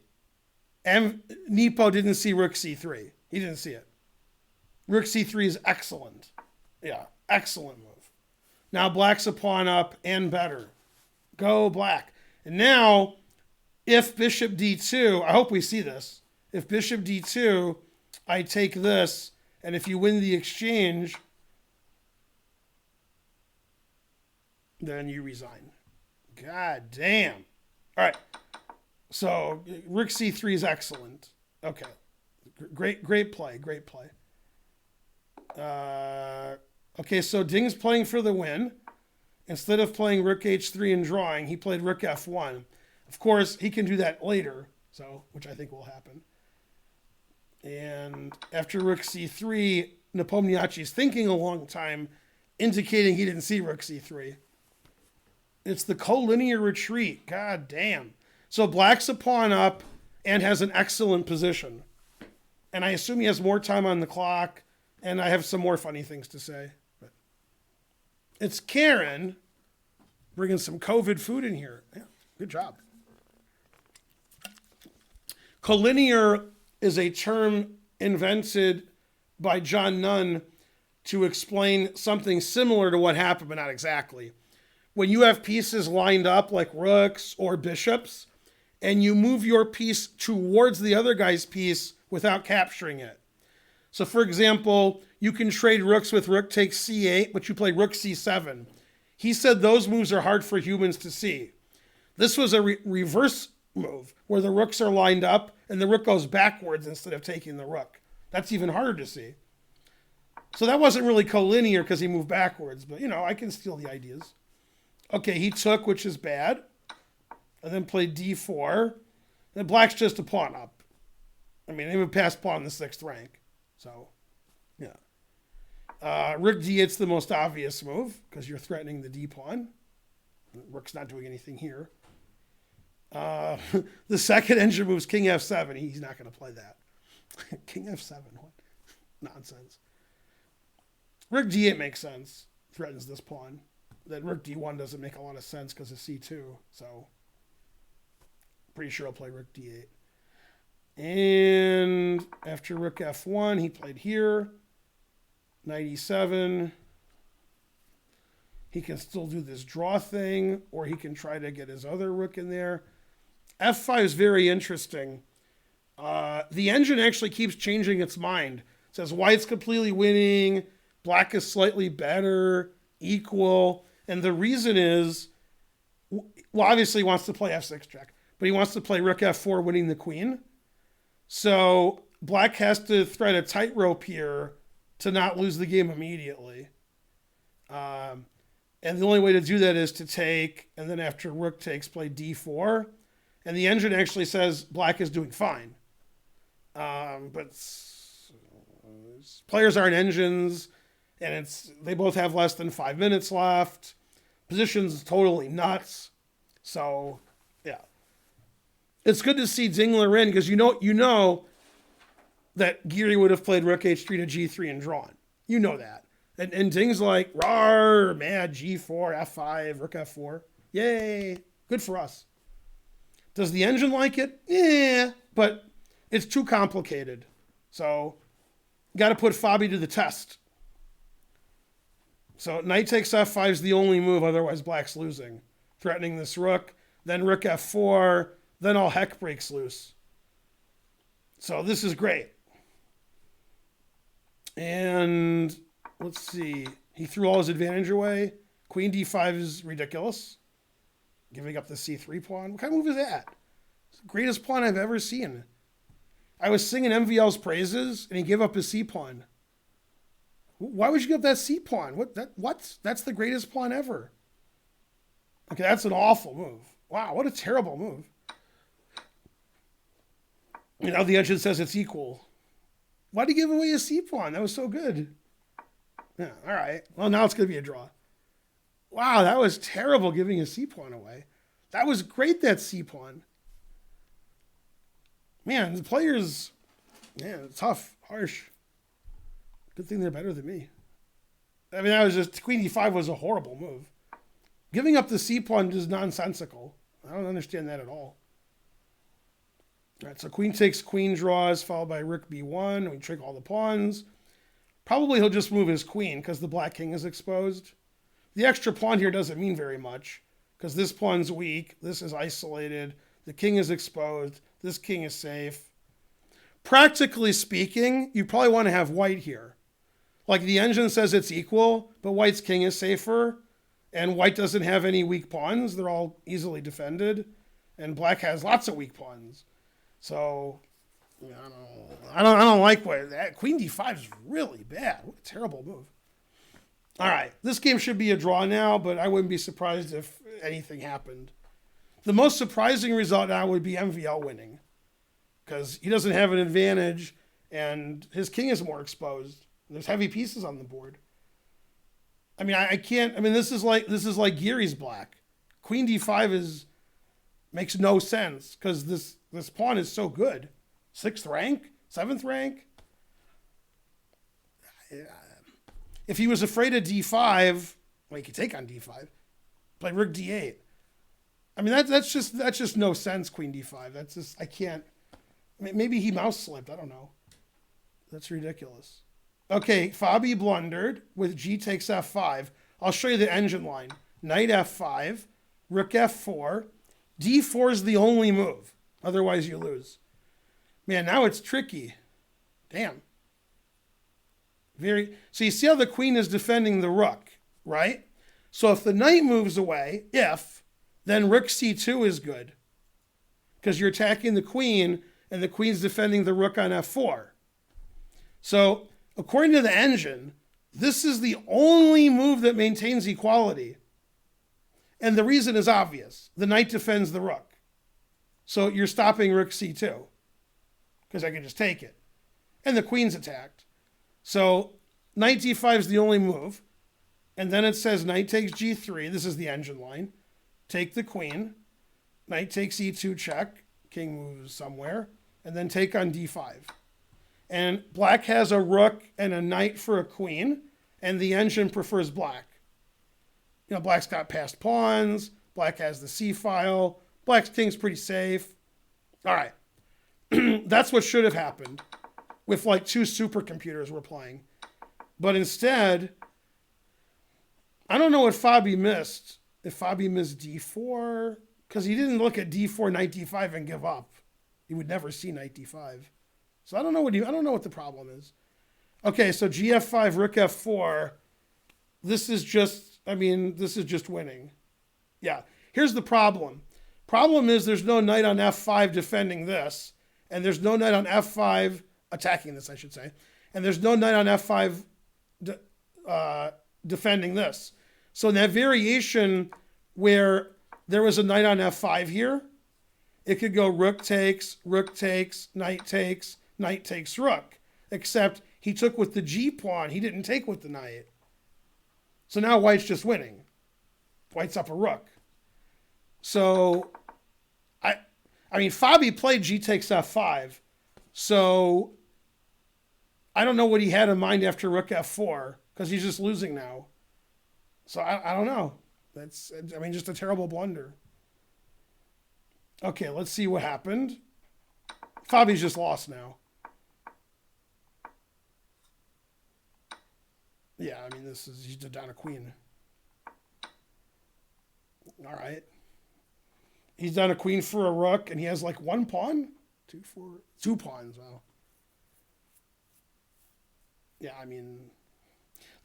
Nepo didn't see Rook C3. He didn't see it. Rook C3 is excellent. Yeah, excellent move. Now black's a pawn up and better. Go black. And now, if bishop D2, I hope we see this. If bishop D2, I take this, and if you win the exchange, then you resign. God damn. All right. So Rook C3 is excellent. Okay. Great play. Great play. Okay, so Ding's playing for the win. Instead of playing Rook H3 and drawing, he played Rook F1. Of course, he can do that later, which I think will happen. And after Rook C3, Nepomniachtchi's thinking a long time, indicating he didn't see Rook C3. It's the collinear retreat. God damn. So black's a pawn up and has an excellent position. And I assume he has more time on the clock, and I have some more funny things to say. But it's Karen bringing some COVID food in here. Yeah, good job. Collinear is a term invented by John Nunn to explain something similar to what happened, but not exactly. When you have pieces lined up like rooks or bishops, and you move your piece towards the other guy's piece without capturing it. So for example, you can trade rooks with rook takes C8, but you play rook C7. He said those moves are hard for humans to see. This was a reverse move where the rooks are lined up and the rook goes backwards instead of taking the rook. That's even harder to see. So that wasn't really collinear because he moved backwards, but I can steal the ideas. Okay, he took, which is bad, and then played D4. And black's just a pawn up. I mean, they would pass pawn in the 6th rank. So, yeah. Rook D8's the most obvious move because you're threatening the D pawn. Rook's not doing anything here. The second engine move's King F7. He's not going to play that. King F7, what? Nonsense. Rook D8 makes sense. Threatens this pawn. Then Rook D1 doesn't make a lot of sense because of C2. So, pretty sure I'll play Rook D8. And after Rook F1, he played here. Knight E7. He can still do this draw thing, or he can try to get his other rook in there. F5 is very interesting. The engine actually keeps changing its mind. It says white's completely winning, black is slightly better, equal. And the reason is, well, obviously he wants to play F6 check, but he wants to play Rook F4 winning the queen. So black has to thread a tightrope here to not lose the game immediately. And the only way to do that is to take, and then after Rook takes, play D4. And the engine actually says black is doing fine. But moves. Players aren't engines, and they both have less than 5 minutes left. Position's totally nuts. So, yeah. It's good to see Dingler in because you know that Geary would have played rook h3 to g3 and drawn. You know that. And Ding's like, rawr, mad, g4, f5, rook f4. Yay. Good for us. Does the engine like it? Yeah, but it's too complicated. So, got to put Fabi to the test. So, knight takes f5 is the only move, otherwise black's losing. Threatening this rook, then rook f4, then all heck breaks loose. So, this is great. And let's see. He threw all his advantage away. Queen d5 is ridiculous. Giving up the c3 pawn. What kind of move is that? It's the greatest pawn I've ever seen. I was singing MVL's praises, and he gave up his c pawn. Why would you give up that c pawn? What? That's the greatest pawn ever. Okay, that's an awful move. Wow, what a terrible move. You know, the engine says it's equal. Why'd he give away his c pawn? That was so good. Yeah, all right. Well, now it's going to be a draw. Wow, that was terrible giving a c pawn away. That was great, that c pawn. Man, the players, man, tough, harsh. Good thing they're better than me. I mean, that was just, queen d5 was a horrible move. Giving up the c pawn is nonsensical. I don't understand that at all. All right, so queen takes queen draws, followed by rook b1. We trick all the pawns. Probably he'll just move his queen because the black king is exposed. The extra pawn here doesn't mean very much because this pawn's weak. This is isolated. The king is exposed. This king is safe. Practically speaking, you probably want to have white here. Like the engine says it's equal, but white's king is safer. And white doesn't have any weak pawns. They're all easily defended. And black has lots of weak pawns. So, I don't like what that queen d5 is really bad. What a terrible move. All right, this game should be a draw now, but I wouldn't be surprised if anything happened. The most surprising result now would be MVL winning because he doesn't have an advantage and his king is more exposed. There's heavy pieces on the board. I mean, I can't. I mean, this is like Geary's black. Queen d5 makes no sense because this pawn is so good. 6th rank, 7th rank. If he was afraid of d5, well, he could take on d5, play rook d8. I mean, that's just no sense. Queen d5. That's just I can't. Maybe he mouse slipped. I don't know. That's ridiculous. Okay, Fabi blundered with g takes f5. I'll show you the engine line. Knight f5, rook f4. d4 is the only move. Otherwise, you lose. Man, now it's tricky. Damn. So you see how the queen is defending the rook, right? So if the knight moves away, then rook c2 is good. Because you're attacking the queen, and the queen's defending the rook on f4. So, according to the engine, this is the only move that maintains equality. And the reason is obvious. The knight defends the rook. So you're stopping rook c2. Because I can just take it. And the queen's attacked. So knight d5 is the only move. And then it says knight takes g3. This is the engine line. Take the queen. Knight takes e2 check. King moves somewhere. And then take on d5. And black has a rook and a knight for a queen. And the engine prefers black. You know, black's got passed pawns. Black has the c-file. Black's king's pretty safe. All right. That's what should have happened with like 2 supercomputers we're playing. But instead, I don't know what Fabi missed. If Fabi missed d4, because he didn't look at d4, knight d5 and give up. He would never see knight d5. So I don't know what the problem is. Okay, so gf5, rook f4. This is just winning. Yeah. Here's the problem. Problem is there's no knight on f5 defending this, and there's no knight on f5 attacking this, I should say, and there's no knight on f5 defending this. So in that variation where there was a knight on f5 here, it could go rook takes, knight takes rook, except he took with the G pawn. He didn't take with the knight. So now white's just winning. White's up a rook. So, I mean, Fabi played G takes F5. So, I don't know what he had in mind after rook F4, because he's just losing now. So, I don't know. That's, I mean, just a terrible blunder. Okay, let's see what happened. Fabi's just lost now. Yeah, I mean, he's down a queen. All right. He's down a queen for a rook, and he has like one pawn? Two pawns, wow. Yeah, I mean,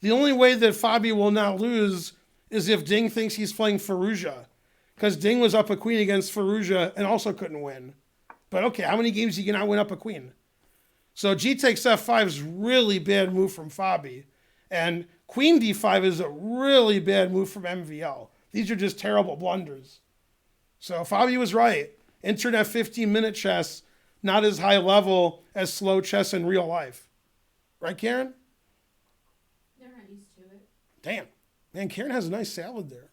the only way that Fabi will now lose is if Ding thinks he's playing Fallujah. Because Ding was up a queen against Fallujah and also couldn't win. But okay, how many games you can now win up a queen? So G takes F5 is really bad move from Fabi. And Queen D5 is a really bad move from MVL. These are just terrible blunders. So Fabi was right. Internet 15-minute chess, not as high level as slow chess in real life. Right, Karen? They're not used to it. Damn. Man, Karen has a nice salad there.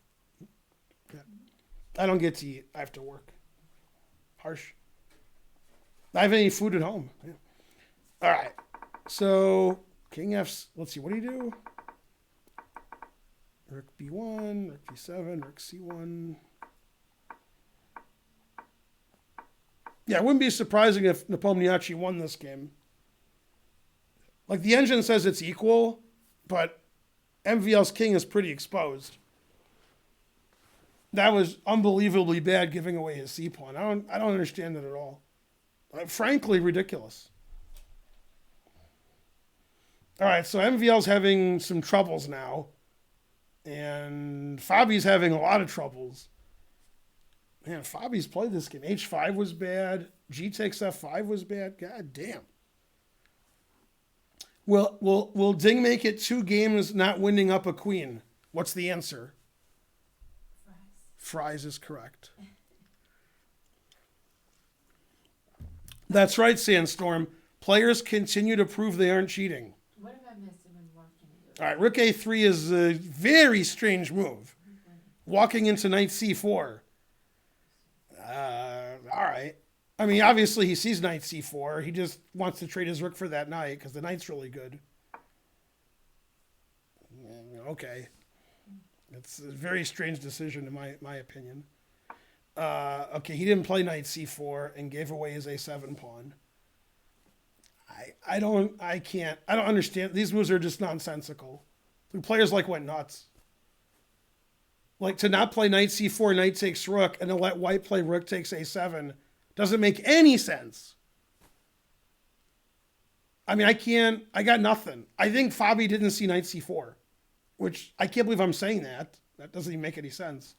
Yeah. I don't get to eat. I have to work. Harsh. I have any food at home. Yeah. All right. So King F's, let's see, what do you do? Rook B1, Rook B7, Rook C1. Yeah, it wouldn't be surprising if Nepomniachtchi won this game. Like, the engine says it's equal, but MVL's king is pretty exposed. That was unbelievably bad, giving away his C pawn. I don't understand it at all. Frankly, ridiculous. All right, so MVL's having some troubles now. And Fabi's having a lot of troubles. Man, Fabi's played this game. H5 was bad. G takes F5 was bad. God damn. Will Ding make it 2 games not winning up a queen? What's the answer? Fries is correct. That's right, Sandstorm. Players continue to prove they aren't cheating. What have I missed? All right, Rook A3 is a very strange move. Walking into Knight C4. All right. I mean, obviously he sees Knight C4. He just wants to trade his rook for that knight because the knight's really good. Okay. It's a very strange decision in my opinion. Okay, he didn't play Knight C4 and gave away his A7 pawn. I don't understand. These moves are just nonsensical. The players went nuts. Like, to not play Knight C4, Knight takes Rook, and to let White play Rook takes A7 doesn't make any sense. I mean, I got nothing. I think Fabi didn't see Knight C4, which I can't believe I'm saying that. That doesn't even make any sense.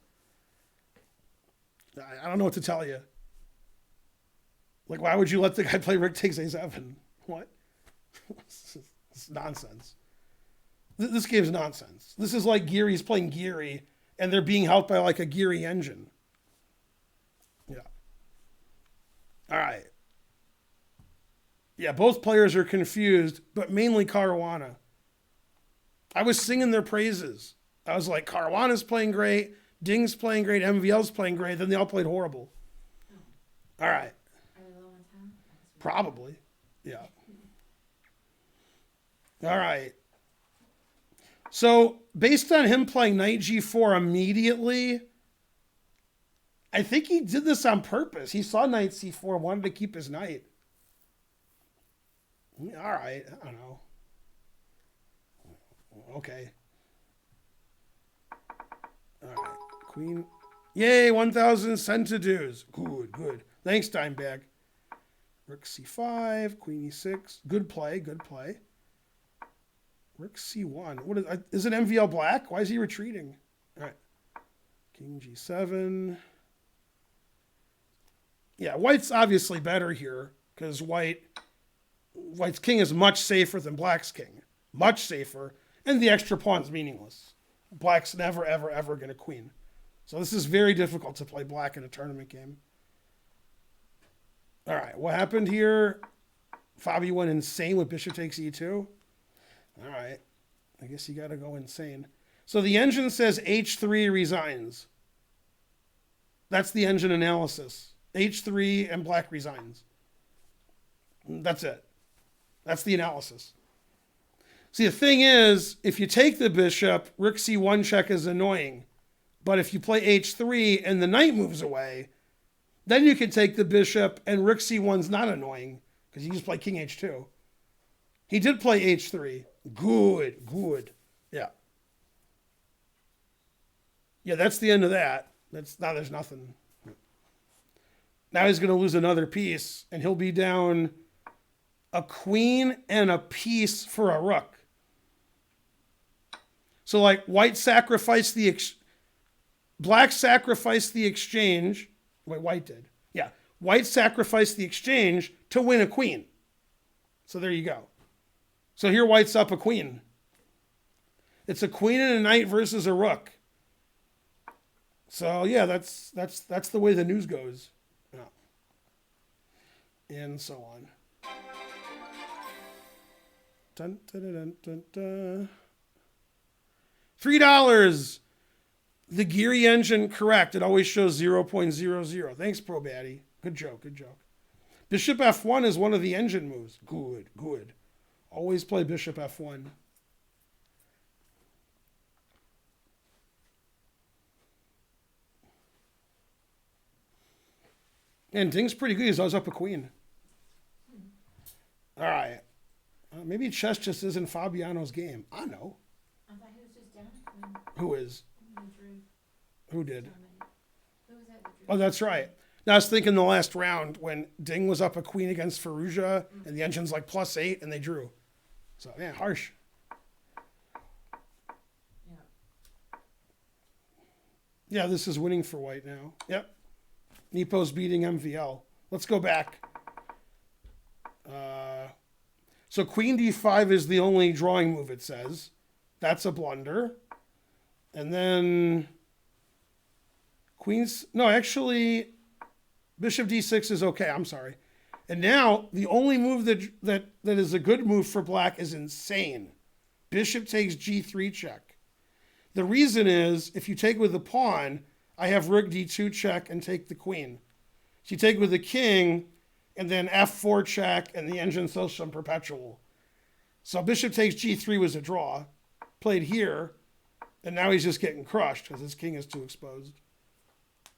I don't know what to tell you. Like, why would you let the guy play Rook takes A7? What? It's nonsense. This game's nonsense. This is like Geary's playing Geary, and they're being helped by like a Geary engine. Yeah. All right. Yeah, both players are confused, but mainly Caruana. I was singing their praises. I was like, Caruana's playing great, Ding's playing great, MVL's playing great, then they all played horrible. All right. Are they low on time? Probably. Yeah. All right. So, based on him playing Knight G4 immediately, I think he did this on purpose. He saw Knight C4, wanted to keep his knight. All right. I don't know. Okay. All right. Queen. Yay, 1,000 centidues. Good, good. Thanks, Dimebag. Rook C5, Queen E6. Good play, good play. Rook C1. What is it MVL black? Why is he retreating? All right. King G7. Yeah, White's obviously better here because White's king is much safer than Black's king. Much safer. And the extra pawn's meaningless. Black's never, ever, ever going to queen. So this is very difficult to play Black in a tournament game. All right, what happened here? Fabi went insane with bishop takes E2. All right. I guess you got to go insane. So the engine says H3 resigns. That's the engine analysis. H3 and black resigns. That's it. That's the analysis. See, the thing is, if you take the bishop, rook c1 check is annoying. But if you play h3 and the knight moves away, then you can take the bishop and rook c1's not annoying because you just play king h2. He did play h3. Good, good. Yeah. Yeah, that's the end of that. Now there's nothing. Now he's going to lose another piece, and he'll be down a queen and a piece for a rook. So like white sacrificed black sacrificed the exchange. Wait, white did. Yeah. White sacrificed the exchange to win a queen. So there you go. So here white's up a queen. It's a queen and a knight versus a rook. So yeah, that's the way the news goes. Yeah. And so on. Dun, dun, dun, dun, dun. $3. The Geary engine, correct. It always shows 0.00. Thanks, Pro Batty. Good joke, good joke. Bishop F1 is one of the engine moves. Good, good. Always play Bishop F1. And Ding's pretty good. He's always up a queen. All right. Maybe chess just isn't Fabiano's game. I know. I thought he was just down a queen. Who is? Who did? Who was that? Oh, that's right. Now I was thinking the last round when Ding was up a queen against Fallujah and the engine's like +8 and they drew. So yeah, harsh. Yeah, this is winning for white now. Yep. Nepo's beating MVL. Let's go back. So queen d5 is the only drawing move, it says. That's a blunder. And then actually, bishop d6 is okay. I'm sorry. And now the only move that is a good move for black is insane. Bishop takes g3 check. The reason is, if you take with the pawn, I have rook d2 check and take the queen. So you take with the king, and then f4 check, and the engine sells some perpetual. So bishop takes g3 was a draw, played here, and now he's just getting crushed because his king is too exposed.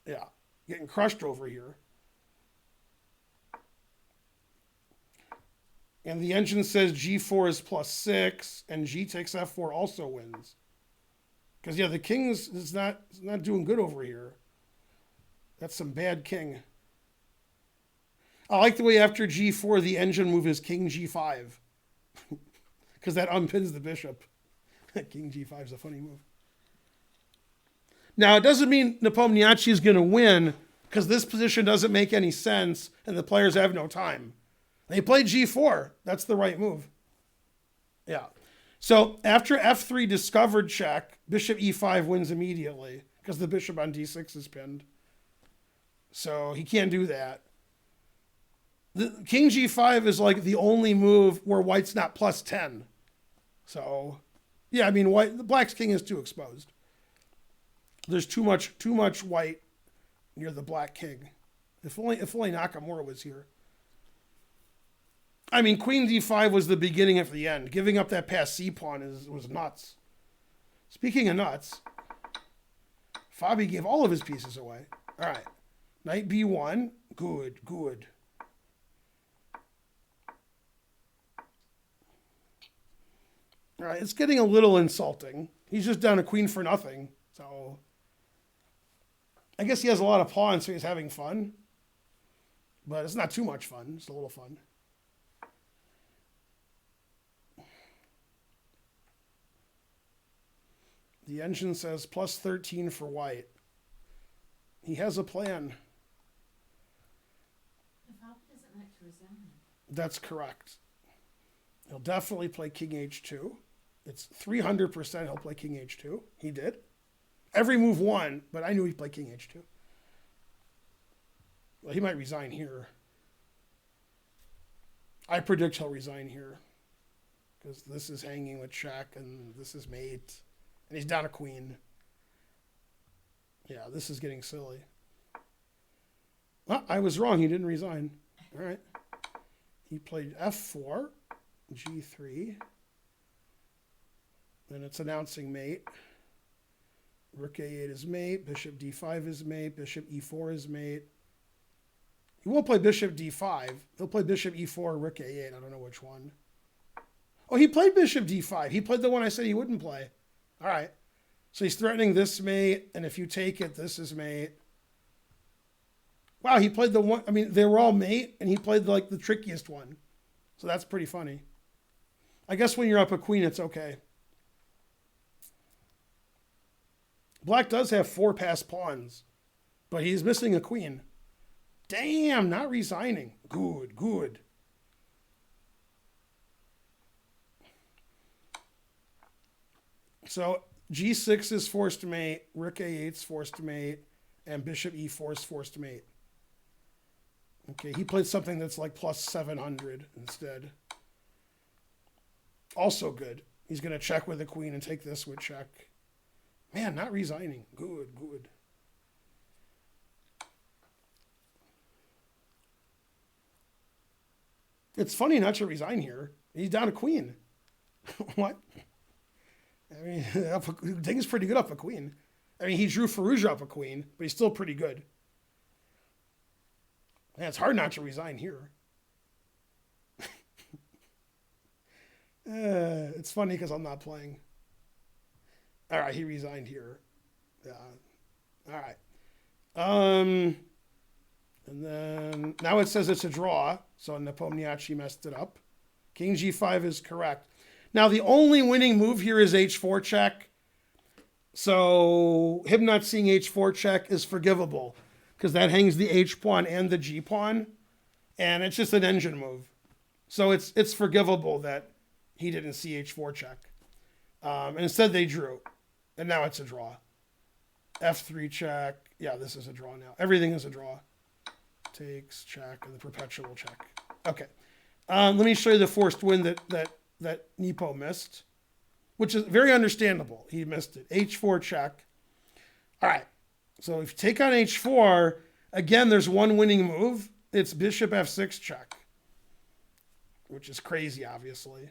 Yeah, getting crushed over here. And the engine says g4 is +6, and g takes f4 also wins. Because, yeah, the king is not doing good over here. That's some bad king. I like the way after g4, the engine move is king g5. Because that unpins the bishop. King g5 is a funny move. Now, it doesn't mean Nepomniachtchi is going to win, because this position doesn't make any sense, and the players have no time. They played g4. That's the right move. Yeah. So after f3 discovered check, bishop e5 wins immediately because the bishop on d6 is pinned. So he can't do that. The king g5 is like the only move where white's not +10. So, yeah, I mean, the black's king is too exposed. There's too much white near the black king. If only Nakamura was here. I mean, queen d5 was the beginning of the end. Giving up that pass c pawn was nuts. Speaking of nuts, Fabi gave all of his pieces away. All right. Knight b1. Good, good. All right, it's getting a little insulting. He's just down a queen for nothing. So I guess he has a lot of pawns, so he's having fun. But it's not too much fun. It's a little fun. The engine says +13 for white. He has a plan. If Alpha doesn't like to resign. That's correct. He'll definitely play king h2. It's 300% he'll play king h2. He did. Every move won, but I knew he'd play king h2. Well, he might resign here. I predict he'll resign here. because this is hanging with check, and this is mate, and he's down a queen. Yeah, this is getting silly. Well, I was wrong. He didn't resign. All right. He played f4, g3. Then it's announcing mate. Rook a8 is mate. Bishop d5 is mate. Bishop e4 is mate. He won't play bishop d5. He'll play bishop e4, rook a8. I don't know which one. Oh, he played bishop d5. He played the one I said he wouldn't play. All right. So he's threatening this mate, and if you take it, this is mate. Wow, he played the one. I mean, they were all mate, and he played like the trickiest one. So that's pretty funny. I guess when you're up a queen, it's okay. Black does have 4 passed pawns, but he's missing a queen. Damn, not resigning. Good, good. So g6 is forced mate, rook a8 is forced mate, and bishop e4 is forced mate. Okay, he played something that's like plus 700 instead. Also good. He's going to check with the queen and take this with check. Man, not resigning. Good, good. It's funny not to resign here. He's down a queen. What? I mean, Ding's pretty good up a queen. I mean, he drew Fallujah up a queen, but he's still pretty good. Man, it's hard not to resign here. It's funny because I'm not playing. All right, he resigned here. Yeah. All right. And then now it says it's a draw. So Nepomniachtchi messed it up. King g5 is correct. Now the only winning move here is h4 check. So him not seeing h4 check is forgivable because that hangs the h pawn and the g pawn, and it's just an engine move. So it's forgivable that he didn't see h4 check. And instead they drew, and now it's a draw. f3 check. Yeah, this is a draw now. Everything is a draw. Takes, check, and the perpetual check. Okay. Let me show you the forced win that Nepo missed, which is very understandable. He missed it. h4 check. All right. So if you take on h4, again, there's one winning move. It's bishop f6 check, which is crazy, obviously.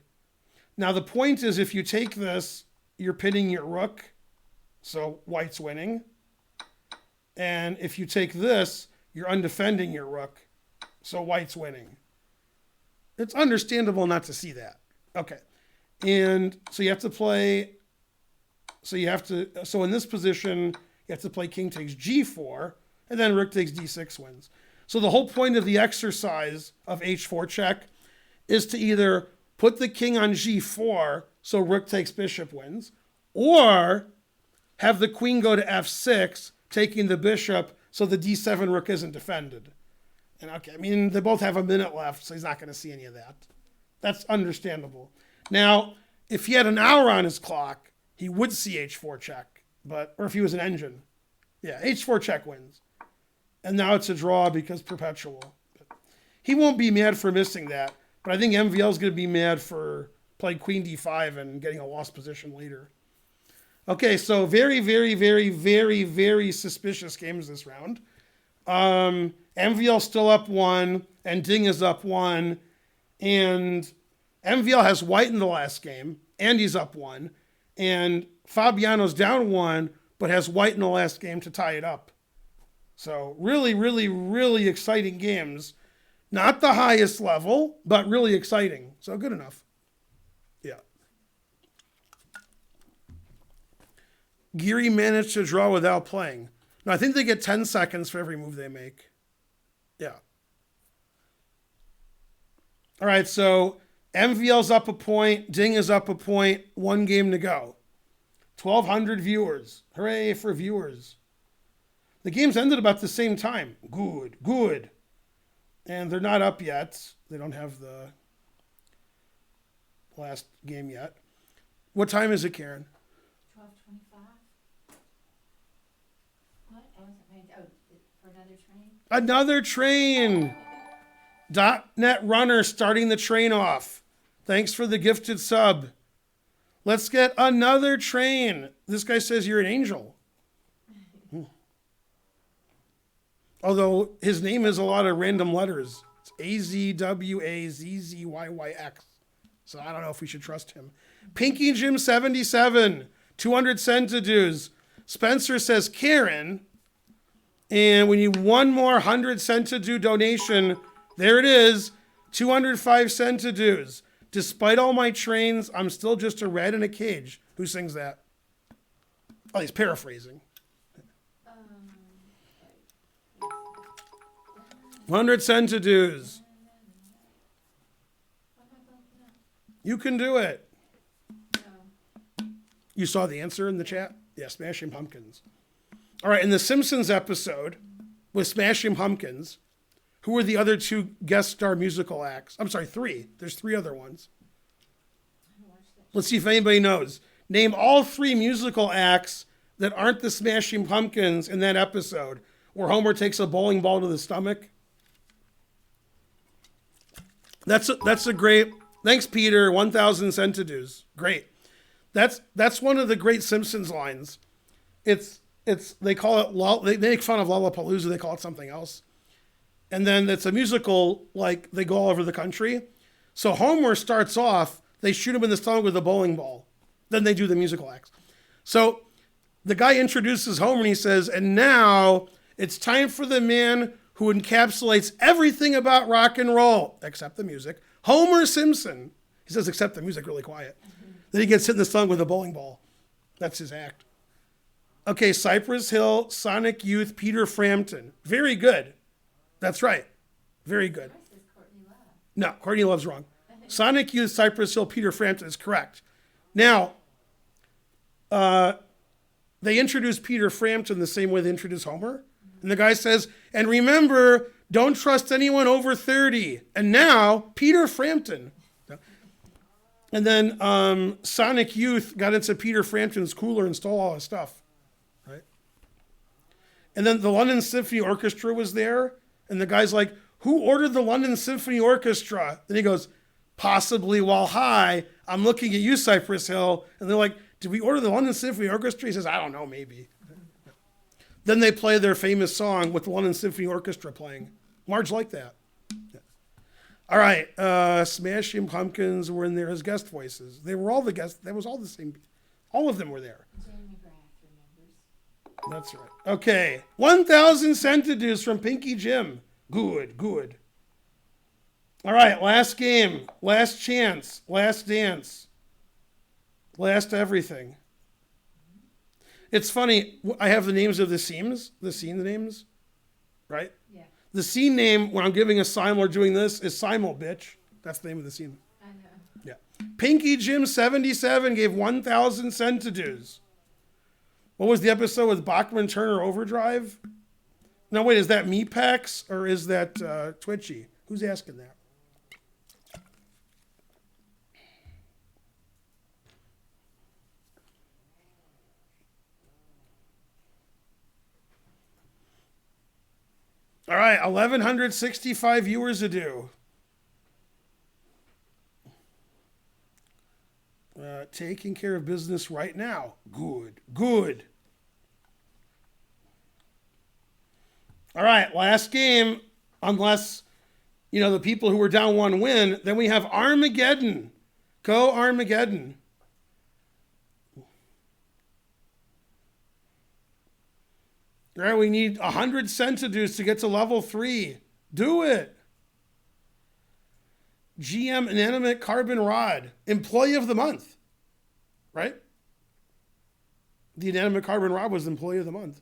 Now, the point is if you take this, you're pinning your rook, so white's winning. And if you take this, you're undefending your rook, so white's winning. It's understandable not to see that. Okay. And so you have to play, so in this position, you have to play king takes g4, and then rook takes d6 wins. So the whole point of the exercise of h4 check is to either put the king on g4, so rook takes bishop wins, or have the queen go to f6, taking the bishop, so the d7 rook isn't defended. And okay, I mean, they both have a minute left, so he's not going to see any of that. That's understandable. Now, if he had an hour on his clock, he would see h4 check, or if he was an engine. Yeah, h4 check wins. And now it's a draw because perpetual. He won't be mad for missing that, but I think MVL is going to be mad for playing queen d5 and getting a lost position later. Okay, so very, very, very, very, very suspicious games this round. MVL still up 1, and Ding is up 1, and MVL has white in the last game, and he's up 1, and Fabiano's down 1, but has white in the last game to tie it up. So really, really, really exciting games. Not the highest level, but really exciting. So good enough. Yeah. Geary managed to draw without playing. No, I think they get 10 seconds for every move they make. Yeah. All right, so MVL's up a point. Ding is up a point. 1 game to go. 1,200 viewers. Hooray for viewers. The games ended about the same time. Good, good. And they're not up yet. They don't have the last game yet. What time is it, Karen? 12:25. What? Oh, for another train? Another train. .NET Runner starting the train off. Thanks for the gifted sub. Let's get another train. This guy says you're an angel. Although his name is a lot of random letters. It's AZWAZZYYX. So I don't know if we should trust him. Pinky Jim 77, 200 centidues. Spencer says Karen. And we need one more 100 centidue donation. There it is, 205 centidues. Despite all my trains, I'm still just a rat in a cage. Who sings that? Oh, he's paraphrasing. 100 centidues. You can do it. You saw the answer in the chat? Yeah, Smashing Pumpkins. All right, in the Simpsons episode with Smashing Pumpkins, who were the other two guest star musical acts? I'm sorry, three. There's three other ones. Let's see if anybody knows. Name all three musical acts that aren't the Smashing Pumpkins in that episode where Homer takes a bowling ball to the stomach. That's a great, thanks Peter, 1,000 centidues. Great. That's one of the great Simpsons lines. They call it, they make fun of Lollapalooza, they call it something else. And then it's a musical, like they go all over the country. So Homer starts off, they shoot him in the stomach with a bowling ball. Then they do the musical acts. So the guy introduces Homer and he says, and now it's time for the man who encapsulates everything about rock and roll, except the music, Homer Simpson. He says, except the music, really quiet. Then he gets hit in the stomach with a bowling ball. That's his act. Okay, Cypress Hill, Sonic Youth, Peter Frampton. Very good. That's right. Very good. No, Courtney Love's wrong. Sonic Youth, Cypress Hill, Peter Frampton is correct. Now, they introduce Peter Frampton the same way they introduce Homer. And the guy says, and remember, don't trust anyone over 30. And now, Peter Frampton. And then Sonic Youth got into Peter Frampton's cooler and stole all his stuff. Right? And then the London Symphony Orchestra was there. And the guy's like, who ordered the London Symphony Orchestra? Then he goes, possibly while high, I'm looking at you, Cypress Hill. And they're like, did we order the London Symphony Orchestra? He says, I don't know, maybe. Then they play their famous song with the London Symphony Orchestra playing. Marge liked that. Yeah. All right, Smashing Pumpkins were in there as guest voices. They were all the guests. That was all the same. All of them were there. That's right. Okay, 1,000 centidues from Pinky Jim. Good, good. All right, last game, last chance, last dance, last everything. It's funny, I have the names of the scenes, the scene names, right? Yeah. The scene name, when I'm giving a Simul or doing this, is Simul, bitch. That's the name of the scene. I know. Yeah. Pinky Jim 77 gave 1,000 centidues. What was the episode with Bachman Turner Overdrive? No, wait, is that Meepex or is that Twitchy? Who's asking that? All right, 1,165 viewers to do. Taking care of business right now. Good, good. All right, last game, unless, the people who were down one win. Then we have Armageddon. Go Armageddon. All right, we need 100 centidues to get to level 3. Do it. GM Inanimate Carbon Rod. Employee of the Month. Right? The Inanimate Carbon Rod was Employee of the Month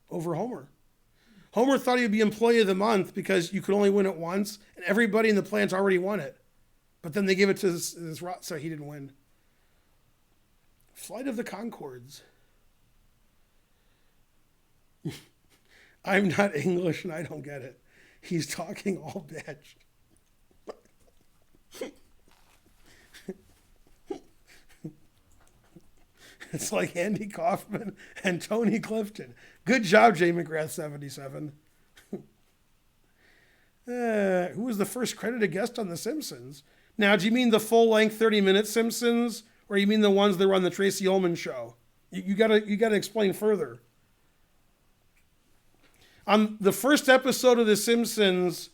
over Homer. Homer thought he'd be Employee of the Month because you could only win it once, and everybody in the plant's already won it. But then they give it to this rod, so he didn't win. Flight of the Conchords. I'm not English and I don't get it. He's talking all bitch. It's like Andy Kaufman and Tony Clifton. Good job, Jay McGrath 77. Who was the first credited guest on The Simpsons? Now, do you mean the full-length 30-minute Simpsons, or you mean the ones that were on the Tracy Ullman show? You gotta explain further. On the first episode of The Simpsons,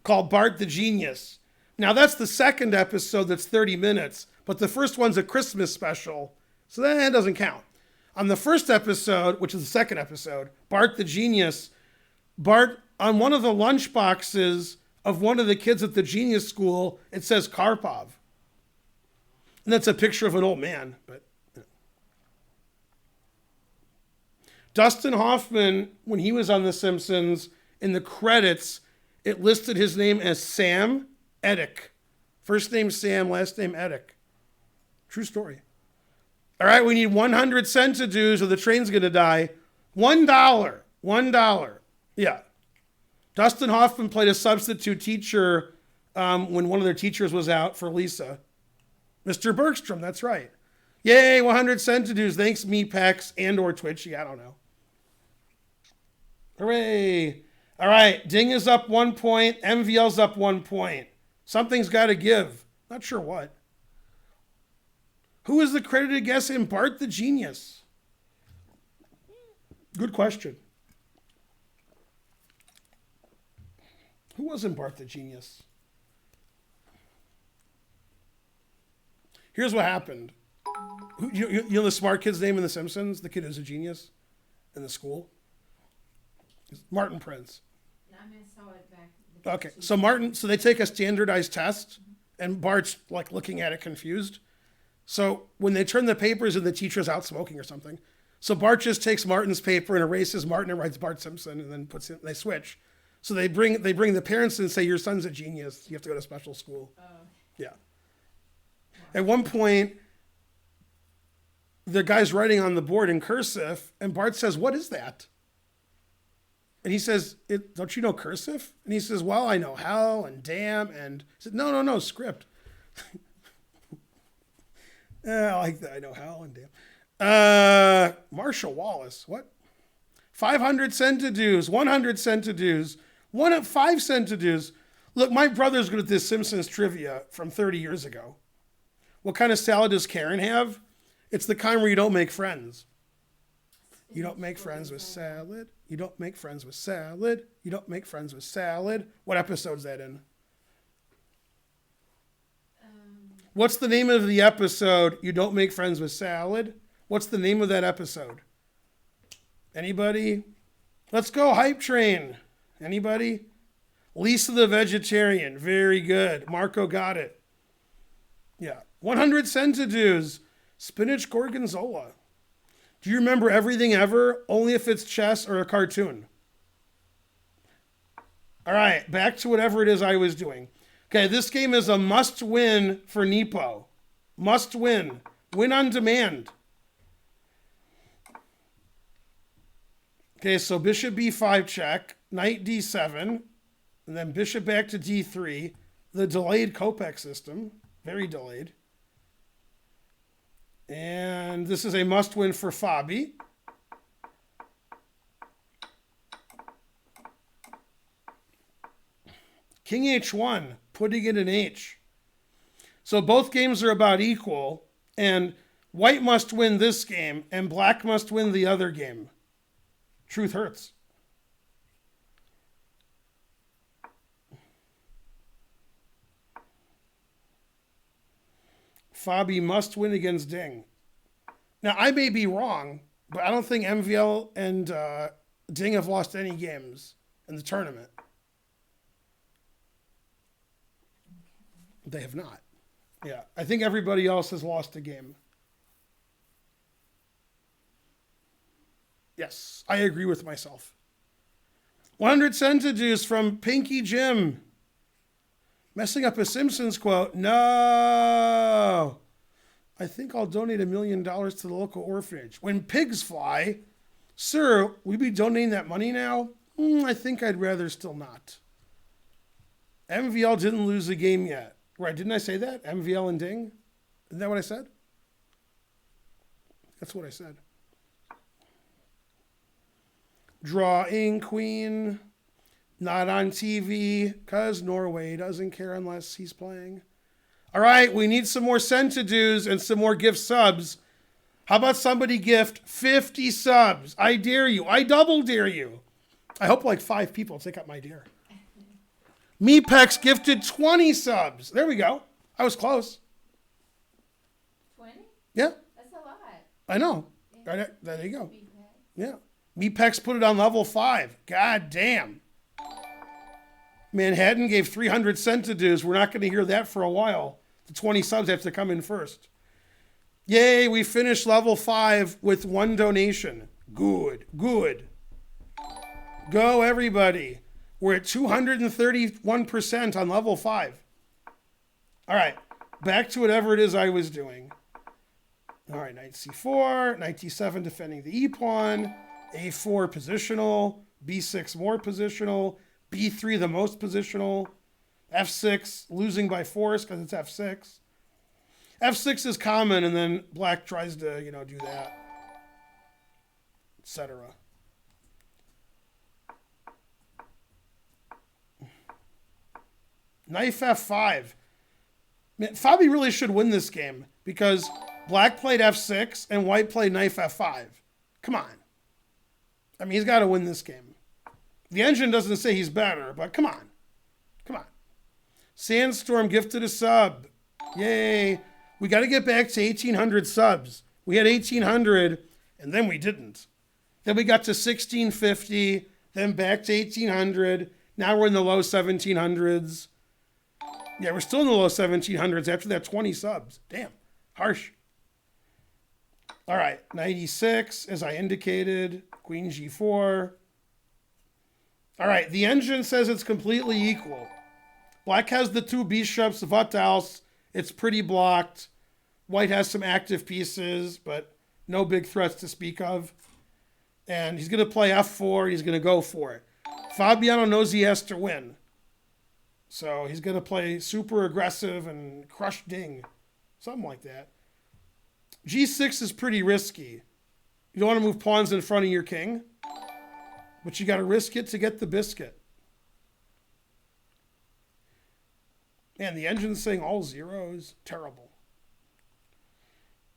called Bart the Genius. Now, that's the second episode that's 30 minutes, but the first one's a Christmas special, so that doesn't count. On the first episode, which is the second episode, Bart the Genius, Bart, on one of the lunch boxes of one of the kids at the Genius School, it says Karpov. And that's a picture of an old man, but... Dustin Hoffman, when he was on The Simpsons, in the credits, it listed his name as Sam Edick. First name Sam, last name Edick. True story. All right, we need 100 centidues or the train's going to die. $1. $1. Yeah. Dustin Hoffman played a substitute teacher when one of their teachers was out for Lisa. Mr. Bergstrom, that's right. Yay, 100 centidues. Thanks, Meepex and or Twitchy. I don't know. Hooray. All right, Ding is up 1 point. MVL's up 1 point. Something's got to give. Not sure what. Who is the credited guest in Bart the Genius? Good question. Who was in Bart the Genius? Here's what happened. You know the smart kid's name in The Simpsons? The kid who's a genius in the school? Martin Prince. Yeah, I mean, I saw it back. Okay, so they take a standardized test, and Bart's like looking at it confused. So when they turn the papers and the teacher's out smoking or something, so Bart just takes Martin's paper and erases Martin and writes Bart Simpson and then they switch. So they bring the parents in and say, your son's a genius. You have to go to special school. Oh. Yeah. Wow. At one point, the guy's writing on the board in cursive, and Bart says, what is that? And he says, don't you know cursive? And he says, well, I know hell and damn. And he said, no, script. I like that. I know hell and damn. Marshall Wallace, what? 500 centidues, 100 centidues, 5 centidues. Look, my brother's good at this Simpsons trivia from 30 years ago. What kind of salad does Karen have? It's the kind where you don't make friends. You don't make friends with salad. You don't make friends with salad. You don't make friends with salad. What episode's that in? What's the name of the episode, You Don't Make Friends with Salad? What's the name of that episode? Anybody? Let's go, Hype Train. Anybody? Lisa the Vegetarian. Very good. Marco got it. Yeah. 100 centidues. Spinach Gorgonzola. Do you remember Everything Ever? Only if it's chess or a cartoon. All right, back to whatever it is I was doing. Okay, this game is a must-win for Nepo. Must-win. Win on demand. Okay, so bishop b5 check, knight d7, and then bishop back to d3. The delayed Kopek system. Very delayed. And this is a must-win for Fabi. King h1, putting it in h. So both games are about equal, and white must win this game, and black must win the other game. Truth hurts. Fabi must win against Ding. Now, I may be wrong, but I don't think MVL and Ding have lost any games in the tournament. They have not. Yeah, I think everybody else has lost a game. Yes, I agree with myself. 100 centidues from Pinky Jim. Messing up a Simpsons quote. No. I think I'll donate $1 million to the local orphanage. When pigs fly, sir, will you be donating that money now? I think I'd rather still not. MVL didn't lose a game yet. Right, didn't I say that? MVL and Ding? Isn't that what I said? That's what I said. Drawing queen. Not on TV, because Norway doesn't care unless he's playing. All right, we need some more send-to-dos and some more gift subs. How about somebody gift 50 subs? I dare you. I double dare you. I hope like 5 people take up my dare. Mepex gifted 20 subs. There we go. I was close. 20? Yeah, That's a lot. I know. Right, there you go. Yeah. Mepex put it on level 5. God damn. Manhattan gave 300 send-to-dos. We're not going to hear that for a while. The 20 subs have to come in first. Yay, we finished level 5 with 1 donation. Good, good. Go, everybody. We're at 231% on level 5. All right, back to whatever it is I was doing. All right, knight c4, knight d7 defending the e-pawn, a4 positional, b6 more positional, b3 the most positional, f6 losing by force because it's f6. f6 is common, and then black tries to, do that, etc. Knight f5. Man, Fabi really should win this game because black played f6 and white played knight f5. Come on. I mean, he's got to win this game. The engine doesn't say he's better, but come on. Come on. Sandstorm gifted a sub. Yay. We got to get back to 1,800 subs. We had 1,800, and then we didn't. Then we got to 1,650, then back to 1,800. Now we're in the low 1,700s. Yeah, we're still in the low 1,700s after that 20 subs. Damn, harsh. All right, knight e6, as I indicated. Queen g4. All right, the engine says it's completely equal. Black has the 2 bishops, what else? It's pretty blocked. White has some active pieces, but no big threats to speak of. And he's going to play f4. He's going to go for it. Fabiano knows he has to win. So he's going to play super aggressive and crush Ding. Something like that. G6 is pretty risky. You don't want to move pawns in front of your king. But you got to risk it to get the biscuit. Man, the engine's saying all zeros. Terrible.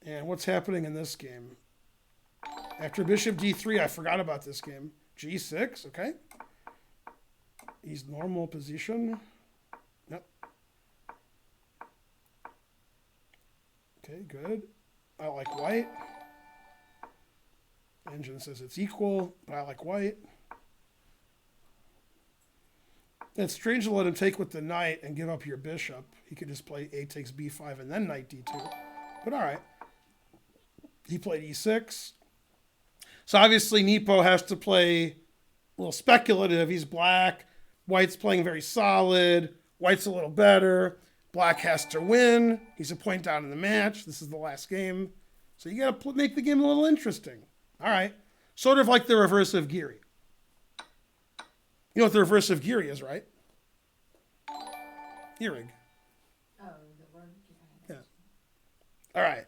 And what's happening in this game? After bishop d3, I forgot about this game. g6, okay. He's normal position. Yep. Okay, good. I like white. Engine says it's equal, but I like white. It's strange to let him take with the knight and give up your bishop. He could just play a takes b5 and then knight d2. But all right. He played e6. So obviously Nepo has to play a little speculative. He's black. White's playing very solid. White's a little better. Black has to win. He's a point down in the match. This is the last game. So you got to make the game a little interesting. All right. Sort of like the reverse of Giri. You know what the reverse of Giri is, right? Irig. Oh, the word. Yeah. All right.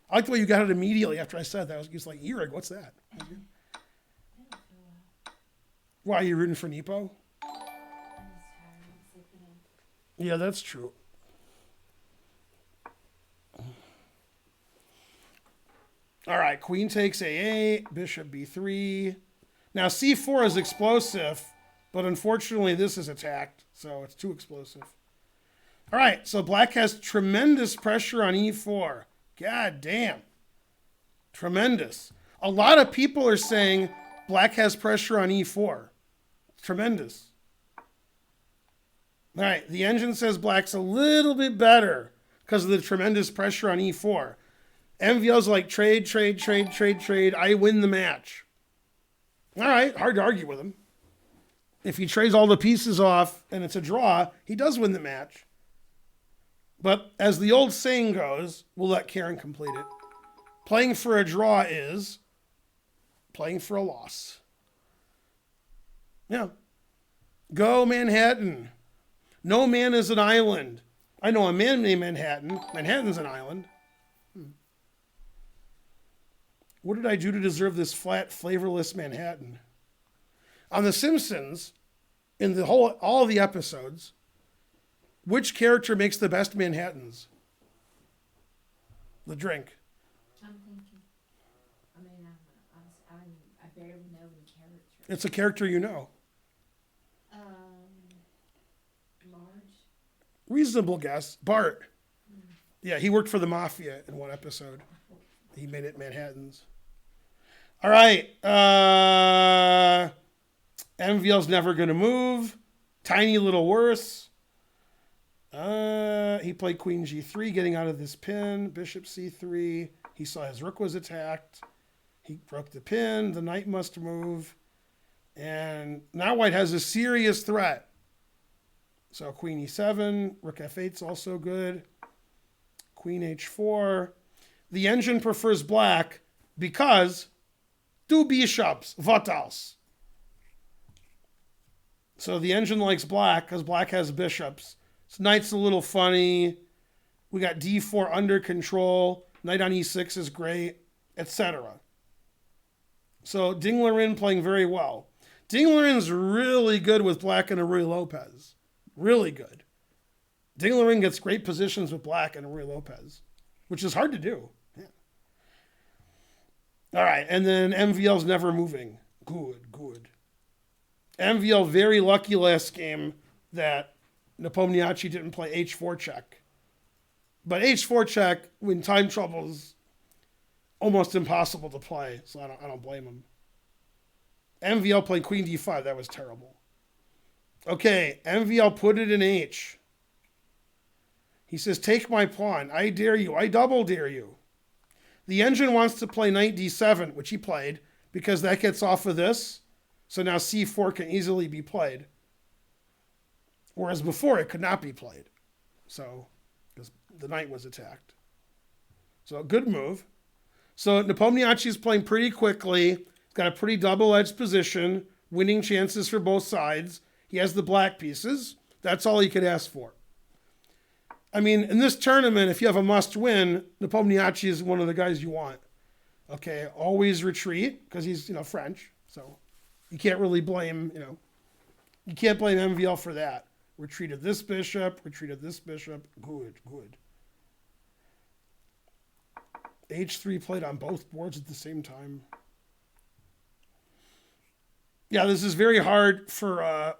I like the way you got it immediately after I said that. I was just like, Irig, what's that? Why are you rooting for Nepo? Yeah, that's true. All right, queen takes a8, bishop b3. Now c4 is explosive, but unfortunately this is attacked, so it's too explosive. All right, so black has tremendous pressure on e4. God damn. Tremendous. A lot of people are saying black has pressure on e4. Tremendous. All right, the engine says black's a little bit better because of the tremendous pressure on e4. MVL's like trade, trade, trade, trade, trade. I win the match. All right, hard to argue with him. If he trades all the pieces off and it's a draw, he does win the match. But as the old saying goes, we'll let Karen complete it. Playing for a draw is playing for a loss. Yeah. Go Manhattan. No man is an island. I know a man named Manhattan. Manhattan's an island. What did I do to deserve this flat, flavorless Manhattan? On The Simpsons, in all of the episodes, Which character makes the best Manhattans? The drink. I'm thinking. I mean, I barely know any characters. It's a character you know. Marge. Reasonable guess. Bart. Yeah, he worked for the Mafia in one episode. He made it Manhattans. All right. MVL's never going to move. Tiny little worse. He played Queen G3, getting out of this pin. Bishop C3. He saw his rook was attacked. He broke the pin. The knight must move. And now white has a serious threat. So Queen E7. Rook F8 is also good. Queen H4. The engine prefers black because two bishops. What else? So the engine likes black because black has bishops. So knight's a little funny. We got D4 under control. Knight on E6 is great, etc. So Ding Liren playing very well. Ding Liren's really good with black and Arui Lopez. Really good. Ding Liren gets great positions with black and Arui Lopez, which is hard to do. Yeah. All right, and then MVL's never moving. Good. MVL very lucky last game that Nepomniachtchi didn't play H4 check. But H4 check, when time troubles, almost impossible to play, so I don't blame him. MVL playing Queen D5, that was terrible. Okay, MVL put it in H. He says, take my pawn. I dare you. I double dare you. The engine wants to play Knight D7, which he played, because that gets off of this. So now C4 can easily be played. Whereas before, it could not be played. So, because the knight was attacked. So, good move. So, Nepomniachtchi is playing pretty quickly. He's got a pretty double-edged position, winning chances for both sides. He has the black pieces. That's all he could ask for. I mean, in this tournament, if you have a must-win, Nepomniachtchi is one of the guys you want. Okay, always retreat, because he's, French. So, you can't really blame, you can't blame MVL for that. Retreated this bishop, retreated this bishop. Good. H3 played on both boards at the same time. Yeah, this is very hard for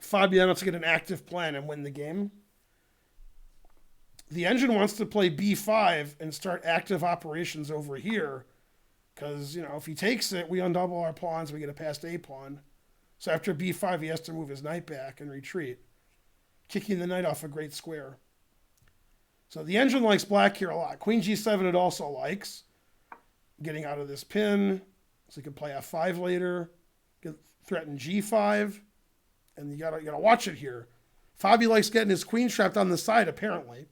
Fabiano to get an active plan and win the game. The engine wants to play B5 and start active operations over here. Because, if he takes it, we undouble our pawns, we get a passed A pawn. So after B5, he has to move his knight back and retreat, kicking the knight off a great square. So the engine likes black here a lot. Queen G7 it also likes. Getting out of this pin, so he can play F5 later, threaten G5, and you gotta watch it here. Fabi likes getting his queen trapped on the side, apparently.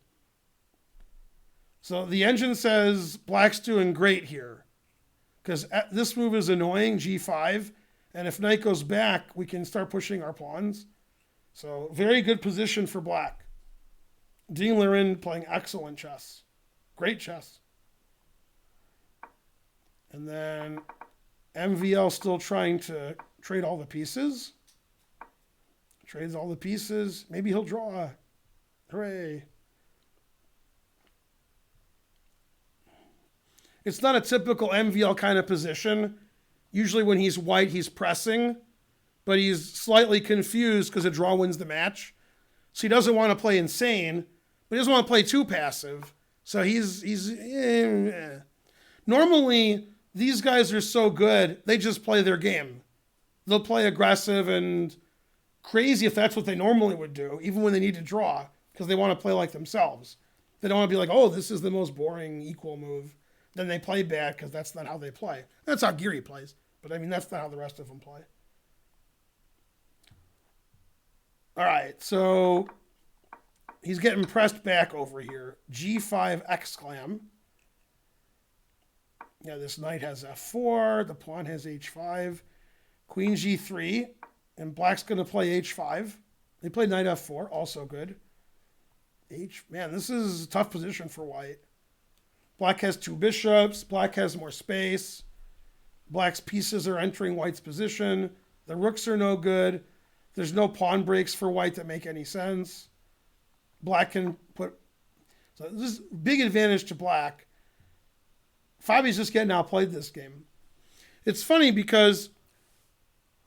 So the engine says black's doing great here. Because this move is annoying, G5. And if knight goes back, we can start pushing our pawns. So very good position for black. Ding Liren playing excellent chess. Great chess. And then MVL still trying to trade all the pieces. Trades all the pieces. Maybe he'll draw. Hooray. It's not a typical MVL kind of position. Usually when he's white, he's pressing, but he's slightly confused because a draw wins the match. So he doesn't want to play insane, but he doesn't want to play too passive. So he's Normally, these guys are so good, they just play their game. They'll play aggressive and crazy if that's what they normally would do, even when they need to draw, because they want to play like themselves. They don't want to be like, oh, this is the most boring equal move. Then they play bad because that's not how they play. That's how Geary plays. But, that's not how the rest of them play. All right, so he's getting pressed back over here. G5 exclam. Yeah, this knight has F4. The pawn has H5. Queen G3. And black's going to play H5. They played knight F4, also good. Man, this is a tough position for white. Black has two bishops. Black has more space. Black's pieces are entering white's position. The rooks are no good. There's no pawn breaks for white that make any sense. black can put. So this is a big advantage to black. Fabi's just getting outplayed this game. It's funny because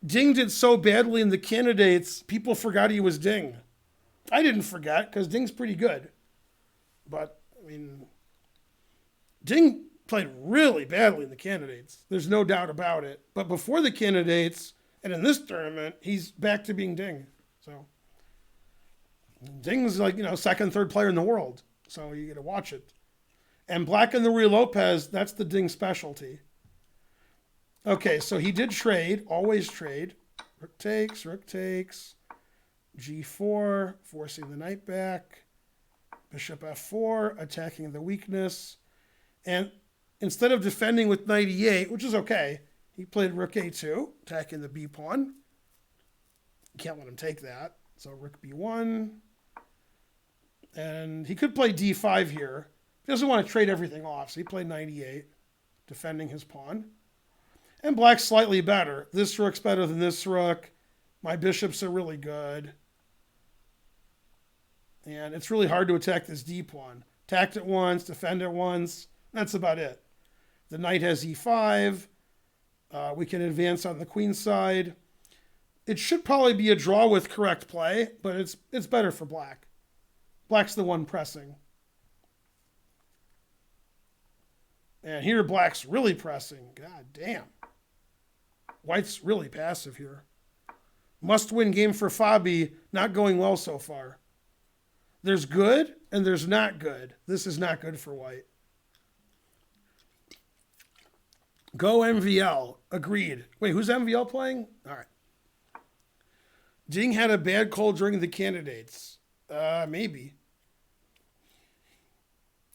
Ding did so badly in the candidates, people forgot he was Ding. I didn't forget because Ding's pretty good. But, I mean, Ding played really badly in the candidates. There's no doubt about it. But before the candidates, and in this tournament, he's back to being Ding. So, Ding's like, second, third player in the world. So you got to watch it. And black and the Ruy Lopez, that's the Ding specialty. Okay, so he did trade, always trade. Rook takes, g4, forcing the knight back. Bishop f4, attacking the weakness. And instead of defending with knight e8, which is okay, he played rook a2, attacking the b pawn. You can't let him take that. So rook b1. And he could play d5 here. He doesn't want to trade everything off, so he played knight e8, defending his pawn. And black's slightly better. This rook's better than this rook. My bishops are really good. And it's really hard to attack this d pawn. Attacked it once, defend it once. That's about it. The knight has e5. We can advance on the queen side. It should probably be a draw with correct play, but it's better for black. Black's the one pressing. And here black's really pressing. God damn. White's really passive here. Must-win game for Fabi. Not going well so far. There's good and there's not good. This is not good for white. Go MVL. Agreed. Wait, who's MVL playing? All right. Ding had a bad cold during the candidates. Maybe.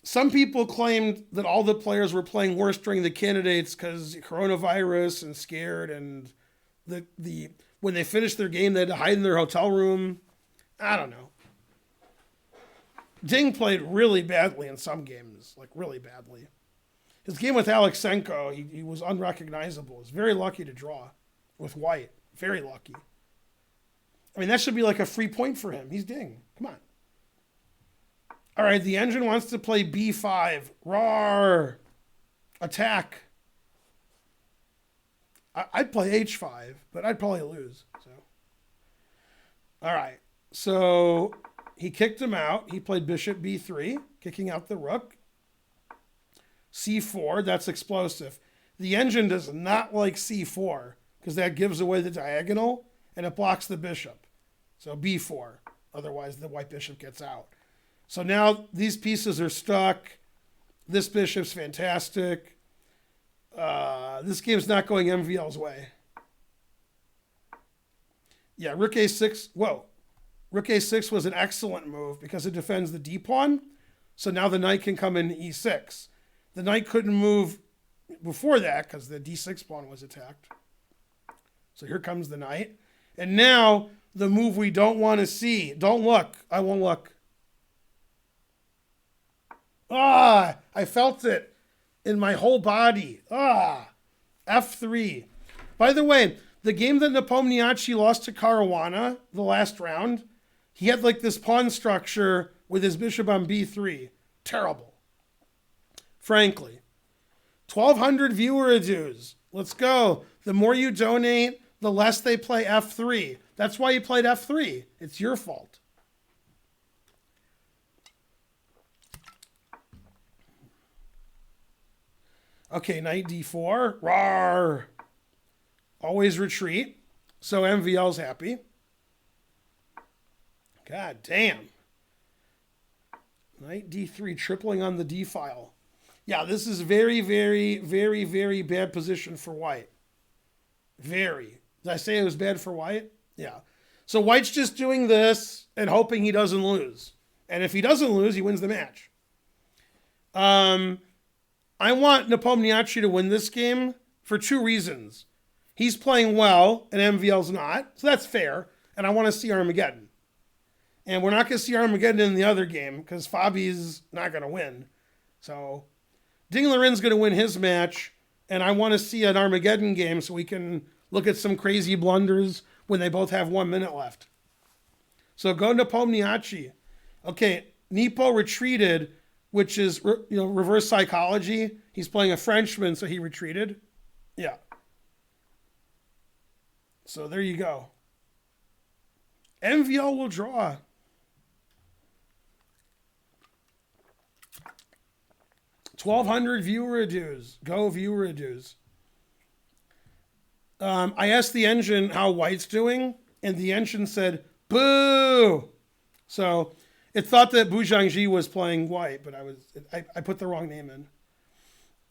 Some people claimed that all the players were playing worse during the candidates because coronavirus and scared, and the when they finished their game, they had to hide in their hotel room. I don't know. Ding played really badly in some games, like really badly. His game with Alexenko, he was unrecognizable. He was very lucky to draw with white. Very lucky. I mean, that should be like a free point for him. He's Ding. Come on. All right, the engine wants to play b5. Roar. Attack. I'd play h5, but I'd probably lose. So, all right. So he kicked him out. He played bishop b3, kicking out the rook. c4, that's explosive. The engine does not like c4 because that gives away the diagonal and it blocks the bishop. So b4. Otherwise, the white bishop gets out. So now these pieces are stuck. This bishop's fantastic. This game's not going MVL's way. Yeah, rook a6. Whoa. Rook a6 was an excellent move because it defends the d pawn. So now the knight can come in e6. The knight couldn't move before that because the d6 pawn was attacked. So here comes the knight. And now the move we don't want to see. Don't look. I won't look. Ah, I felt it in my whole body. F3. By the way, the game that Nepomniachtchi lost to Caruana, the last round, he had like this pawn structure with his bishop on b3. Terrible. Frankly. 1,200 viewer dues. Let's go. The more you donate, the less they play f3. That's why you played f3. It's your fault. Okay, knight d4. Rawr. Always retreat. So MVL's happy. God damn. Knight d3, tripling on the d file. Yeah, this is very, very, very, very bad position for white. Very. Did I say it was bad for white? Yeah. So white's just doing this and hoping he doesn't lose. And if he doesn't lose, he wins the match. I want Nepomniachtchi to win this game for two reasons. He's playing well and MVL's not, so that's fair. And I want to see Armageddon. And we're not going to see Armageddon in the other game because Fabi's not going to win. So Ding Laren's going to win his match, and I want to see an Armageddon game so we can look at some crazy blunders when they both have 1 minute left. So go Nepomniachtchi. Okay, Nepo retreated, which is reverse psychology. He's playing a Frenchman, so he retreated. Yeah. So there you go. MVL will draw. $1,200 viewer dues. Go viewer dues. I asked the engine how White's doing, and the engine said, boo! So it thought that Bu Jiangji was playing White, but I put the wrong name in.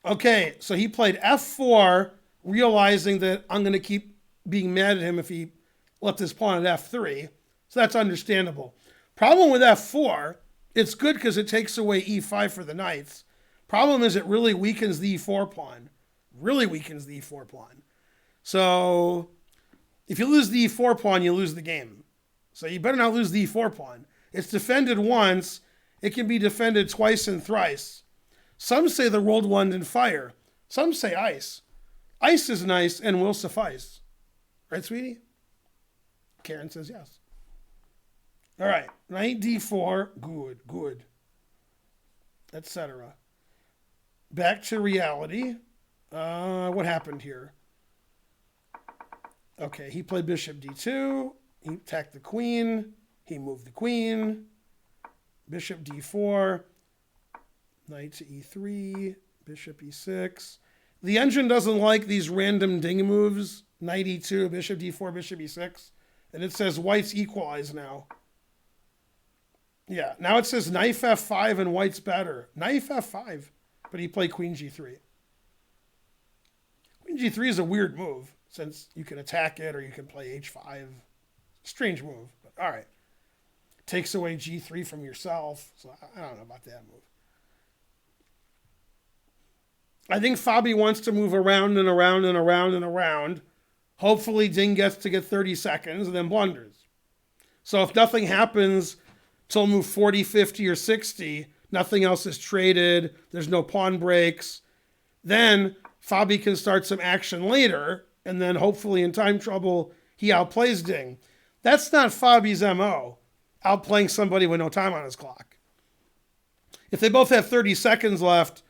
Okay, so he played F4, realizing that I'm going to keep being mad at him if he left his pawn at F3. So that's understandable. Problem with F4, it's good because it takes away E5 for the knights. Problem is it really weakens the E4 pawn. Really weakens the E4 pawn. So if you lose the E4 pawn, you lose the game. So you better not lose the E4 pawn. It's defended once. It can be defended twice and thrice. Some say the rolled one didn't fire. Some say ice. Ice is nice and will suffice. Right, sweetie? Karen says yes. All right. Knight D4. Good, good. Etc. Back to reality. What happened here? Okay, he played bishop D2. He attacked the queen. He moved the queen. Bishop D4. Knight to E3. Bishop E6. The engine doesn't like these random ding moves. Knight E2, bishop D4, bishop E6. And it says white's equalized now. Yeah, now it says knight F5 and white's better. Knight F5, but he played queen G3. Queen G3 is a weird move, since you can attack it or you can play H5. Strange move, but all right. Takes away G3 from yourself, so I don't know about that move. I think Fabi wants to move around and around and around and around. Hopefully Ding gets to get 30 seconds and then blunders. So if nothing happens till move 40, 50, or 60, nothing else is traded, there's no pawn breaks, then Fabi can start some action later, and then hopefully in time trouble, he outplays Ding. That's not Fabi's MO, outplaying somebody with no time on his clock. If they both have 30 seconds left,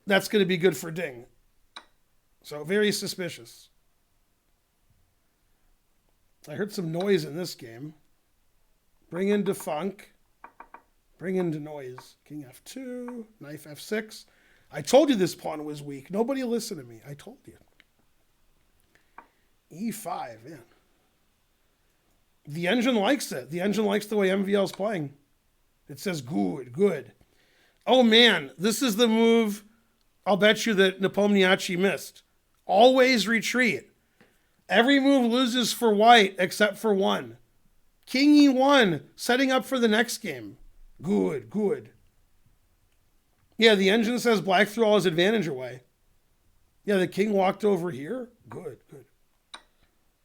that's going to be good for Ding. So very suspicious. I heard some noise in this game. Bring in Defunk. Bring in the noise. King F2, knight F6. I told you this pawn was weak. Nobody listened to me. I told you. E5, man. The engine likes it. The engine likes the way MVL's playing. It says good, good. Oh man, this is the move I'll bet you that Nepomniachtchi missed. Always retreat. Every move loses for white except for one. King E1, setting up for the next game. Good, good. Yeah, the engine says black threw all his advantage away. Yeah, the king walked over here. Good, good.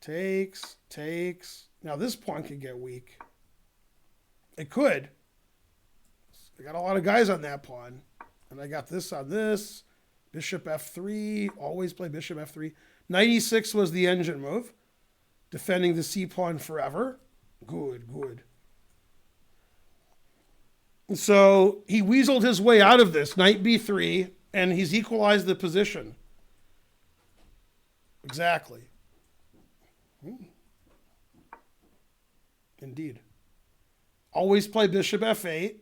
Takes, takes. Now this pawn could get weak. It could. I got a lot of guys on that pawn. And I got this on this. Bishop F3. Always play bishop F3. Knight E6 was the engine move. Defending the C pawn forever. Good, good. So he weaseled his way out of this. Knight B3. And he's equalized the position. Exactly. Indeed. Always play bishop F8.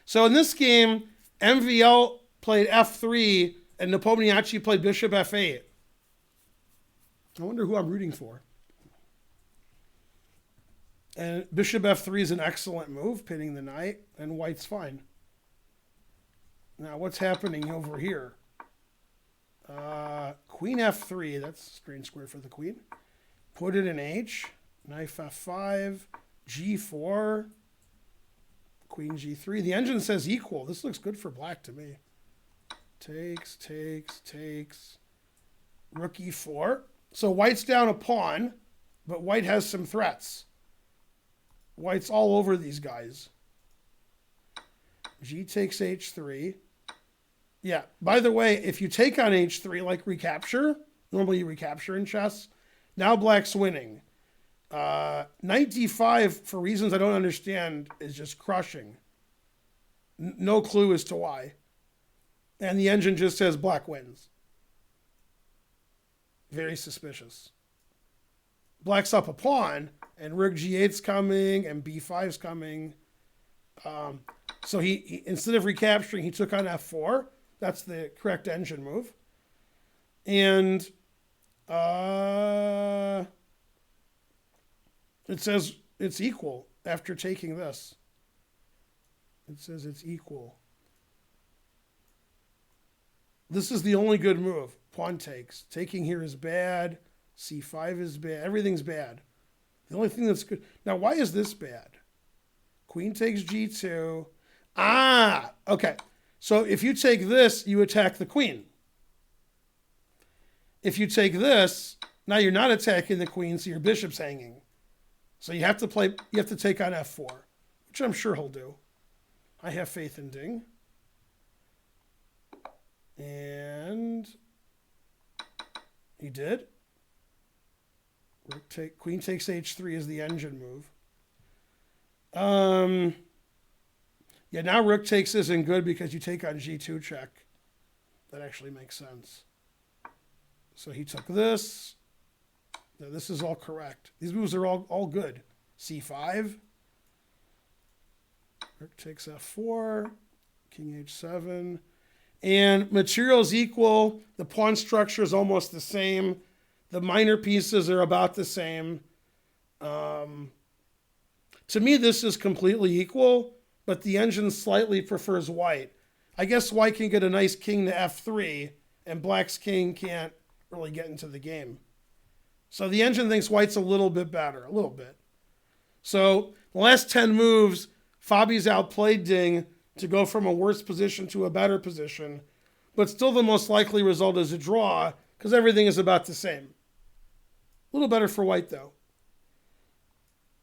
So in this game, MVL played F3 and Nepomniachtchi played bishop F8. I wonder who I'm rooting for. And bishop F3 is an excellent move, pinning the knight, and white's fine. Now, what's happening over here? Queen F3, that's a strange square for the queen. Put it in H. Knight F5, G4, Queen G3. The engine says equal. This looks good for black to me. Takes, takes, takes. Rook E4. So white's down a pawn, but white has some threats. White's all over these guys. G takes H3. Yeah, by the way, if you take on H3 like recapture, normally you recapture in chess, now black's winning. Knight D5, for reasons I don't understand, is just crushing. No clue as to why. And the engine just says black wins. Very suspicious. Black's up a pawn, and rook g8's coming, and b5's coming. So he instead of recapturing, he took on f4. That's the correct engine move. And it says it's equal after taking this. It says it's equal. This is the only good move. Pawn takes. Taking here is bad. c5 is bad. Everything's bad. The only thing that's good. Now, why is this bad? Queen takes g2. Okay. So if you take this, you attack the queen. If you take this, now you're not attacking the queen, so your bishop's hanging. So you have to take on f4, which I'm sure he'll do. I have faith in Ding. And he did. Queen takes h3 is the engine move. Yeah, now rook takes isn't good because you take on g2 check. That actually makes sense. So he took this. Now this is all correct. These moves are all good. c5. Rook takes f4. King h7. And material's equal. The pawn structure is almost the same. The minor pieces are about the same. To me, this is completely equal, but the engine slightly prefers white. I guess white can get a nice king to f3, and black's king can't really get into the game. So the engine thinks white's a little bit better, a little bit. So the last 10 moves, Fabi's outplayed Ding to go from a worse position to a better position, but still the most likely result is a draw because everything is about the same. A little better for white, though.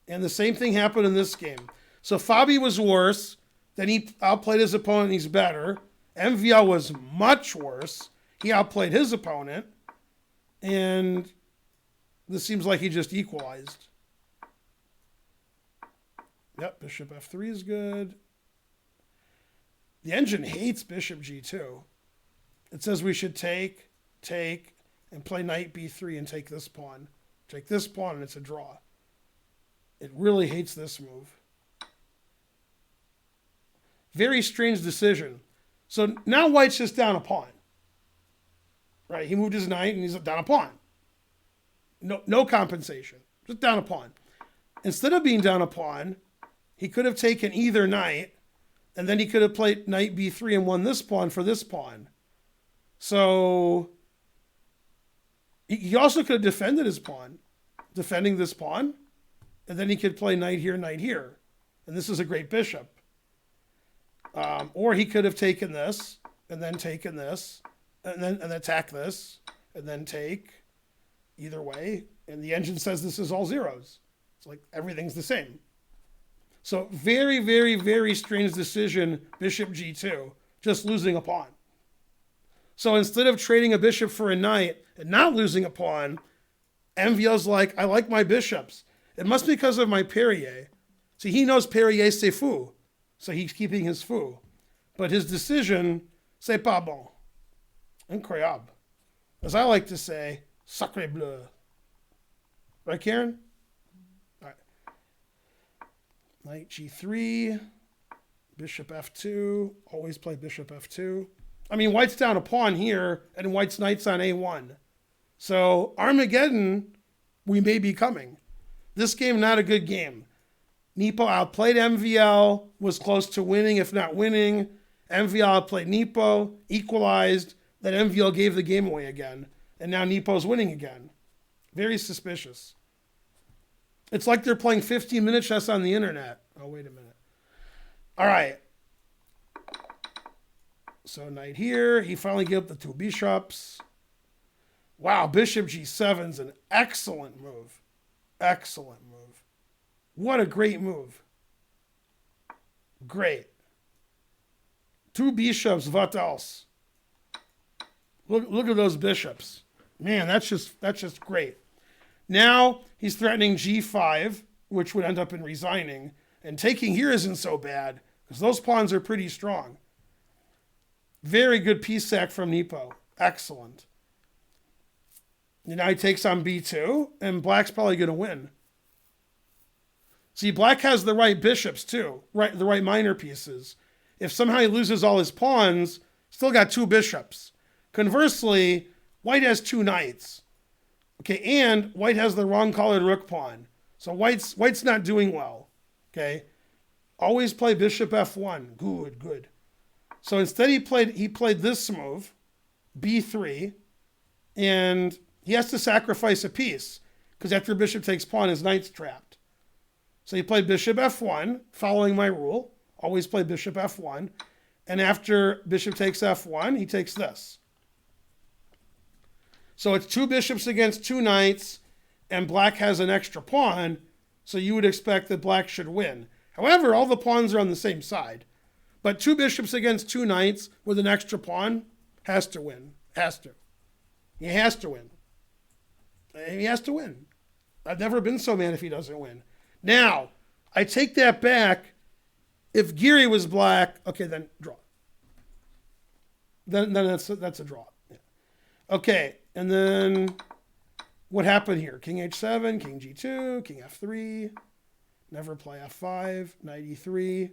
And the same thing happened in this game. So Fabi was worse. Then he outplayed his opponent. He's better. MVL was much worse. He outplayed his opponent. And this seems like he just equalized. Yep, bishop f3 is good. The engine hates bishop g2. It says we should take, and play knight b3 and take this pawn. Take this pawn, and it's a draw. It really hates this move. Very strange decision. So now white's just down a pawn. Right? He moved his knight, and he's down a pawn. No compensation. Just down a pawn. Instead of being down a pawn, he could have taken either knight, and then he could have played knight b3 and won this pawn for this pawn. So he also could have defended his pawn, defending this pawn, and then he could play knight here, and this is a great bishop. Or he could have taken this, and then taken this, and attack this, and then take. Either way, and the engine says this is all zeros. It's like everything's the same. So very, very, very strange decision, bishop g2, just losing a pawn. So instead of trading a bishop for a knight and not losing a pawn, MVL's like, I like my bishops. It must be because of my Perrier. See, he knows Perrier c'est fou, so he's keeping his fou. But his decision, c'est pas bon. Incroyable. As I like to say, sacré bleu. Right, Karen? All right. Knight g3, bishop f2. Always play bishop f2. I mean, white's down a pawn here, and white's knight's on a1. So Armageddon, we may be coming. This game, not a good game. Nepo outplayed MVL, was close to winning, if not winning. MVL outplayed Nepo, equalized. Then MVL gave the game away again. And now Nepo's winning again. Very suspicious. It's like they're playing 15-minute chess on the internet. Oh, wait a minute. All right. So knight here. He finally gave up the two bishops. Wow, bishop g7's an excellent move. Excellent move. What a great move. Great. Two bishops, what else? Look at those bishops. Man, that's just great. Now he's threatening g5, which would end up in resigning. And taking here isn't so bad, because those pawns are pretty strong. Very good piece sack from Nepo. Excellent. And now he takes on b2, and black's probably going to win. See, black has the right bishops too, right? The right minor pieces. If somehow he loses all his pawns, still got 2 bishops. Conversely, white has 2 knights. Okay, and white has the wrong colored rook pawn. So white's not doing well. Okay, always play bishop f1. Good, good. So instead he played this move, b3, and he has to sacrifice a piece because after bishop takes pawn, his knight's trapped. So he played bishop f1, following my rule. Always play bishop f1. And after bishop takes f1, he takes this. So it's 2 bishops against 2 knights, and black has an extra pawn, so you would expect that black should win. However, all the pawns are on the same side. But 2 bishops against 2 knights with an extra pawn has to win. Has to. He has to win. He has to win. I've never been so mad if he doesn't win. Now, I take that back. If Giri was black, okay, then draw. Then that's a draw. Yeah. Okay, and then what happened here? King h7, king g2, king f3. Never play f5, knight e3.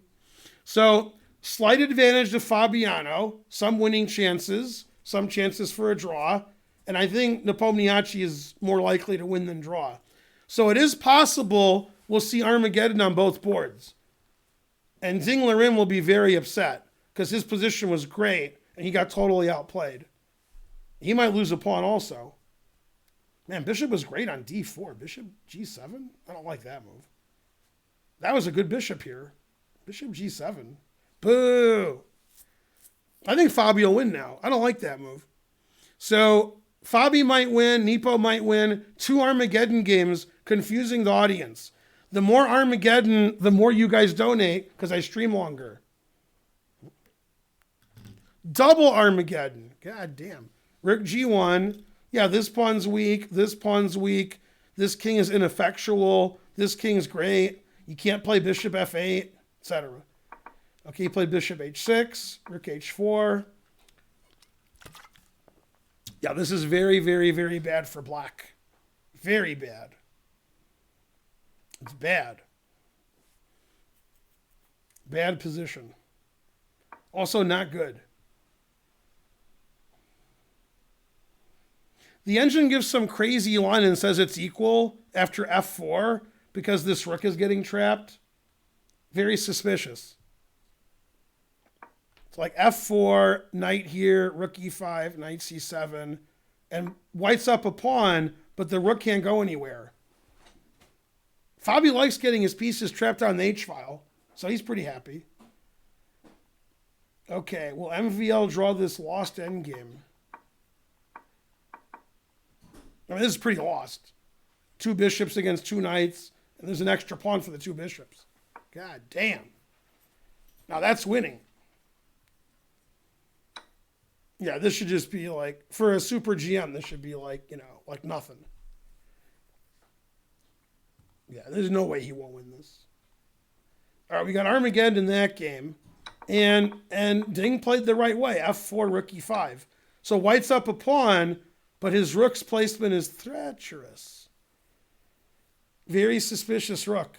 So, slight advantage to Fabiano. Some winning chances, some chances for a draw. And I think Nepomniachtchi is more likely to win than draw. So it is possible we'll see Armageddon on both boards. And Ding Liren will be very upset because his position was great and he got totally outplayed. He might lose a pawn also. Man, bishop was great on d4. Bishop g7? I don't like that move. That was a good bishop here. Bishop g7. Boo! I think Fabi will win now. I don't like that move. So Fabi might win. Nepo might win. 2 Armageddon games confusing the audience. The more Armageddon, the more you guys donate because I stream longer. Double Armageddon. God damn. Rook g1. Yeah, this pawn's weak. This pawn's weak. This king is ineffectual. This king's great. You can't play bishop f8, etc. Okay, he played bishop h6, rook h4. Yeah, this is very, very, very bad for black. Very bad. It's bad. Bad position. Also not good. The engine gives some crazy line and says it's equal after f4 because this rook is getting trapped. Very suspicious. It's like f4, knight here, rook e5, knight c7, and white's up a pawn, but the rook can't go anywhere. Fabi likes getting his pieces trapped on the h-file, so he's pretty happy. Okay, will MVL draw this lost endgame? I mean, this is pretty lost. 2 bishops against 2 knights, and there's an extra pawn for the 2 bishops. God damn. Now that's winning. Yeah, this should just be like, for a super GM, this should be like, like nothing. Yeah, there's no way he won't win this. All right, we got Armageddon in that game. And Ding played the right way, f4, rook e5. So white's up a pawn, but his rook's placement is treacherous. Very suspicious rook.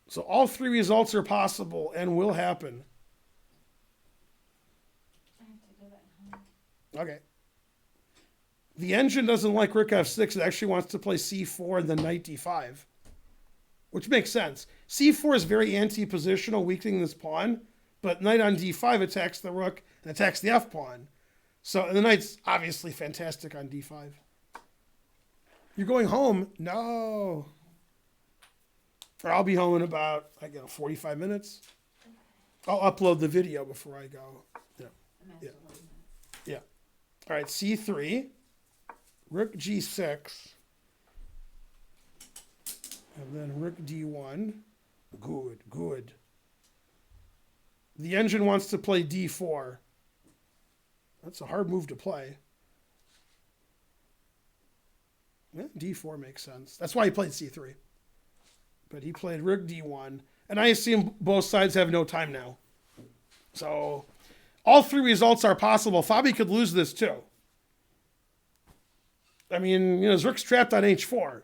So all 3 results are possible and will happen. I have to go back home. Okay. The engine doesn't like rook f6. It actually wants to play c4 and then knight d5, which makes sense. c4 is very anti-positional, weakening this pawn, but knight on d5 attacks the rook and attacks the f-pawn. So the knight's obviously fantastic on d5. You're going home? No. Or I'll be home in about, 45 minutes. I'll upload the video before I go. Yeah. Yeah. All right, c3. Rook g6. And then rook d1. Good, good. The engine wants to play d4. That's a hard move to play. Yeah, d4 makes sense. That's why he played c3. But he played rook d1. And I assume both sides have no time now. So all three results are possible. Fabi could lose this too. I mean, his rook's trapped on h4.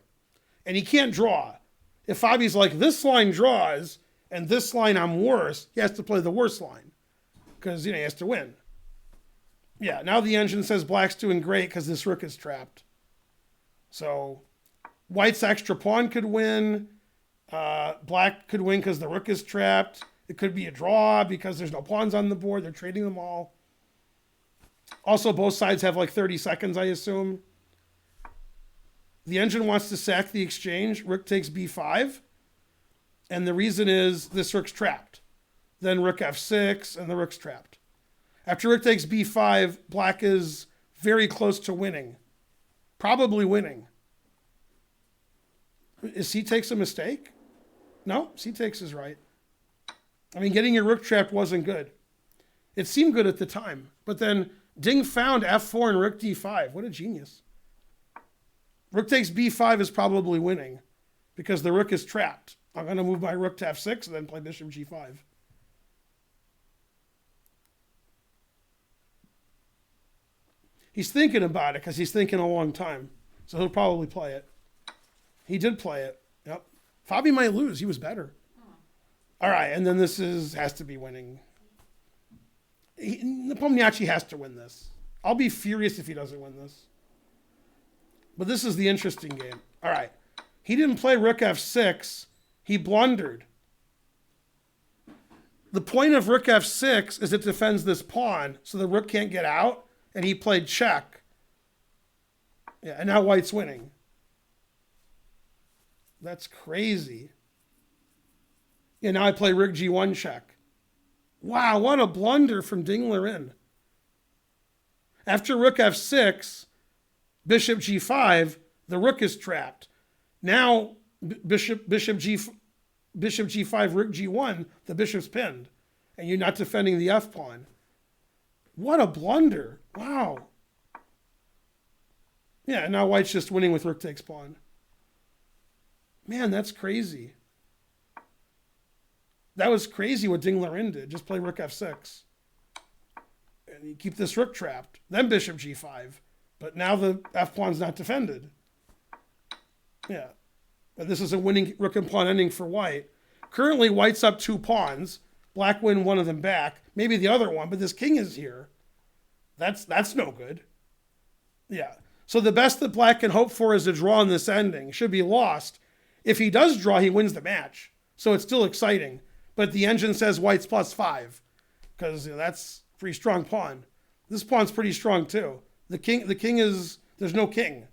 And he can't draw. If Fabi's like, this line draws, and this line I'm worse, he has to play the worst line. Because, he has to win. Yeah, now the engine says black's doing great because this rook is trapped. So white's extra pawn could win. Black could win because the rook is trapped. It could be a draw because there's no pawns on the board. They're trading them all. Also, both sides have like 30 seconds, I assume. The engine wants to sack the exchange. Rook takes b5. And the reason is this rook's trapped. Then rook f6, and the rook's trapped. After rook takes b5, black is very close to winning. Probably winning. Is c takes a mistake? No, c takes is right. I mean, getting your rook trapped wasn't good. It seemed good at the time. But then Ding found f4 and rook d5. What a genius. Rook takes b5 is probably winning because the rook is trapped. I'm going to move my rook to f6 and then play bishop g5. He's thinking about it because he's thinking a long time. So he'll probably play it. He did play it. Yep. Fabi might lose. He was better. All right, and then this has to be winning. Nepomniachtchi has to win this. I'll be furious if he doesn't win this. But this is the interesting game. All right. He didn't play rook f6. He blundered. The point of rook f6 is it defends this pawn, so the rook can't get out, and he played check. Yeah, and now white's winning. That's crazy. Yeah, now I play rook g1 check. Wow, what a blunder from Dingler. After rook f6, bishop g5, the rook is trapped. Now bishop g5, rook g1, the bishop's pinned, and you're not defending the f pawn. What a blunder! Wow. Yeah, now white's just winning with rook takes pawn. Man, that's crazy. That was crazy what Dingler did. Just play rook f6. And you keep this rook trapped. Then bishop g5. But now the f-pawn's not defended. Yeah. But this is a winning rook and pawn ending for white. Currently, white's up 2 pawns. Black win one of them back. Maybe the other one, but this king is here. That's no good. Yeah. So the best that black can hope for is a draw in this ending. Should be lost. If he does draw, he wins the match. So it's still exciting. But the engine says white's +5. Because that's a pretty strong pawn. This pawn's pretty strong too. The king is, there's no king.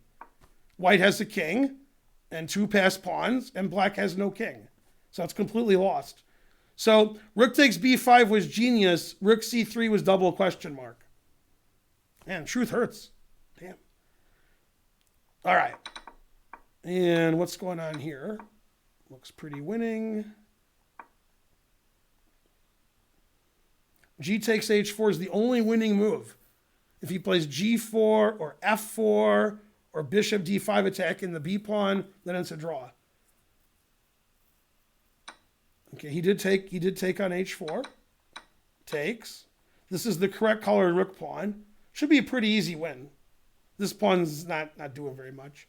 White has a king and 2 passed pawns, and black has no king. So it's completely lost. So rook takes b5 was genius. Rook c3 was double question mark. Man, truth hurts. Damn. All right. And what's going on here? Looks pretty winning. G takes h4 is the only winning move. If he plays g4 or f4 or bishop d5 attack in the b pawn, then it's a draw. Okay, he did take on h4. Takes. This is the correct colored rook pawn. Should be a pretty easy win. This pawn's not doing very much.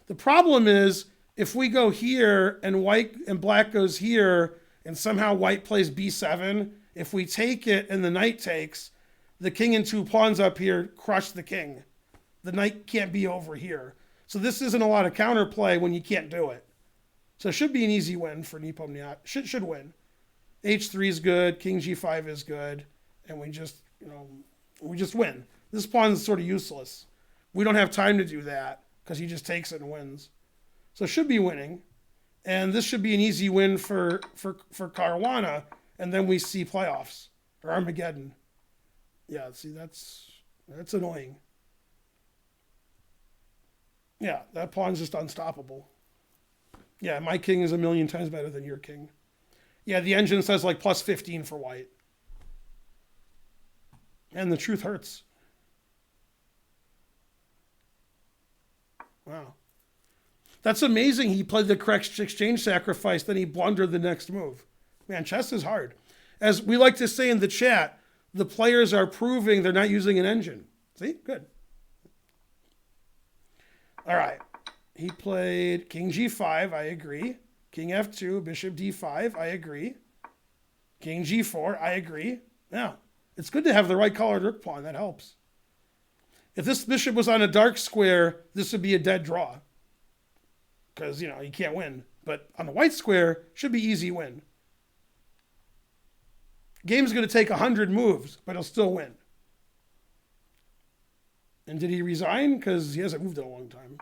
The problem is if we go here and white and black goes here and somehow white plays b7, if we take it and the knight takes, the king and 2 pawns up here crush the king. The knight can't be over here. So this isn't a lot of counterplay when you can't do it. So it should be an easy win for Nepomniachtchi. Should win. h3 is good, king g5 is good, and we just win. This pawn's sort of useless. We don't have time to do that because he just takes it and wins. So it should be winning. And this should be an easy win for Caruana, and then we see playoffs or Armageddon. Yeah, see, that's annoying. Yeah, that pawn's just unstoppable. Yeah, my king is a million times better than your king. Yeah, the engine says like +15 for white. And the truth hurts. That's amazing. He played the correct exchange sacrifice, then he blundered the next move. Man, chess is hard. As we like to say in the chat, the players are proving they're not using an engine. See? Good. All right. He played king g5. I agree. King f2, bishop d5. I agree. King g4. I agree. Now, it's good to have the right colored rook pawn. That helps. If this bishop was on a dark square, this would be a dead draw. Because, you can't win. But on the white square, should be easy win. Game's going to take 100 moves, but he'll still win. And did he resign? Because he hasn't moved in a long time.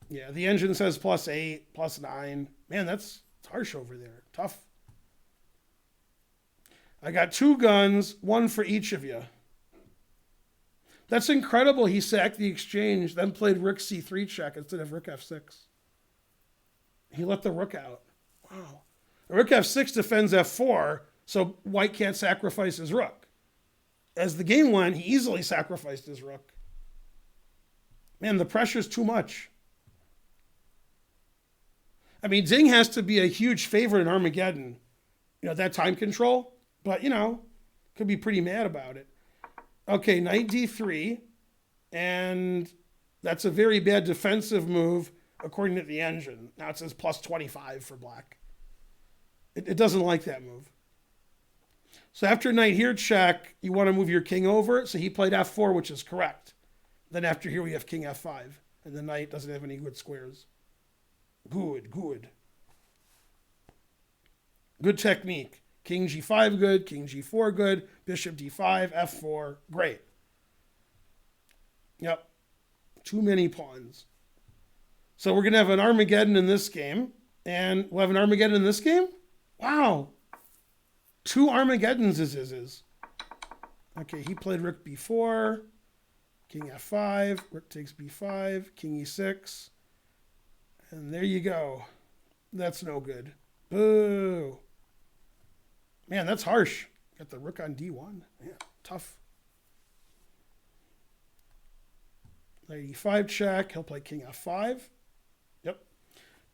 Yeah, the engine says +8, +9. Man, that's harsh over there. Tough. I got 2 guns, 1 for each of you. That's incredible. He sacked the exchange, then played rook c3 check instead of rook f6. He let the rook out. Wow. Rook f6 defends f4, so white can't sacrifice his rook. As the game went, he easily sacrificed his rook. Man, the pressure's too much. I mean, Ding has to be a huge favorite in Armageddon. That time control. But, could be pretty mad about it. Okay, knight d3. And that's a very bad defensive move, according to the engine. Now it says +25 for black. It doesn't like that move. So after knight here check, you want to move your king over. So he played f4, which is correct. Then after here, we have king f5. And the knight doesn't have any good squares. Good, good. Good technique. King g5 good, king g4 good, bishop d5, f4, great. Yep. Too many pawns. So we're going to have an Armageddon in this game. And we'll have an Armageddon in this game? Wow. 2 Armageddons is. Okay, he played rook b4, king f5, rook takes b5, king e6. And there you go. That's no good. Boo. Man, that's harsh. Got the rook on d1. Yeah, tough. Knight e5 check. He'll play king f5. Yep.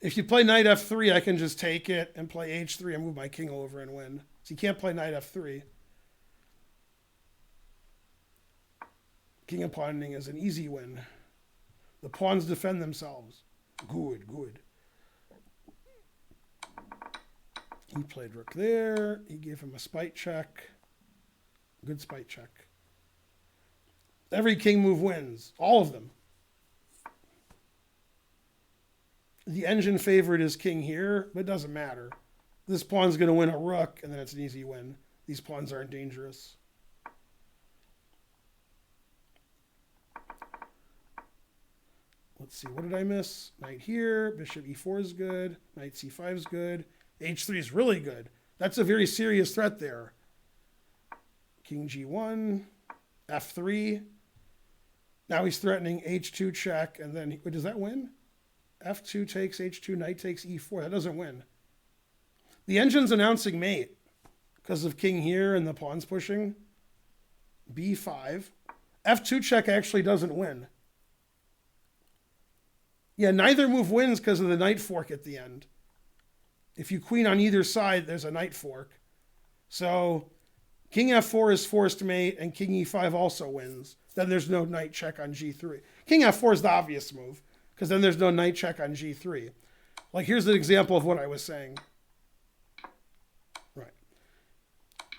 If you play knight f3, I can just take it and play h3 and move my king over and win. So you can't play knight f3. King of pawning is an easy win. The pawns defend themselves. Good, good. He played rook there. He gave him a spite check. Good spite check. Every king move wins. All of them. The engine favorite is king here, but it doesn't matter. This pawn's going to win a rook, and then it's an easy win. These pawns aren't dangerous. Let's see, what did I miss? Knight here, bishop e4 is good, knight c5 is good, h3 is really good. That's a very serious threat there. King g1, f3. Now he's threatening h2 check, and then, does that win? f2 takes h2, knight takes e4. That doesn't win. The engine's announcing mate because of king here and the pawns pushing. b5. f2 check actually doesn't win. Yeah, neither move wins because of the knight fork at the end. If you queen on either side, there's a knight fork. So king f4 is forced mate, and king e5 also wins. Then there's no knight check on g3. King f4 is the obvious move, because then there's no knight check on g3. Like, here's an example of what I was saying. Right.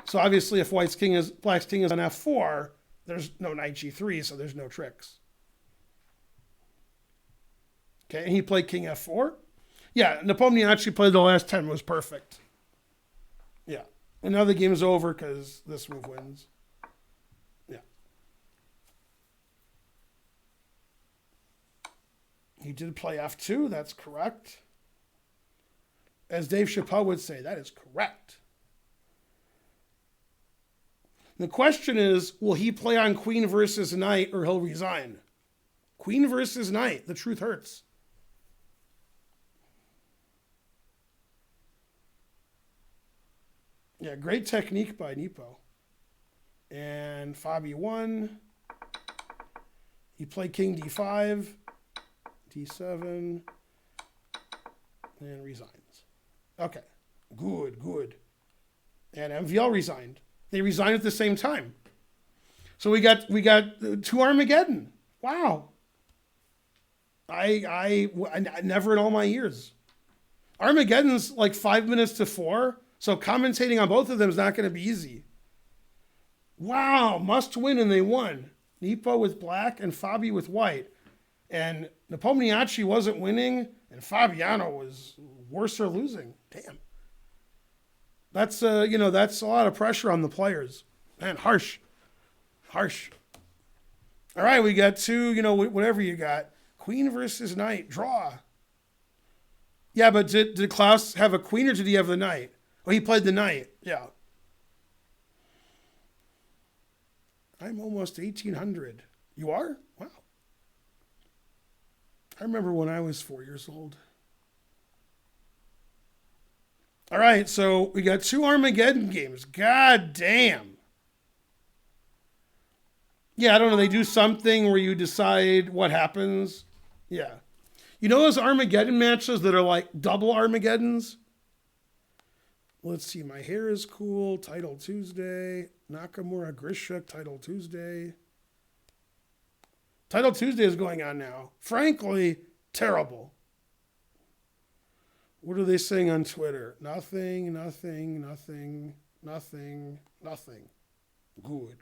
So obviously, if black's king is on f4, there's no knight g3, so there's no tricks. Okay, and he played king f4. Yeah, Nepomniachtchi played the last 10 was perfect. Yeah, and now the game's over because this move wins. Yeah. He did play f2, that's correct. As Dave Chappelle would say, that is correct. The question is, will he play on queen versus knight or he'll resign? Queen versus knight, the truth hurts. Yeah, great technique by Nepo. And Fabi won. He played king d5. 57 and resigns. Okay, good. And MVL resigned. They resigned at the same time. So we got 2 Armageddon. Wow. I never in all my years. Armageddon's like 5 minutes to 4, so commentating on both of them is not going to be easy. Wow, must win, and they won. Nepo with black and Fabi with white. And Nepomniachtchi wasn't winning, and Fabiano was worse or losing. Damn. That's that's a lot of pressure on the players. Man, harsh. All right, we got 2, whatever you got. Queen versus knight, draw. Yeah, but did Klaus have a queen or did he have the knight? Oh, he played the knight. Yeah. I'm almost 1800. You are? Wow. I remember when I was 4 years old. All right, so we got 2 Armageddon games. God damn. Yeah, I don't know. They do something where you decide what happens. Yeah. You know those Armageddon matches that are like double Armageddons? Let's see. My hair is cool. Title Tuesday. Nakamura Grishuk. Title Tuesday. Title Tuesday is going on now. Frankly, terrible. What are they saying on Twitter? Nothing. Good.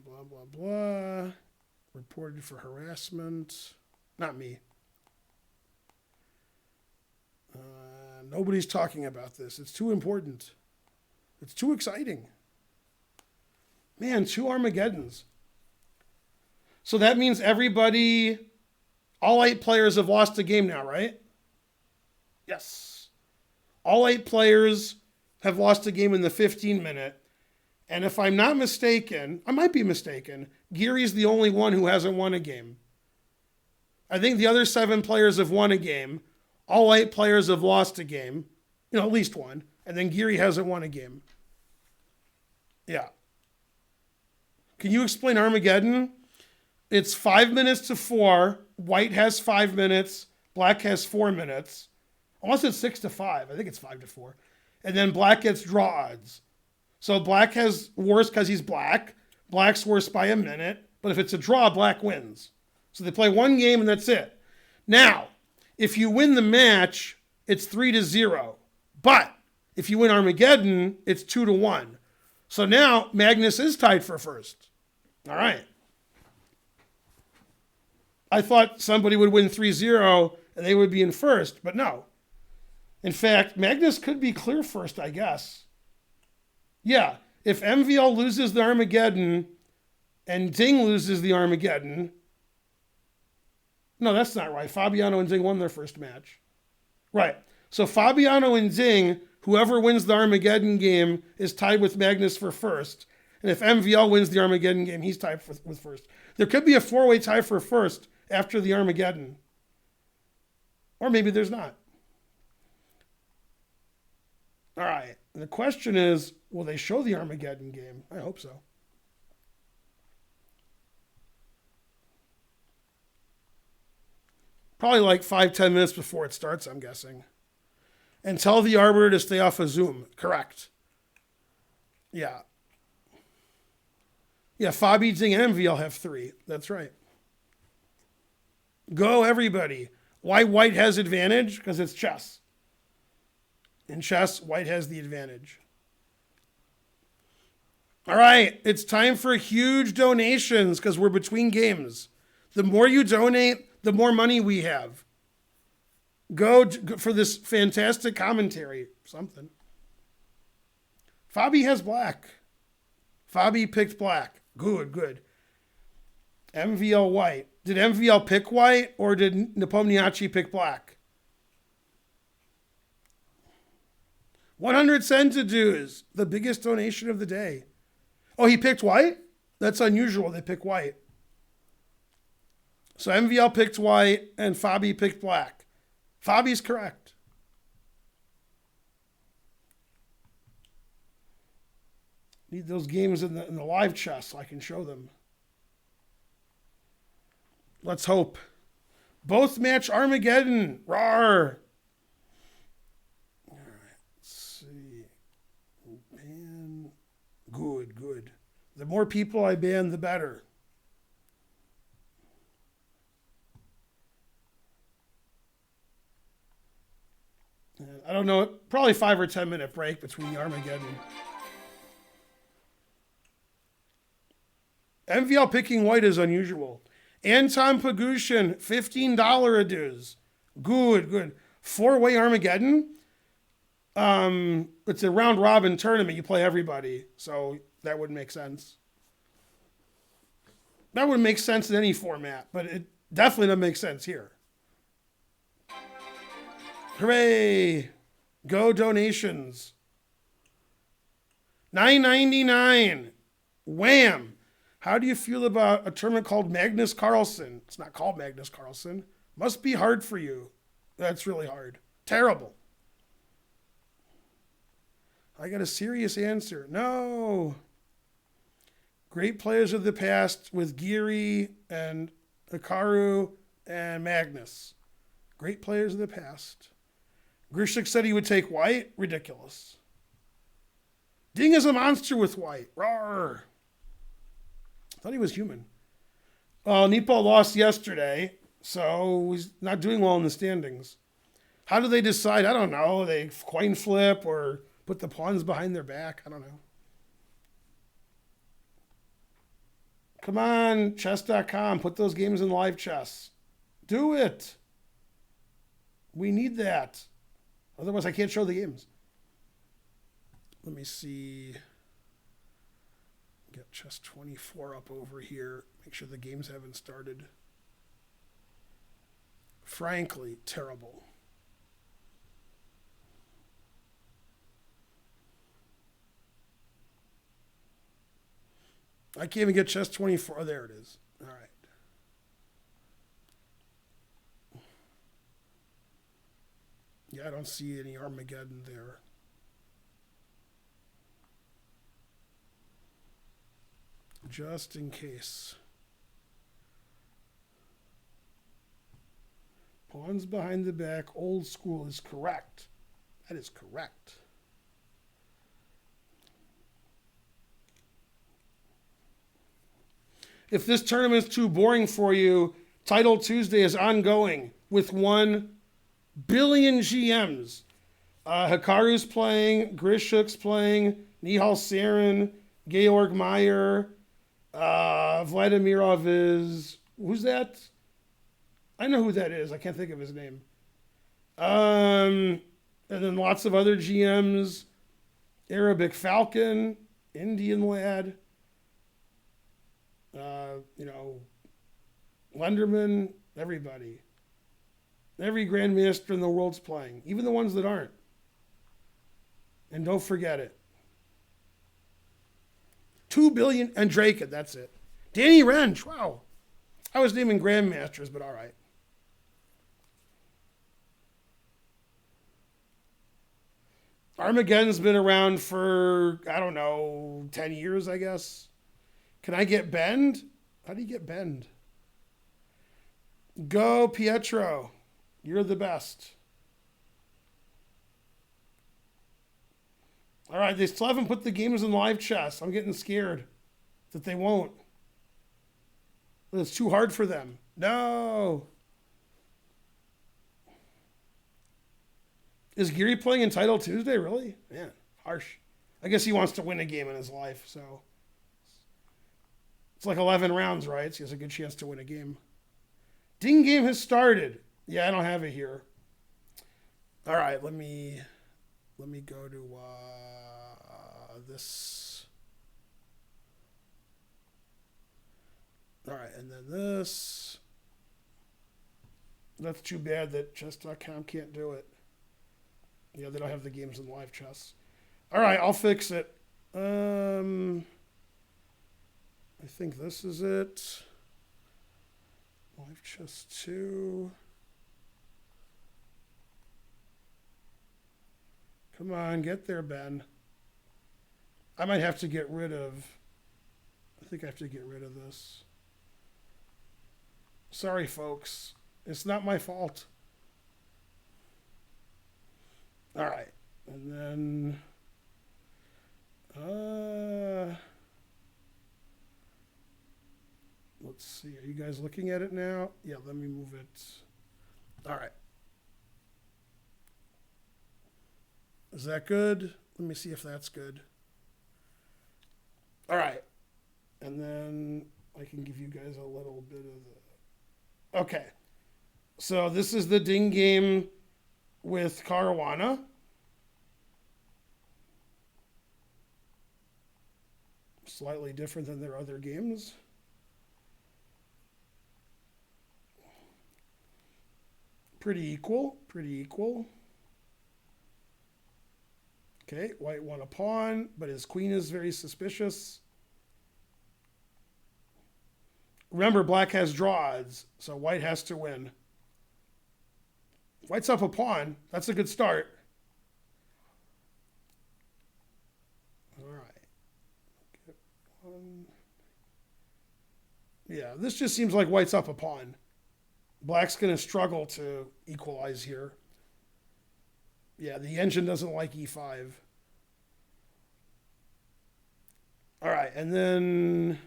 Blah, blah, blah. Reported for harassment. Not me. Nobody's talking about this. It's too important. It's too exciting. Man, 2 Armageddons. So that means all 8 players have lost a game now, right? Yes. All 8 players have lost a game in the 15-minute. And if I'm not mistaken, I might be mistaken, Geary's the only one who hasn't won a game. I think the other 7 players have won a game. All 8 players have lost a game. At least one. And then Geary hasn't won a game. Yeah. Can you explain Armageddon? It's 5 minutes to 4. White has 5 minutes. Black has 4 minutes. Unless it's 6 to 5. I think it's 5 to 4. And then black gets draw odds. So black has worse because he's black. Black's worse by a minute. But if it's a draw, black wins. So they play 1 game and that's it. Now, if you win the match, it's 3-0. But if you win Armageddon, it's 2-1. So now Magnus is tied for first. All right. I thought somebody would win 3-0 and they would be in first, but no. In fact, Magnus could be clear first, I guess. Yeah, if MVL loses the Armageddon and Ding loses the Armageddon. No, that's not right. Fabiano and Ding won their first match. Right. So Fabiano and Ding, whoever wins the Armageddon game is tied with Magnus for first. And if MVL wins the Armageddon game, he's tied with first. There could be a 4-way tie for first after the Armageddon. Or maybe there's not. All right. And the question is, will they show the Armageddon game? I hope so. Probably like 5-10 minutes before it starts, I'm guessing. And tell the arbiter to stay off of Zoom. Correct. Yeah. Yeah, Fabi, Ding, and MVL have 3. That's right. Go, everybody. Why white has advantage? Because it's chess. In chess, white has the advantage. All right, it's time for huge donations because we're between games. The more you donate, the more money we have. Go for this fantastic commentary. Something. Fabi has black. Fabi picked black. Good. MVL white. Did MVL pick white or did Nepomniachtchi pick black? 100 centidues, the biggest donation of the day. Oh, he picked white? That's unusual. They pick white. So MVL picked white and Fabi picked black. Fabi's correct. Need those games in the live chess so I can show them. Let's hope. Both match Armageddon. Rawr. All right. Let's see. Ban. Good, good. The more people I ban, the better. And I don't know, probably 5 or 10 minute break between the Armageddon. MVL picking white is unusual. Anton Pagushin, $15 adues. Good, good. 4-way Armageddon. It's a round robin tournament. You play everybody, so that would make sense. That would make sense in any format, but it definitely doesn't make sense here. Hooray! Go donations. $9.99. Wham! How do you feel about a tournament called Magnus Carlsen? It's not called Magnus Carlsen. Must be hard for you. That's really hard. Terrible. I got a serious answer. No. Great players of the past with Geary and Hikaru and Magnus. Great players of the past. Grishik said he would take white. Ridiculous. Ding is a monster with white. Roar. I thought he was human. Well, Nepal lost yesterday, so he's not doing well in the standings. How do they decide? I don't know. They coin flip or put the pawns behind their back. I don't know. Come on, chess.com. Put those games in live chess. Do it. We need that. Otherwise, I can't show the games. Let me see. Get chess 24 up over here. Make sure the games haven't started. Frankly, terrible. I can't even get chess 24. Oh, there it is. All right. Yeah, I don't see any Armageddon there. Just in case. Pawns behind the back, old school is correct. That is correct. If this tournament is too boring for you, Title Tuesday is ongoing with 1 billion GMs. Hikaru's playing, Grishuk's playing, Nihal Sarin, Georg Meyer, Vladimirov is... Who's that? I know who that is. I can't think of his name. And then lots of other GMs. Arabic Falcon, Indian Lad. Lenderman, everybody. Every Grandmaster in the world's playing, even the ones that aren't. And don't forget it. 2 billion, and Drake, that's it. Danny Wrench, wow. I was naming Grandmasters, but all right. Armageddon's been around for, I don't know, 10 years, I guess. Can I get Bend? How do you get Bend? Go, Pietro. You're the best. All right, they still haven't put the games in live chess. I'm getting scared that they won't. It's too hard for them. No. Is Geary playing in Title Tuesday, really? Man, harsh. I guess he wants to win a game in his life, so. It's like 11 rounds, right? So he has a good chance to win a game. Ding game has started. Yeah, I don't have it here. All right, let me go to this. All right, and then this. That's too bad that chess.com can't do it. Yeah, they don't have the games in live chess. All right, I'll fix it. I think this is it. Live chess 2. Come on, get there, Ben. I might have to get rid of... I think I have to get rid of this. Sorry, folks. It's not my fault. All right. And then... let's see. Are you guys looking at it now? Yeah, let me move it. All right. Is that good? Let me see if that's good. All right. And then I can give you guys a little bit of the... Okay. So this is the Ding game with Caruana. Slightly different than their other games. Pretty equal. Okay, white won a pawn, but his queen is very suspicious. Remember, black has draw odds, so white has to win. White's up a pawn. That's a good start. All right. Yeah, this just seems like white's up a pawn. Black's going to struggle to equalize here. Yeah, the engine doesn't like e5. All right, and then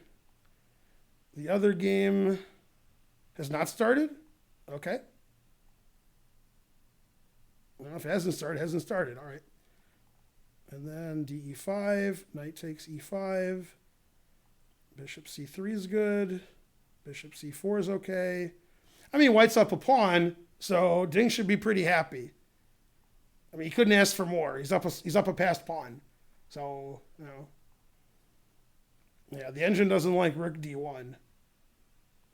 the other game has not started? Okay. Well, if it hasn't started, it hasn't started. All right. And then de5, knight takes e5. Bishop c3 is good. Bishop c4 is okay. I mean, white's up a pawn, so Ding should be pretty happy. I mean, he couldn't ask for more. He's up a passed pawn. So, you know. Yeah, the engine doesn't like rook d1.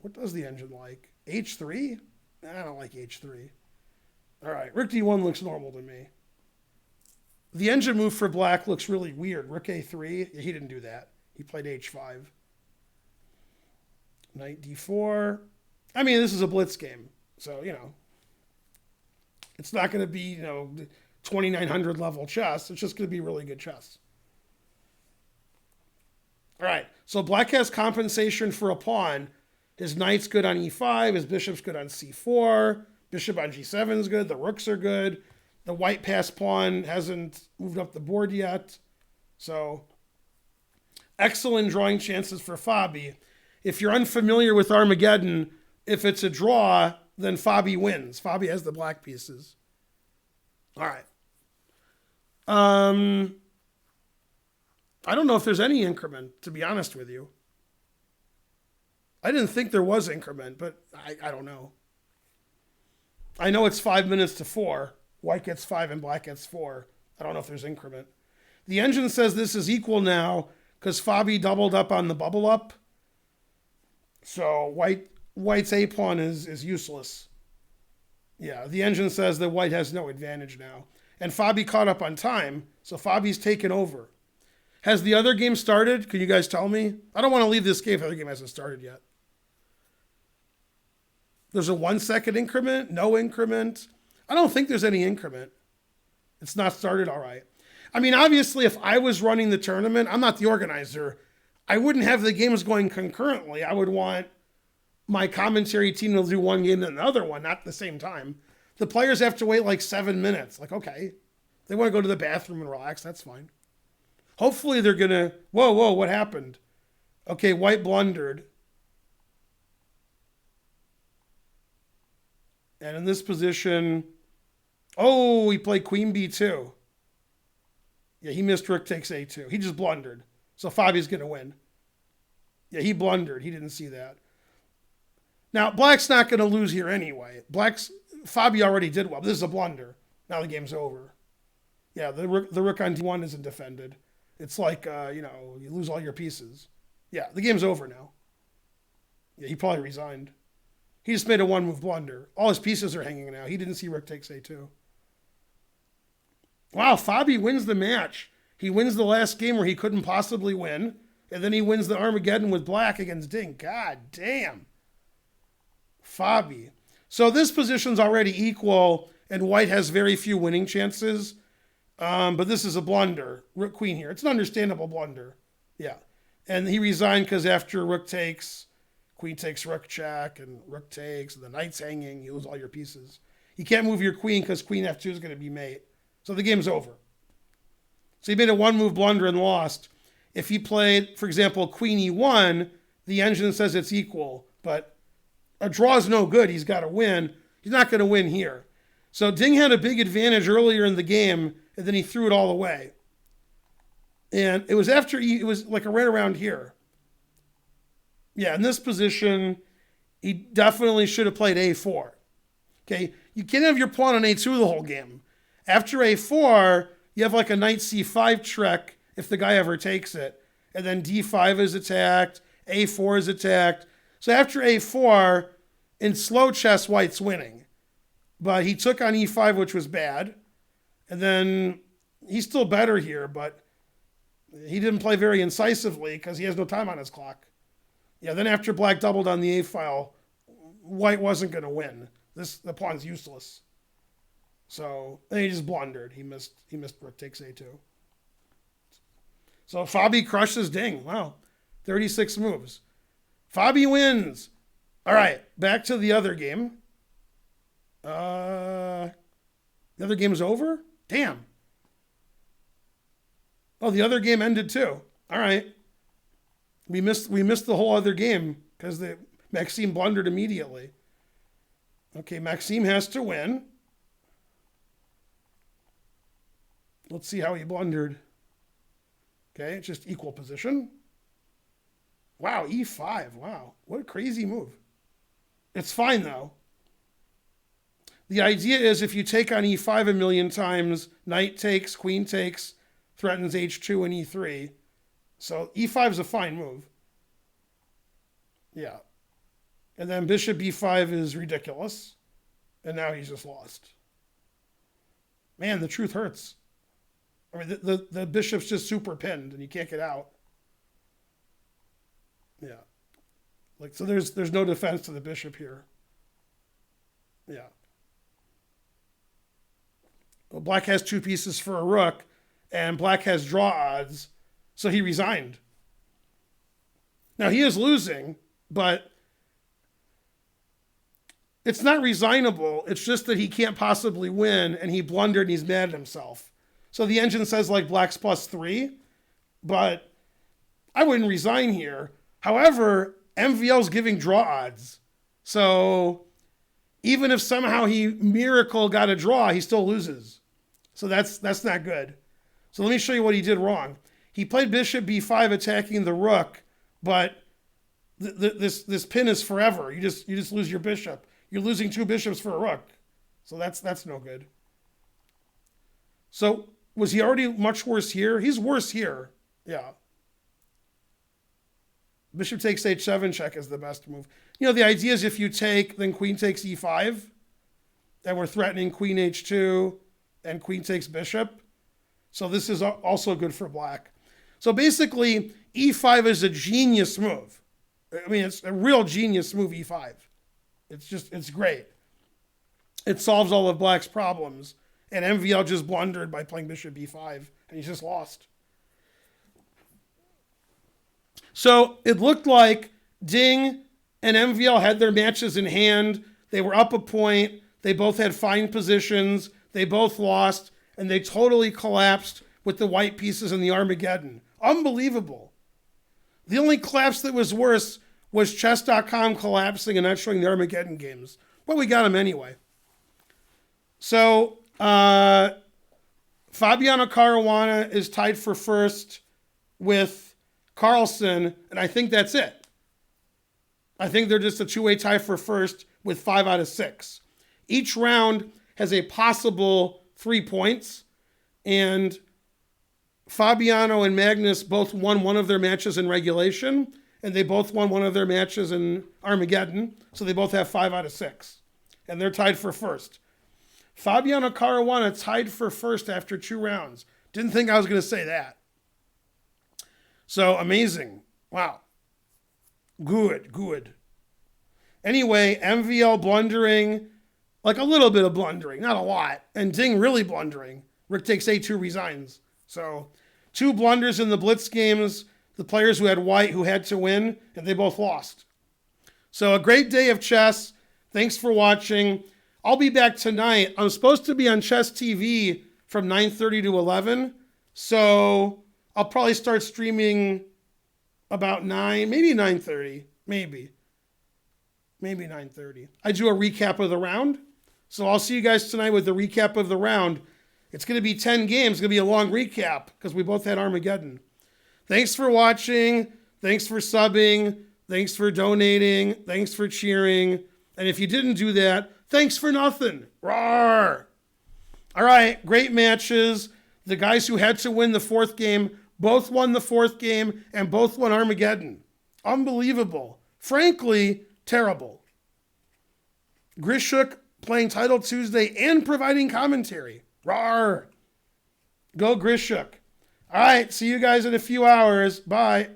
What does the engine like? h3? I don't like h3. All right, rook d1 looks normal to me. The engine move for black looks really weird. Rook a3, he didn't do that. He played h5. Knight d4. I mean, this is a blitz game. So, you know, it's not going to be, 2,900 level chess. It's just going to be really good chess. All right, so black has compensation for a pawn. His knight's good on e5. His bishop's good on c4. Bishop on g7 is good. The rooks are good. The white passed pawn hasn't moved up the board yet. So, excellent drawing chances for Fabi. If you're unfamiliar with Armageddon, if it's a draw, then Fabi wins. Fabi has the black pieces. All right. I don't know if there's any increment, to be honest with you. I didn't think there was increment, but I don't know. I know it's 5 minutes to 4. White gets 5 and black gets 4. I don't know if there's increment. The engine says this is equal now because Fabi doubled up on the bubble up. So white's a pawn is useless. Yeah, the engine says that white has no advantage now. And Fabi caught up on time, so Fabi's taken over. Has the other game started? Can you guys tell me? I don't want to leave this game if the other game hasn't started yet. There's a 1 second increment, no increment. I don't think there's any increment. It's not started all right. I mean, obviously, if I was running the tournament, I'm not the organizer. I wouldn't have the games going concurrently. I would want my commentary team to do one game and another one, not at the same time. The players have to wait like 7 minutes. Like, okay, they want to go to the bathroom and relax. That's fine. Hopefully they're going to, whoa, what happened? Okay, white blundered. And in this position, he played queen b2. Yeah, he missed rook takes a2. He just blundered. So Fabi's going to win. Yeah, he blundered. He didn't see that. Now, black's not going to lose here anyway. Fabi already did well. This is a blunder. Now the game's over. Yeah, the rook on d1 isn't defended. It's like, you lose all your pieces. Yeah, the game's over now. Yeah, he probably resigned. He just made a one-move blunder. All his pieces are hanging now. He didn't see rook takes a2. Wow, Fabi wins the match. He wins the last game where he couldn't possibly win, and then he wins the Armageddon with black against Ding. God damn. Fabi. So this position's already equal, and white has very few winning chances. But this is a blunder. Rook queen here. It's an understandable blunder. Yeah. And he resigned because after rook takes, queen takes rook check, and rook takes, and the knight's hanging, you lose all your pieces. You can't move your queen because queen f2 is going to be mate. So the game's over. So he made a one-move blunder and lost. If he played, for example, queen e1, the engine says it's equal, but a draw is no good. He's got to win. He's not going to win here. So Ding had a big advantage earlier in the game, and then he threw it all away. And it was after it was like right around here. Yeah, in this position, he definitely should have played a4. Okay, you can't have your pawn on a2 the whole game. After a4, you have like a knight c5 trick if the guy ever takes it. And then d5 is attacked, a4 is attacked. So after a4, in slow chess, white's winning. But he took on e5, which was bad. And then he's still better here, but he didn't play very incisively because he has no time on his clock. Yeah, then after black doubled on the a file, white wasn't going to win. The pawn's useless. So then he just blundered. He missed rook takes a2. So Fabi crushes Ding. Wow, 36 moves. Fabi wins. All right, back to the other game. The other game's over? Damn. Oh, the other game ended too. All right. We missed the whole other game because Maxime blundered immediately. Okay, Maxime has to win. Let's see how he blundered. Okay, it's just equal position. Wow, e5. Wow, what a crazy move. It's fine though. The idea is if you take on e5 a million times, knight takes, queen takes, threatens h2 and e3. So e5 is a fine move. Yeah. And then bishop b5 is ridiculous. And now he's just lost. Man, the truth hurts. I mean, the bishop's just super pinned and you can't get out. Yeah. Like, so there's no defense to the bishop here. Yeah. Well, black has two pieces for a rook, and black has draw odds, so he resigned. Now, he is losing, but it's not resignable. It's just that he can't possibly win, and he blundered, and he's mad at himself. So the engine says, like, black's +3, but I wouldn't resign here. However, MVL's giving draw odds. So even if somehow he miracle got a draw, he still loses. So that's not good. So let me show you what he did wrong. He played bishop b5 attacking the rook, but this pin is forever. You just lose your bishop. You're losing two bishops for a rook. So that's no good. So was he already much worse here? He's worse here. Yeah. Bishop takes h7 check is the best move. You know, the idea is if you take, then queen takes e5, and we're threatening queen h2, and queen takes bishop. So this is also good for black. So basically, e5 is a genius move. I mean, it's a real genius move, e5. It's great. It solves all of black's problems. And MVL just blundered by playing bishop b5, and he's just lost. So it looked like Ding and MVL had their matches in hand. They were up a point. They both had fine positions. They both lost, and they totally collapsed with the white pieces in the Armageddon. Unbelievable. The only collapse that was worse was chess.com collapsing and not showing the Armageddon games. But we got them anyway. So Fabiano Caruana is tied for first with Carlsen, and I think that's it. I think they're just a two-way tie for first with 5 out of 6. Each round has a possible 3 points, and Fabiano and Magnus both won one of their matches in regulation, and they both won one of their matches in Armageddon, so they both have 5 out of 6, and they're tied for first. Fabiano Caruana tied for first after 2 rounds. Didn't think I was going to say that. So amazing. Wow. Good. Anyway, MVL blundering, like a little bit of blundering, not a lot. And Ding really blundering. Rick takes A2, resigns. So 2 blunders in the blitz games. The players who had white who had to win, and they both lost. So a great day of chess. Thanks for watching. I'll be back tonight. I'm supposed to be on Chess TV from 9:30 to 11. So I'll probably start streaming about 9, maybe 9:30, maybe 9:30. I do a recap of the round. So I'll see you guys tonight with the recap of the round. It's going to be 10 games. It's going to be a long recap because we both had Armageddon. Thanks for watching. Thanks for subbing. Thanks for donating. Thanks for cheering. And if you didn't do that, thanks for nothing. Roar! All right, great matches. The guys who had to win the 4th game both won the 4th game and both won Armageddon. Unbelievable. Frankly, terrible. Grishuk playing Title Tuesday and providing commentary. Roar! Go Grishuk. All right, see you guys in a few hours. Bye.